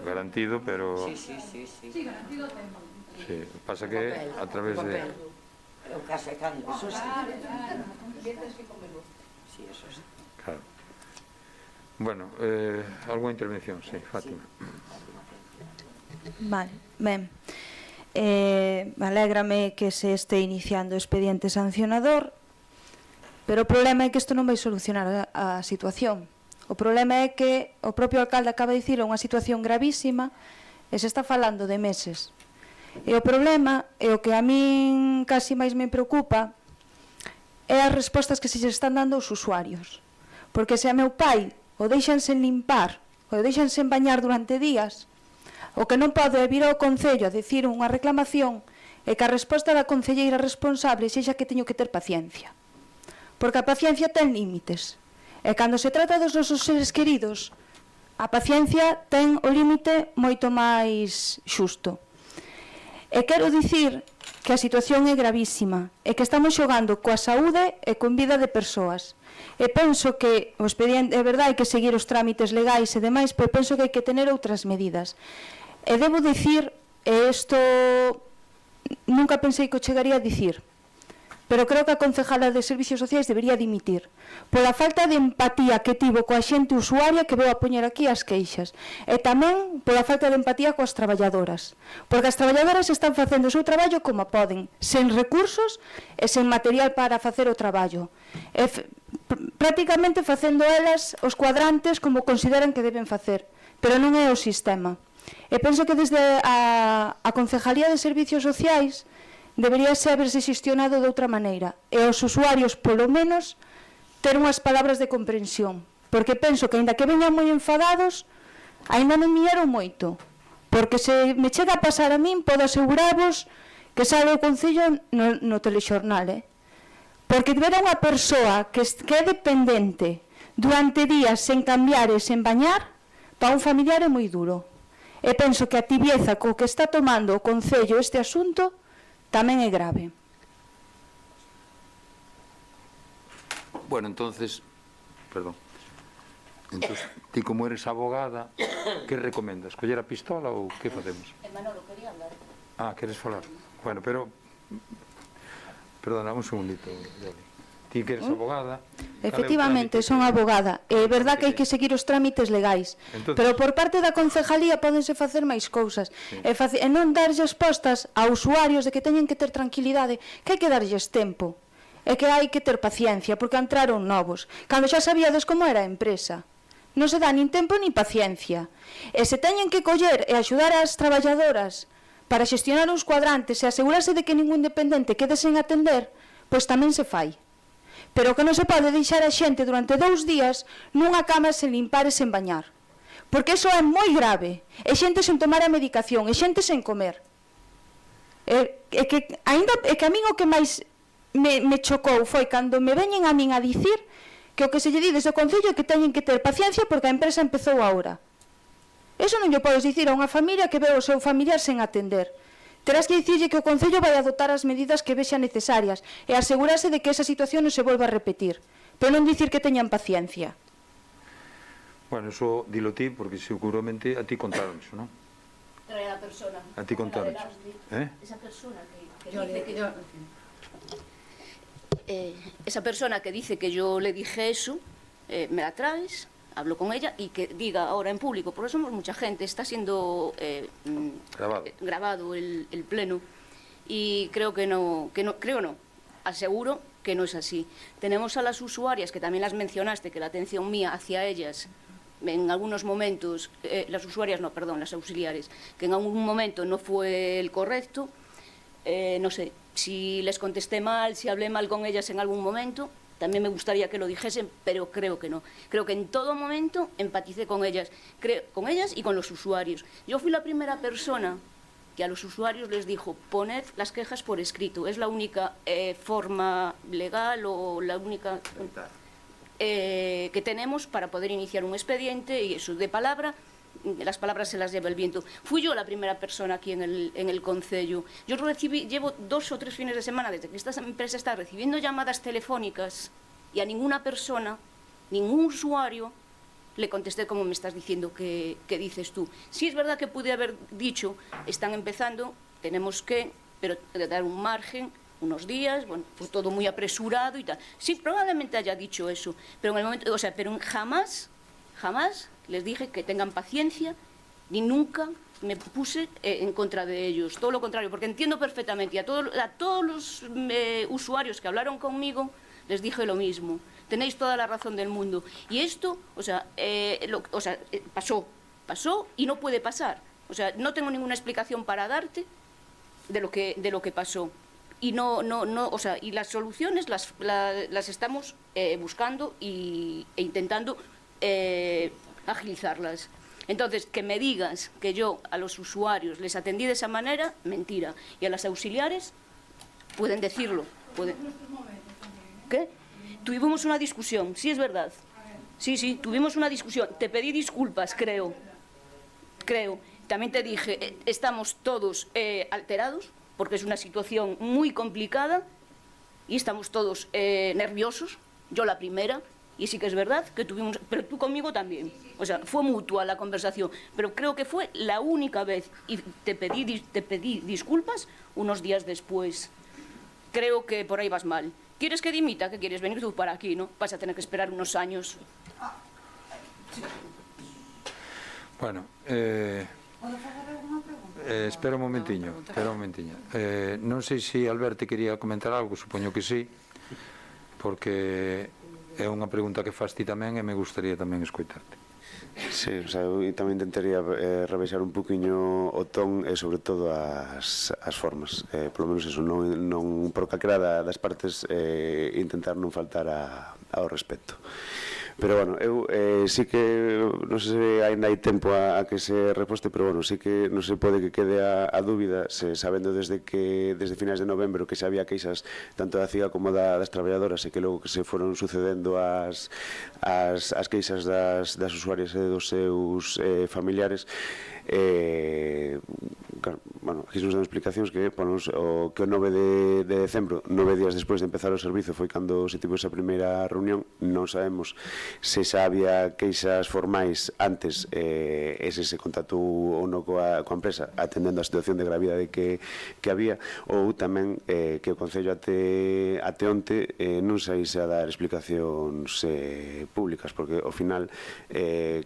garantido, pero Sí, garantido tempo. sí, pasa que a través de o caso é cando, eso sí. Sí, eso sí. Claro. Bueno, alguna intervención, sí, Fátima. Vale, ben. Alégrame que se este iniciando o expediente sancionador, pero o problema é que isto non vai solucionar a situación. O problema é que o propio alcalde acaba de dicir unha situación gravísima e se está falando de meses. E o problema, e o que a min casi máis me preocupa, é as respostas que se están dando aos usuarios. Porque se a meu pai o deixan sen limpar, o deixan sen bañar durante días, o que non pode vir ao Concello a dicir unha reclamación é que a resposta da concelleira responsable sexa que teño que ter paciencia. Porque a paciencia ten límites. E cando se trata dos nosos seres queridos, a paciencia ten o límite moito máis xusto. E quero dicir que a situación é gravísima e que estamos xogando coa saúde e con vida de persoas. E penso que o expediente, é verdade, hai que seguir os trámites legais e demais, pero penso que hai que tener outras medidas. E debo dicir, e isto nunca pensei que o chegaría a dicir, pero creo que a concejala de Servicios Sociais debería dimitir pola falta de empatía que tivo coa xente usuaria que veu a poñer aquí as queixas, e tamén pola falta de empatía coas traballadoras, porque as traballadoras están facendo o seu traballo como poden, sen recursos e sen material para facer o traballo, e prácticamente facendo elas os cuadrantes como consideran que deben facer, pero non é o sistema. E penso que desde a Concejalía de Servicios Sociais debería haberse xestionado de outra maneira e os usuarios, polo menos, ter unhas palabras de comprensión, porque penso que, aínda que veñan moi enfadados, aínda non viñeron moito, porque se me chega a pasar a min, podo asegurarvos que sale o Concello no telexornal, porque ver a unha persoa que é dependente durante días sen cambiar e sen bañar, para un familiar é moi duro. E penso que a tibieza co que está tomando o Concello este asunto tamén é grave. Bueno, entonces, perdón, entonces, ti como eres abogada, que recomendas? Coller a pistola ou que facemos? Manolo, quería hablar. Ah, queres falar? Bueno, pero perdona, un segundito, ti que eres abogada. Efectivamente, son abogada. É verdad que hai que seguir os trámites legais, pero por parte da Concejalía pódense facer máis cousas e non darlles postas a usuarios de que teñen que ter tranquilidade, que hai que darlles tempo e que hai que ter paciencia porque entraron novos, cando xa sabíades como era a empresa. Non se dá nin tempo nin paciencia, e se teñen que coller e axudar as traballadoras para xestionar os cuadrantes e asegurarse de que ningún dependente quede sen atender, pois tamén se fai. Pero que non se pode deixar a xente durante 2 días nunha cama sen limpar e sen bañar. Porque iso é moi grave. E xente sen tomar a medicación, e xente sen comer. E que a min o que máis me chocou foi cando me veñen a min a dicir que o que se lle di desde o Concello é que teñen que ter paciencia porque a empresa empezou agora. Iso non lle podes dicir a unha familia que ve o seu familiar sen atender. Terás que dicirlle que o Concello vai adoptar as medidas que vexa necesarias e asegurarse de que esa situación non se volva a repetir, pero non dicir que teñan paciencia. Bueno, eso dilo ti, porque seguramente a ti contaron eso, non? Trae a persona. A ti contaron eso. Esa persona que dice que esa persona que dice que yo le dije eso, me la traes, hablo con ella y que diga ahora en público, porque somos mucha gente, está siendo grabado el pleno y creo que no, aseguro que no es así. Tenemos a las usuarias, que también las mencionaste, que la atención mía hacia ellas en algunos momentos, las auxiliares, que en algún momento no fue el correcto, no sé, si les contesté mal, si hablé mal con ellas en algún momento. También me gustaría que lo dijesen, pero creo que no. Creo que en todo momento empaticé con ellas y con los usuarios. Yo fui la primera persona que a los usuarios les dijo, poned las quejas por escrito. Es la única forma legal o la única que tenemos para poder iniciar un expediente y eso de palabra. Las palabras se las lleva el viento. Fui yo la primera persona aquí en el Concello. Yo llevo 2 o 3 fines de semana desde que esta empresa está recibiendo llamadas telefónicas y a ninguna persona, ningún usuario, le contesté como me estás diciendo que dices tú. Sí es verdad que pude haber dicho, están empezando, tenemos que, pero dar un margen, unos días, bueno, pues todo muy apresurado y tal. Sí, probablemente haya dicho eso, pero en el momento, pero jamás les dije que tengan paciencia, ni nunca me puse en contra de ellos, todo lo contrario, porque entiendo perfectamente, y a todos los usuarios que hablaron conmigo les dije lo mismo, tenéis toda la razón del mundo, y esto, pasó y no puede pasar, no tengo ninguna explicación para darte de lo que pasó, y y las soluciones las estamos buscando e intentando agilizarlas. Entonces, que me digas que yo a los usuarios les atendí de esa manera, mentira. Y a las auxiliares pueden decirlo. ¿Qué? Tuvimos una discusión, sí es verdad. Sí, tuvimos una discusión. Te pedí disculpas, creo. También te dije, estamos todos alterados, porque es una situación muy complicada y estamos todos nerviosos, yo la primera. Y sí que es verdad que tuvimos, pero tú conmigo también, fue mutua la conversación, pero creo que fue la única vez y te pedí disculpas unos días después. Creo que por ahí vas mal. ¿Quieres que dimita? ¿Qué quieres? Venir tú para aquí, ¿no? Vas a tener que esperar unos años. Bueno, espera un momentiño. Non sei se Alberto quería comentar algo, supoño que sí, porque é unha pregunta que faz ti tamén e me gustaría tamén escoitarte. Sí, o sea, eu tamén intentaría rebaixar un poquinho o ton e sobre todo as formas, polo menos eso, non por calquera das partes intentar non faltar ao respecto. Pero, bueno, eu sí que, non sei se ainda hai tempo a que se reposte, pero, bueno, sí que non se pode que quede a dúbida, sabendo desde finais de novembro que xa había queixas tanto da CIGA como das traballadoras e que logo que se foron sucedendo as queixas das usuarias e dos seus familiares, bueno, aquí nos dan explicacións que o 9 de decembro, 9 días despois de empezar o servizo, foi cando se tivo esa primeira reunión. Non sabemos se xa había queixas formais antes e se contactou ou non coa empresa atendendo a situación de gravidade que había, ou tamén que o Concello até onte non saíse a dar explicacións públicas, porque ao final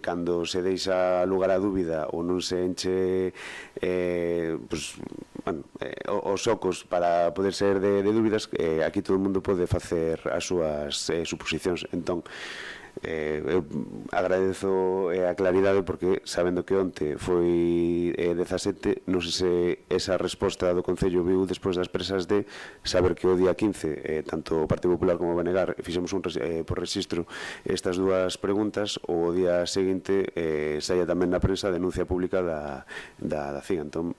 cando se deixa lugar a dúbida ou non se enche os ocos para poder ser de dúbidas, aquí todo o mundo pode facer as súas suposicións. Entón, eu agradezo a claridade, porque sabendo que onte foi 17, non sei se esa resposta do Concello viu despois das presas de saber que o día 15 tanto o Partido Popular como o Benegar fixemos por rexistro estas dúas preguntas, ou o día seguinte saía tamén na prensa a denuncia pública da CIGA. Entón,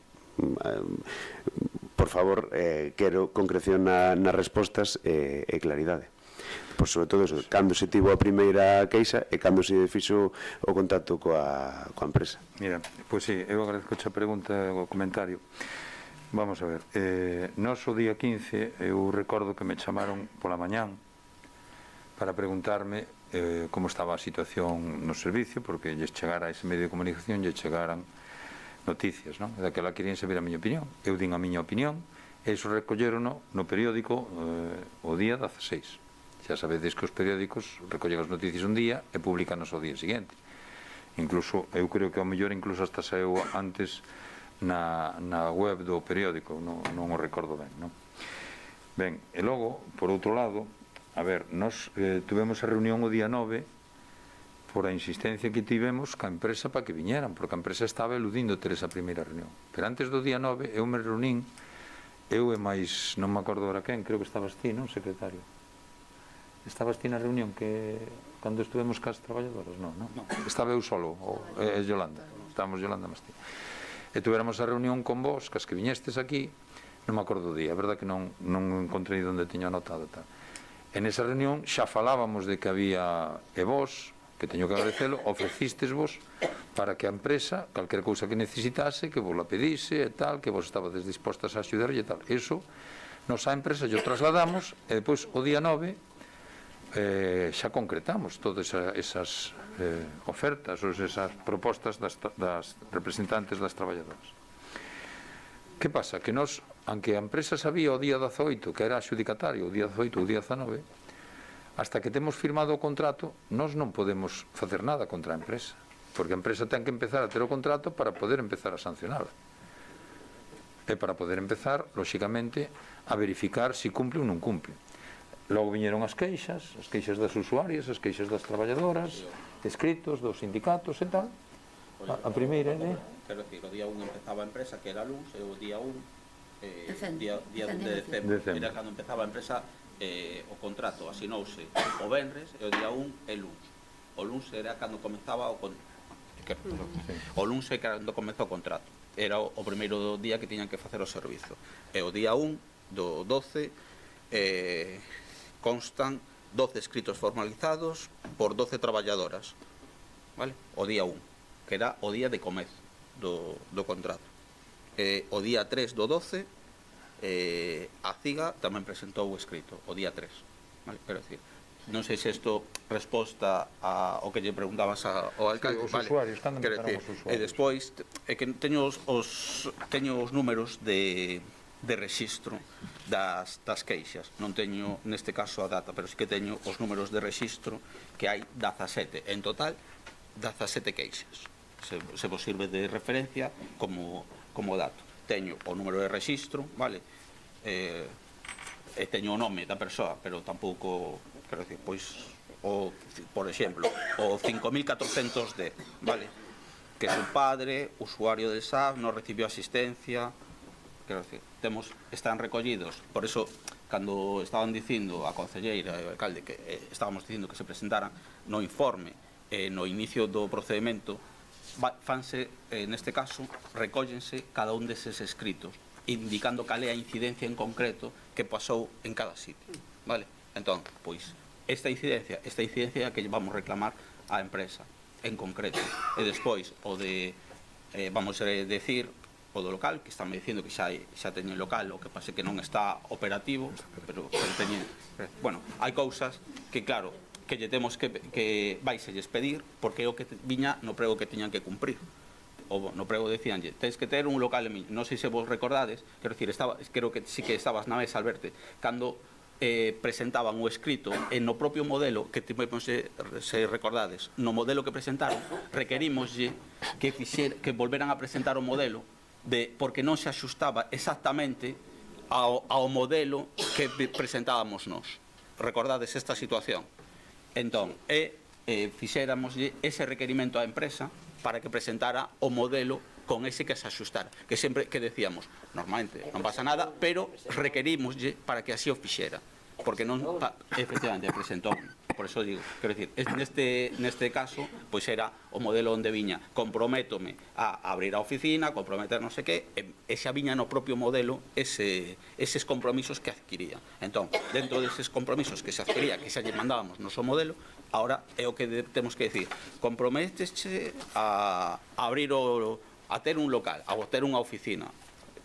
por favor, quero concreción nas respostas e claridade. Pois sobre todo eso, cando se tivo a primeira queixa e cando se fixo o contacto coa empresa. Mira, pois sí, eu agradezco a pregunta o comentario. Vamos a ver, nós o día 15 eu recordo que me chamaron pola mañán para preguntarme como estaba a situación no servicio, porque lles chegara ese medio de comunicación, lles chegaran noticias, non? Daquela querían saber a miña opinión. Eu din a miña opinión e iso recolleron no periódico o día 16. Xa sabedes que os periódicos recollen as noticias un día e publicanos ao día seguinte. Incluso, eu creo que ao mellor incluso hasta saeu antes na web do periódico, non o recordo ben, non? Ben, e logo, por outro lado, a ver, nós tuvemos a reunión o día 9 por a insistencia que tivemos ca empresa para que viñeran, porque a empresa estaba eludindo ter esa primeira reunión. Pero antes do día 9 eu me reunín, eu e máis, non me acordo ahora quen, creo que estabas ti, non, secretario? Estabas ti na reunión que cando estuvemos cas traballadoras? Non. Estaba eu solo, e Yolanda, estábamos Yolanda máis ti. E tuveramos a reunión con vos, cas que viñestes aquí, non me acordo o día, é verdad que non encontrei onde teño anotado tal. En esa reunión xa falábamos de que había, e vos, que teño que agradecelo, ofrecistes vos para que a empresa, calquera cousa que necesitase, que vos la pedise e tal, que vos estabades dispostas a axudarlle e tal. Eso, nos a empresa yo trasladamos, e depois o día 9 xa concretamos todas esas ofertas ou esas propostas das representantes das traballadoras. Que pasa? Que nós, aunque a empresa sabía o día 18 que era adxudicatario, o día 18 ou o día 19, hasta que temos firmado o contrato, nós non podemos facer nada contra a empresa, porque a empresa ten que empezar a ter o contrato para poder empezar a sancionala. E para poder empezar, lóxicamente, a verificar se cumple ou non cumple. Logo viñeron as queixas das usuarias, as queixas das traballadoras, escritos dos sindicatos e tal. A primeira é... Quero dicir, o día 1 empezaba a empresa, que era luns, e o día 1, día 1 de decembro, era cando empezaba a empresa, o contrato asinouse o venres, e o día 1 é luns. O luns era cando comezaba o luns é cando comezou o contrato. Era o primeiro día que tiñan que facer o servizo. E o día 1 do 12 constan 12 escritos formalizados por 12 traballadoras, vale? O día 1, que era o día de comezo do contrato. O día 3 do 12 a CIGA tamén presentou o escrito, o día 3, vale? Quero dicir, non sei se isto resposta ao que lle preguntabas ao alcalde, os usuarios, cando empezaron os usuarios. E despois, é que teño os números de rexistro das queixas. Non teño neste caso a data, pero sí que teño os números de rexistro, que hai 17, en total 17 queixas. Se vos sirve de referencia como dato. Teño o número de rexistro, vale? E teño o nome da persoa, pero tampouco, quero dicir, pois por exemplo, o 5400D, vale? Que su padre, usuario del SAF, no recibió asistencia, quero decir, están recollidos, por eso, cando estaban dicindo a concelleira e o alcalde que estábamos dicindo que se presentaran no informe, no inicio do procedimento, fanse, neste caso, recóllense cada un deses escritos, indicando cal é a incidencia en concreto que pasou en cada sitio, vale? Entón, pois, esta incidencia é a que vamos reclamar á empresa, en concreto, e despois, o de, vamos a decir, o do local, que están dicindo que xa teñen local, o que pase que non está operativo, pero teñen, bueno, hai cousas que, claro, que lle temos que vaiselles pedir, porque é o que viña no prego que tiñan que cumprir. O no prego decíanlle, tens que ter un local en Miño. Non sei se vos recordades, quero dicir, creo que sí que estabas na mesa, Alberto, cando presentaban o escrito no propio modelo, que se recordades, no modelo que presentaron, requerimoslle que volveran a presentar o modelo, porque non se axustaba exactamente ao modelo que presentábamos nós. Recordades esta situación? Entón, fixéramoslle ese requerimento á empresa para que presentara o modelo con ese que se axustara, que sempre que decíamos, normalmente non pasa nada, pero requerimoslle para que así o fixera, porque non, efectivamente, presentou. Por eso digo, quero dicir, neste caso, pois era o modelo onde viña, comprométome a abrir a oficina, comprometer non sei que, e xa viña no propio modelo eses compromisos que adquiría. Entón, dentro deses compromisos que se adquiría, que xa lle mandábamos no seu modelo, ahora é o que temos que decir, comprométese a abrir a ter un local, a ter unha oficina.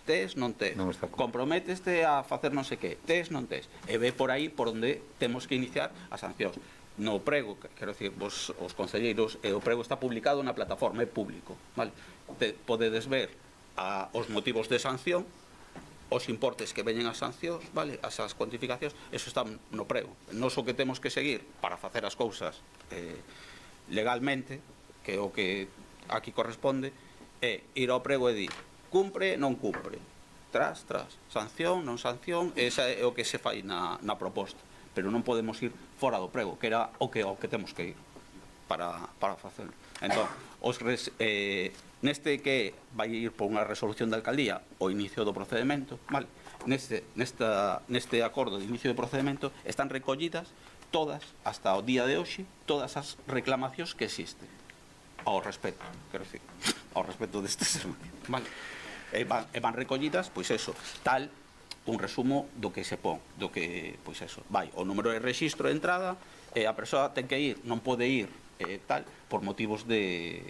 Tes, non tes, comprométeste a facer non sei que, tes, non tes, e ve por aí por onde temos que iniciar as sancións. No prego, quero dicir, vos, os concelleiros, o prego está publicado na plataforma, é público, vale? Podedes ver os motivos de sanción, os importes que veñen as sancións, vale? As cuantificacións, eso está no prego. Nos o que temos que seguir para facer as cousas legalmente, que é o que aquí corresponde, é ir ao prego e dir cumpre, non cumpre, tras, sanción, non sanción, esa é o que se fai na proposta, pero non podemos ir fora do prego, que era o que temos que ir para facelo. Entón, neste que vai ir por unha resolución da alcaldía o inicio do procedimento, vale? Neste acordo de inicio do procedimento están recollidas todas, hasta o día de hoxe, todas as reclamacións que existen ao respecto, quero dicir, ao respecto deste servicio, vale? E van recollidas, pois eso, tal un resumo do que se pon, do que, pois eso, vai o número de rexistro de entrada, e a persoa ten que ir, non pode ir tal, por motivos de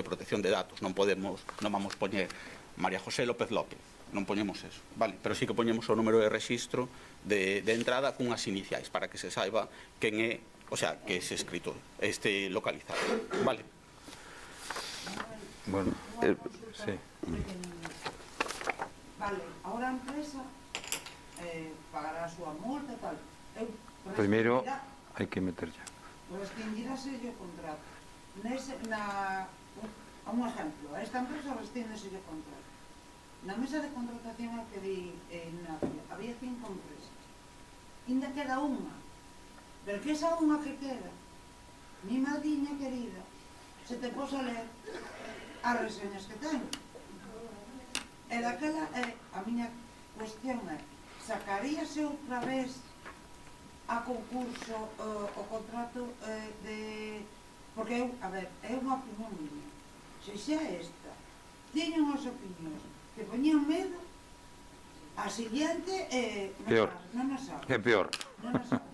protección de datos, non vamos poñer María José López López, non poñemos eso, vale, pero sí que poñemos o número de rexistro de entrada cunhas iniciais, para que se saiba quen é, o sea, que ese escritor este localizado, vale. Bueno, sí. Vale, ahora a empresa pagará a súa multa e tal. Primeiro hai que meter ya. Rescindirase o contrato. Un exemplo, a esta empresa rescindese o contrato. Na mesa de contratación a que di había 5 empresas. Ainda queda unha. Pero que esa unha que queda, mi madriña querida, se te posa a ler as reseñas que ten. E daquela, a miña cuestión é, sacaríase outra vez a concurso o contrato de... Porque, a ver, é unha opinión miña. Se xa esta tiña unhas opinións que poñían medo, a siguiente non a sabe. É peor. Non a sabe.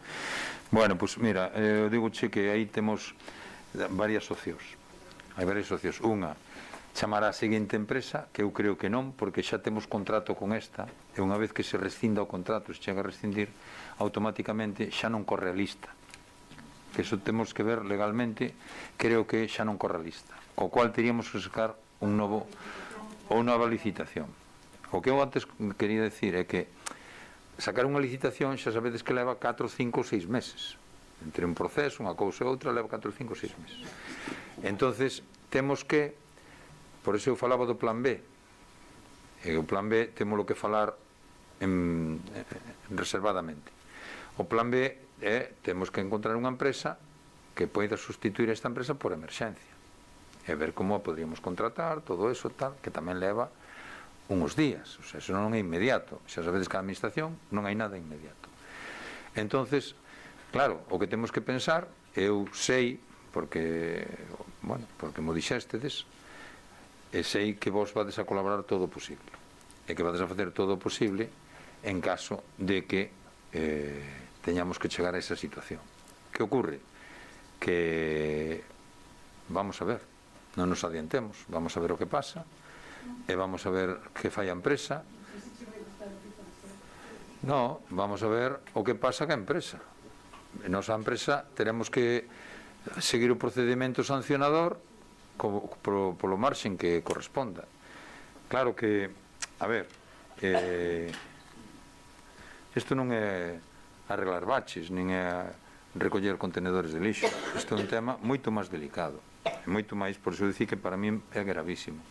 Bueno, pois mira, eu digo que aí temos varias opcións. Hai varias opcións. Unha, chamar a seguinte empresa, que eu creo que non, porque xa temos contrato con esta, e unha vez que se rescinda o contrato, se chega a rescindir, automáticamente xa non corre a lista. Que eso temos que ver legalmente, creo que xa non corre a lista. O cual teríamos que sacar unha nova licitación. O que eu antes quería decir é que sacar unha licitación xa sabedes que leva 4, 5 ou 6 meses. Entre un proceso, unha cousa e outra, leva 4, 5 ou 6 meses. Entonces, temos que, por iso eu falaba do plan B, e o plan B temos que falar reservadamente. O plan B é, temos que encontrar unha empresa que poida sustituir esta empresa por emerxencia e ver como a podríamos contratar, todo eso tal, que tamén leva uns días, o sea, eso non é inmediato, xa sabedes que a administración non hai nada inmediato. Entonces, claro, o que temos que pensar, eu sei, porque, bueno, porque mo dixéstedes, e sei que vos vades a colaborar todo o posible, e que vades a facer todo o posible en caso de que teñamos que chegar a esa situación. Que ocurre? Que vamos a ver, non nos adiantemos, vamos a ver o que pasa, e vamos a ver que fai a empresa. No, vamos a ver o que pasa ca empresa. E nosa empresa teremos que seguir o procedimento sancionador polo marxen que corresponda. Claro que, a ver, isto non é arreglar baches, nin é recoller contenedores de lixo. Isto é un tema moito máis delicado, moito máis, por iso dicir que para mí é gravísimo.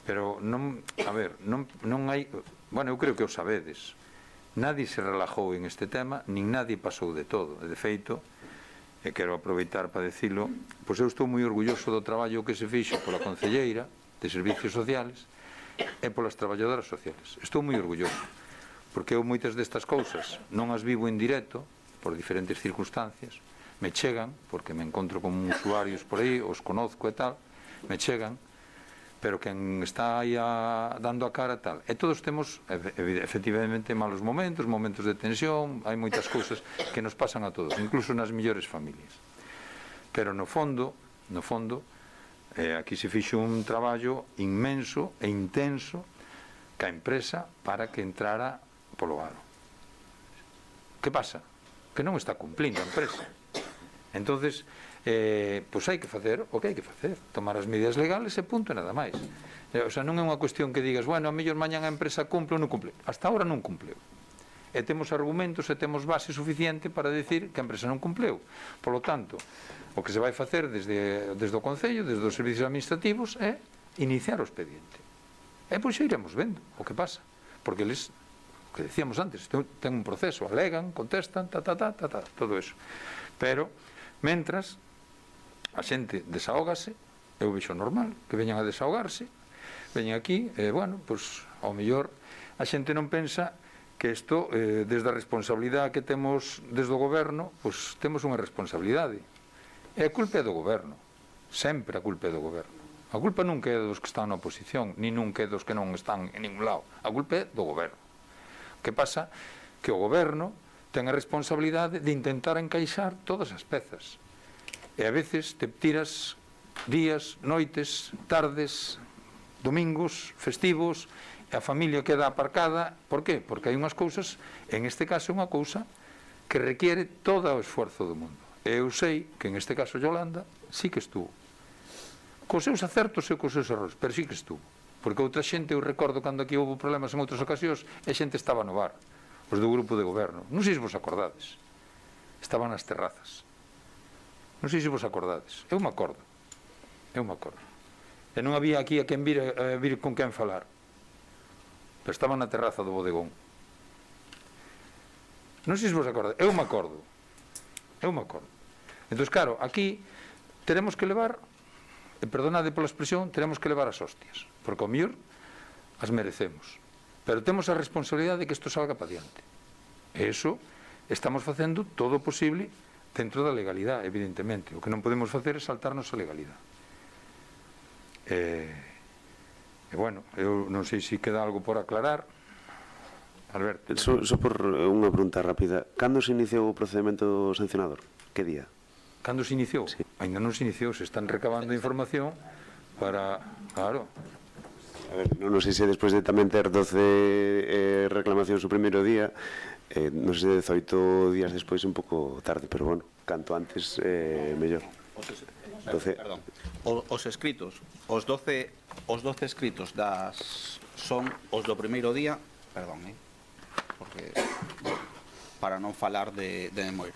Pero non, a ver, non hai, bueno, eu creo que o sabedes, nadie se relajou en este tema, nin nadie pasou de todo. De feito, e quero aproveitar para decirlo, pois eu estou moi orgulloso do traballo que se fixo pola Concelleira de Servicios Sociales e polas traballadoras sociales. Estou moi orgulloso, porque eu moitas destas cousas non as vivo en directo, por diferentes circunstancias, me chegan, porque me encontro con usuarios por aí, os conozco e tal, me chegan, pero quen está aí dando a cara tal. E todos temos, efectivamente, malos momentos, momentos de tensión, hai moitas cousas que nos pasan a todos, incluso nas mellores familias. Pero no fondo, aquí se fixo un traballo inmenso e intenso ca empresa para que entrara polo aro. Que pasa? Que non está cumplindo a empresa. Entonces, pois hai que facer o que hai que facer, tomar as medidas legales e punto, e nada máis. O sea, non é unha cuestión que digas, bueno, a mellor mañan a empresa cumple ou non cumple. Hasta ahora non cumpleu. E temos argumentos e temos base suficiente para decir que a empresa non cumpleu. Por lo tanto, o que se vai facer desde o Concello, desde os servicios administrativos, é iniciar o expediente. E pois xa iremos vendo o que pasa. Porque eles, o que decíamos antes, ten un proceso, alegan, contestan, todo eso. Pero, mentras, a xente desahógase, eu vexo normal que veñan a desahogarse, veñen aquí, e, bueno, pois, ao mellor, a xente non pensa que isto, desde a responsabilidade que temos desde o goberno, pois, temos unha responsabilidade. E a culpa é do goberno, sempre a culpa é do goberno. A culpa nunca é dos que están na oposición, ni nunca é dos que non están en ningún lado. A culpa é do goberno. O que pasa que o goberno ten a responsabilidade de intentar encaixar todas as pezas. E a veces te tiras días, noites, tardes, domingos, festivos, e a familia queda aparcada. Por qué? Porque hai unhas cousas, en este caso unha cousa que requiere todo o esforzo do mundo. E eu sei que en este caso Yolanda sí que estuvo. Cos seus acertos e cos seus errores, pero sí que estuvo. Porque outra xente, eu recordo cando aquí houve problemas en outras ocasións, e a xente estaba no bar, os do grupo de goberno. Non sei se vos acordades. Estaban nas terrazas. Non sei se vos acordades. Eu me acordo. E non había aquí a quen vir con quen falar. Pero estaban na terraza do bodegón. Non sei se vos acordades. Eu me acordo. Entón, claro, aquí teremos que levar, e perdonade pola expresión, teremos que levar as hostias. Porque ao mellor as merecemos. Pero temos a responsabilidade de que isto salga para diante. E iso estamos facendo todo o posible dentro da legalidade, evidentemente. O que non podemos facer é saltarnos a legalidade. E bueno, eu non sei se queda algo por aclarar. Alberto. Só por unha pregunta rápida. Cando se iniciou o procedimento sancionador? Que día? Cando se iniciou? Sí. Ainda non se iniciou, se están recabando información para... Claro. A ver, non sei se despois de tamén ter 12 reclamacións o primeiro día, non sei se 18 días despois un pouco tarde, pero bueno, canto antes mellor. Perdón. Os escritos, os 12 escritos son os do primeiro día, perdón, porque para non falar de memoria.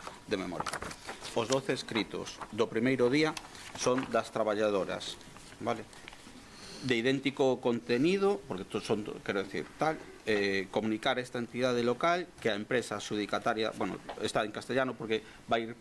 Os 12 escritos do primeiro día son das traballadoras, vale? De idéntico contenido, porque son, quero decir, tal, comunicar a esta entidade local que a empresa adjudicataria, bueno, está en castellano porque va a ir,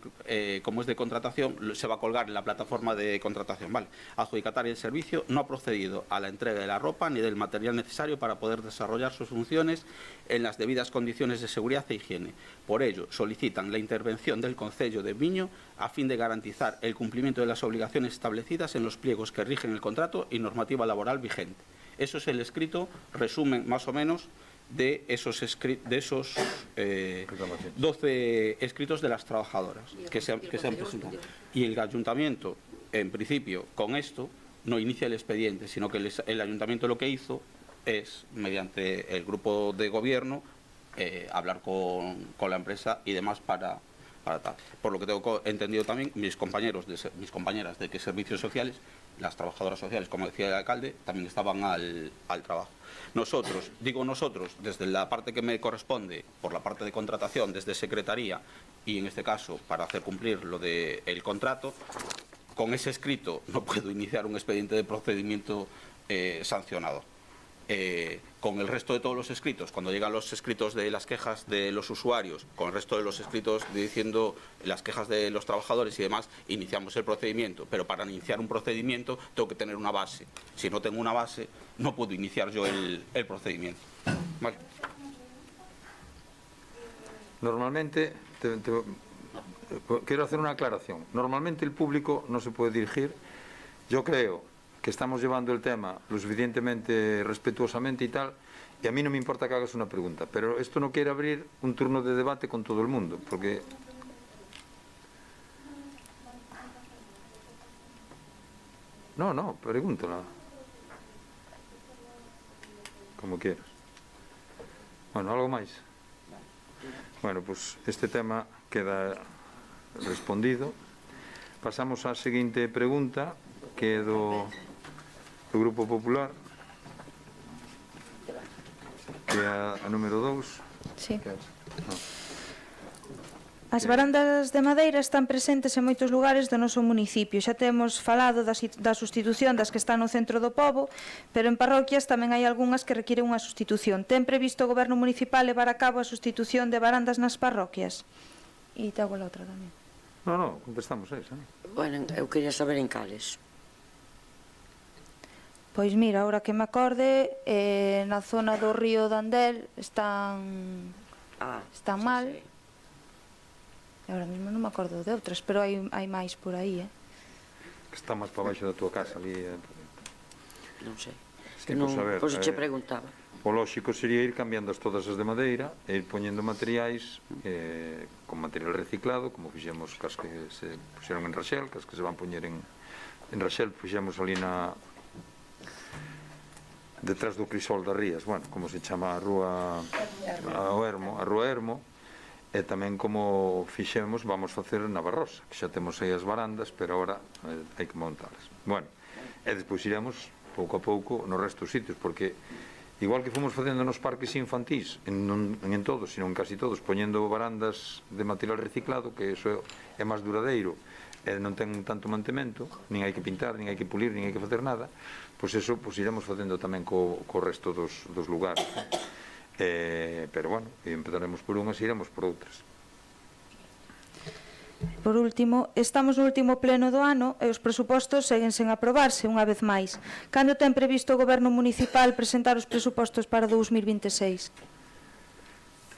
como es de contratación, se va a colgar en la plataforma de contratación, ¿vale? Adjudicataria del servicio no ha procedido a la entrega de la ropa ni del material necesario para poder desarrollar sus funciones en las debidas condiciones de seguridad e higiene. Por ello, solicitan la intervención del Concello de Miño a fin de garantizar el cumplimiento de las obligaciones establecidas en los pliegos que rigen el contrato y normativa laboral vigente. Eso es el escrito, resumen más o menos de esos 12 escritos de las trabajadoras que se han presentado. Y el ayuntamiento, en principio, con esto, no inicia el expediente, sino que el ayuntamiento lo que hizo es, mediante el grupo de gobierno, hablar con la empresa y demás para tal. Por lo que tengo entendido también, mis compañeras de que servicios sociales, las trabajadoras sociales, como decía el alcalde, también estaban al trabajo. Nosotros, desde la parte que me corresponde, por la parte de contratación, desde Secretaría, y en este caso, para hacer cumplir lo del contrato, con ese escrito no puedo iniciar un expediente de procedimiento sancionado. Con el resto de todos los escritos, cuando llegan los escritos de las quejas de los usuarios, con el resto de los escritos diciendo las quejas de los trabajadores y demás, iniciamos el procedimiento. Pero para iniciar un procedimiento tengo que tener una base. Si no tengo una base, no puedo iniciar yo el procedimiento. ¿Vale? Normalmente, quiero hacer una aclaración. Normalmente el público no se puede dirigir. Yo creo que estamos llevando el tema lo suficientemente respetuosamente y tal, y a mí no me importa que hagas una pregunta, pero esto no quiere abrir un turno de debate con todo el mundo, porque... No, pregúntala. Como quieras. Bueno, algo máis? Bueno, pues este tema queda respondido. Pasamos á seguinte pregunta, que é do Grupo Popular, que é a número 2. Sí. As varandas de madeira están presentes en moitos lugares do noso municipio. Xa temos falado da sustitución das que están no centro do pobo, pero en parroquias tamén hai algunhas que requiren unha sustitución. Ten previsto o Goberno Municipal levar a cabo a sustitución de varandas nas parroquias? E te hago a outra tamén. No, contestamos a esa. Bueno, eu quería saber en cales. Pois mira, ahora que me acorde, na zona do río de Andel están mal. Ahora mesmo non me acordo de outras, pero hai máis por aí, Que está máis para baixo da tua casa ali. Non sei. Pois che preguntaba. O lóxico sería ir cambiando todas as de madeira e ir poñendo materiais con material reciclado, como fixemos cas que se puxeron en Raxel, cas que se van poñer en Raxel, fixemos ali detrás do Crisol das Rías, bueno, como se chama a rúa Ermo, e tamén como fixemos, vamos facer na Barrosa, que xa temos aí as varandas, pero agora hai que montalas. Bueno, e despois iremos pouco a pouco no resto dos sitios, porque igual que fomos facendo nos parques infantís, non en todos, sino en casi todos, poñendo varandas de material reciclado, que eso é máis duradeiro, e non ten tanto mantemento, nin hai que pintar, nin hai que pulir, nin hai que facer nada, pois eso iremos facendo tamén co resto dos lugares. Pero bueno, empezaremos por unhas e iremos por outras. Por último, estamos no último pleno do ano e os presupostos seguen sen aprobarse unha vez máis. Cando ten previsto o Goberno Municipal presentar os presupostos para 2026?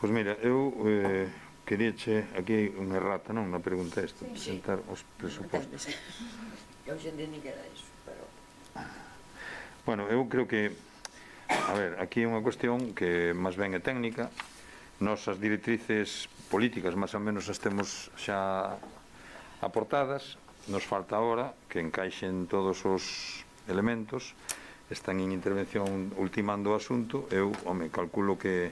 Pois mira, eu queríache aquí unha errata, non? Unha pregunta esta, presentar os presupostos. Eu xa entendí que era iso, pero... Bueno, eu creo que, a ver, aquí é unha cuestión que máis ben é técnica. Nos as directrices políticas máis ou menos as temos xa aportadas. Nos falta agora que encaixen todos os elementos. Están en intervención ultimando o asunto. Eu, calculo que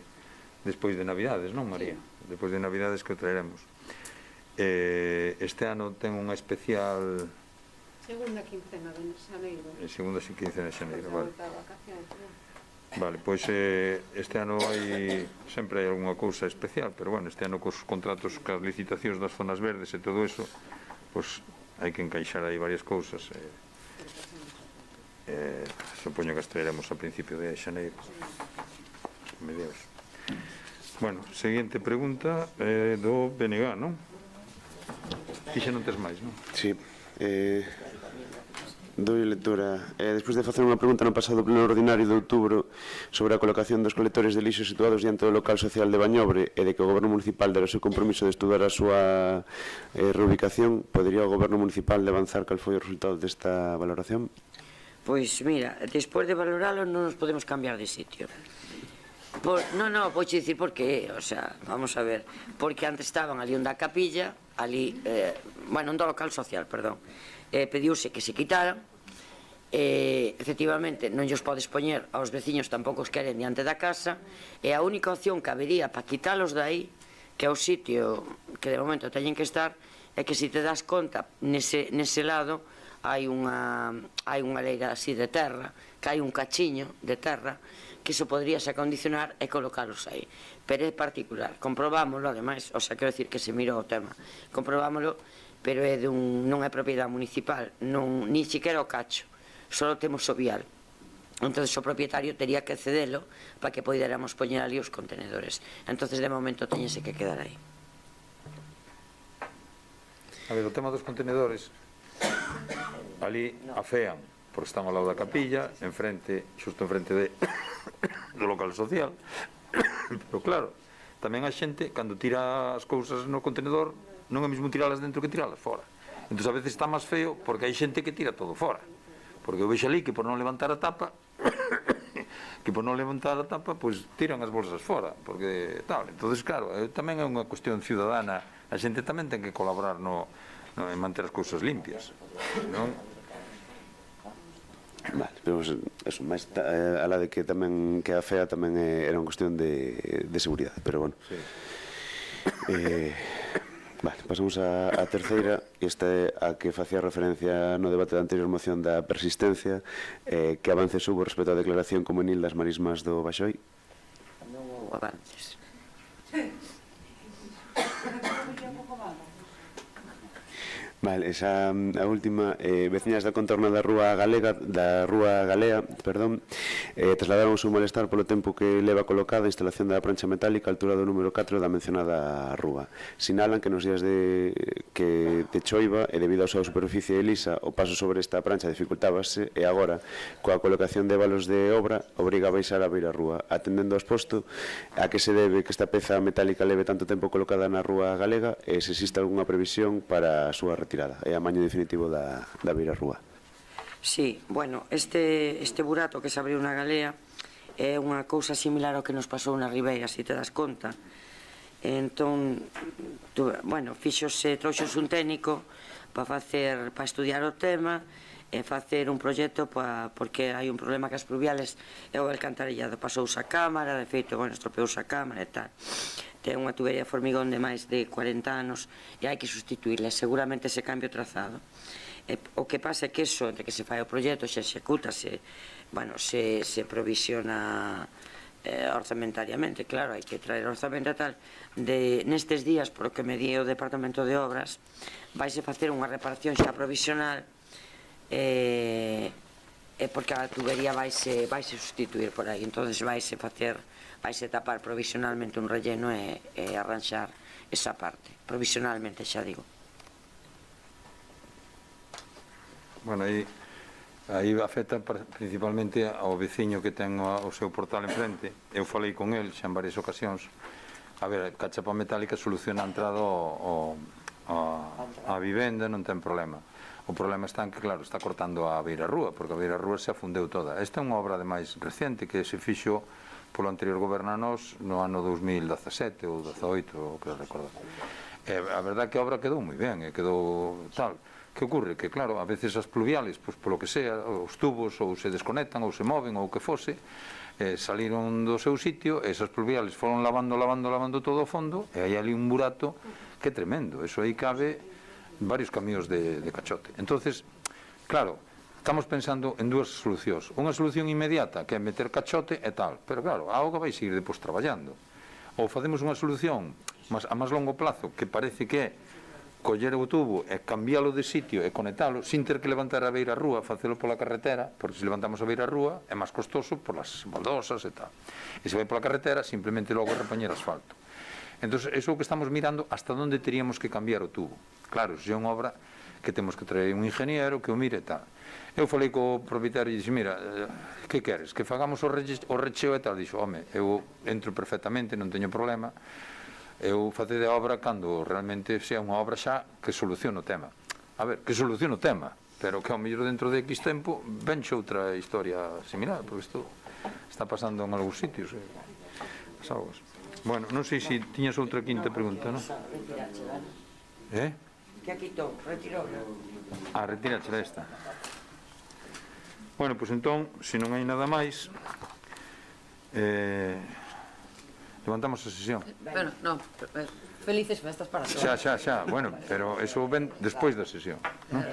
despois de Navidades, non, María? Despois de Navidades que o traeremos. Este ano ten unha especial... Segunda quincena de xaneiro. Segunda quincena de xaneiro, vale. Vale, pois este ano sempre hai algunha cousa especial, pero bueno, este ano cos contratos, cas licitacións das zonas verdes e todo eso, pois hai que encaixar aí varias cousas. Supoño que as traeremos a principio de xaneiro. medios. Bueno, seguinte pregunta do BNG, non? Ti xa non tes máis, non? Sí. Doi lectura. Despois de facer unha pregunta no pasado pleno ordinario de outubro sobre a colocación dos colectores de lixo situados diante do local social de Bañobre e de que o Goberno Municipal dera o seu compromiso de estudar a súa reubicación, podería o Goberno Municipal avanzar cal foi o resultado desta valoración? Pois mira, despois de valoralo non nos podemos cambiar de sitio. Non, vou dicir por qué, o sea, vamos a ver, porque antes estaban ali onde a capilla, ali, bueno, onde o local social, perdón, pediuse que se quitaran, efectivamente non llos podes poñer aos veciños, tampouco os queren diante da casa, e a única opción que habería para quitalos de aí, que é o sitio que de momento teñen que estar, é que se te das conta, nese lado hai unha leira así de terra, que hai un cachiño de terra, que iso podríase acondicionar e colocalos aí. Pero é particular, comprobámoslo, ademais, o sea, quero dicir que se mirou o tema, comprobámoslo, pero non é propiedade municipal, ni siquiera o cacho, só temos o vial. Entón, o propietario tería que cedelo para que poderamos poñer ali os contenedores. Entón, de momento, teñese que quedar aí. A ver, o tema dos contenedores, ali afean, porque están ao lado da capilla, xusto enfrente do local social, pero claro, tamén a xente, cando tira as cousas no contenedor, non é mesmo tiralas dentro que tiralas fora. Entón, a veces está máis feo, porque hai xente que tira todo fora. Porque eu vexo ali que por non levantar a tapa, pois tiran as bolsas fora, porque tal. Entón, claro, tamén é unha cuestión ciudadana, a xente tamén ten que colaborar en manter as cousas limpias, non? Vale, pero eso, máis a la de que tamén que a fea tamén era unha cuestión de seguridade, pero bueno. Vale, pasamos a terceira, esta é a que facía referencia no debate da anterior moción da persistencia, que avances hubo respecto á declaración comunil das marismas do Baxoi? Non houve avances. Vale, esa a última, veciñas da contorna da Rúa Galea, trasladaron o seu malestar polo tempo que leva colocada a instalación da prancha metálica a altura do número 4 da mencionada rúa. Sinalan que nos días de choiva e debido á súa superficie lisa, o paso sobre esta prancha dificultábase e agora, coa colocación de valos de obra, obriga a baixar a beira rúa. Atendendo ao exposto, a que se debe que esta peza metálica leve tanto tempo colocada na Rúa Galega e se existe algunha previsión para a súa retirada? É amaño definitivo da beira rúa. Sí, bueno, este burato que se abriu na Galea é unha cousa similar ao que nos pasou na Ribeira, se te das conta. Entón, bueno, trouxose un técnico para estudiar o tema e facer un proxecto porque hai un problema que as pluviales é o alcantarillado, pasouse a cámara, de feito, bueno, estropeouse a cámara e tal. Ten unha tubería de formigón de máis de 40 anos e hai que sustituirla, seguramente se cambia o trazado. O que pasa é que iso, entre que se fai o proxecto, se executa, se provisiona orzamentariamente, claro, hai que traer orzamento e tal. Nestes días, por o que me di o Departamento de Obras, vaise facer unha reparación xa provisional porque a tubería vaise sustituir por aí, entón vaise tapar provisionalmente un relleno e arranxar esa parte, provisionalmente, xa digo. Bueno, aí afecta principalmente ao veciño que ten o seu portal enfrente. Eu falei con el xa en varias ocasións. A ver, a cachapa metálica soluciona a entrada á vivenda, non ten problema. O problema está en que, claro, está cortando a beira rúa, porque a beira rúa se afundeu toda. Esta é unha obra, ademais, recente, que se fixo polo anterior goberno a nós no ano 2017 ou 2018, o que recordo. A verdade é que a obra quedou moi ben, quedou tal. Que ocurre? Que, claro, a veces as pluviales, pois, polo que sea, os tubos ou se desconectan ou se moven ou o que fose, saliron do seu sitio, esas pluviales foron lavando todo o fondo, e hai ali un burato que é tremendo. Eso aí cabe varios camións de cachote. Entonces, claro, estamos pensando en dúas solucións. Unha solución inmediata, que é meter cachote e tal, pero claro, a auga vai seguir depois traballando. Ou facemos unha solución a máis longo plazo, que parece que é coller o tubo e cambiálo de sitio e conectalo sin ter que levantar a beira rúa, facelo pola carretera, porque se levantamos a beira rúa é máis costoso polas baldosas e tal. E se vai pola carretera, simplemente logo repoñer asfalto. Entón, iso é o que estamos mirando hasta onde teríamos que cambiar o tubo. Claro, se é unha obra que temos que traer un ingeniero que o mire e tal. Eu falei co propietario e dixo, mira, que queres? Que fagamos o recheo e tal? Dixo, home, eu entro perfectamente, non teño problema, eu facede a obra cando realmente sea unha obra xa que solucione o tema. A ver, que solucione o tema, pero que ao mellor dentro de X tempo venxe outra historia similar, porque isto está pasando en algúns sitios. As augas. Bueno, non sei se tiñas outra quinta pregunta, non? Que quitou, retirou. Retírachela esta. Bueno, pois entón, se non hai nada máis, levantamos a sesión. Bueno, non, felices festas para todos. Xa, bueno, pero eso ven despois da sesión, non?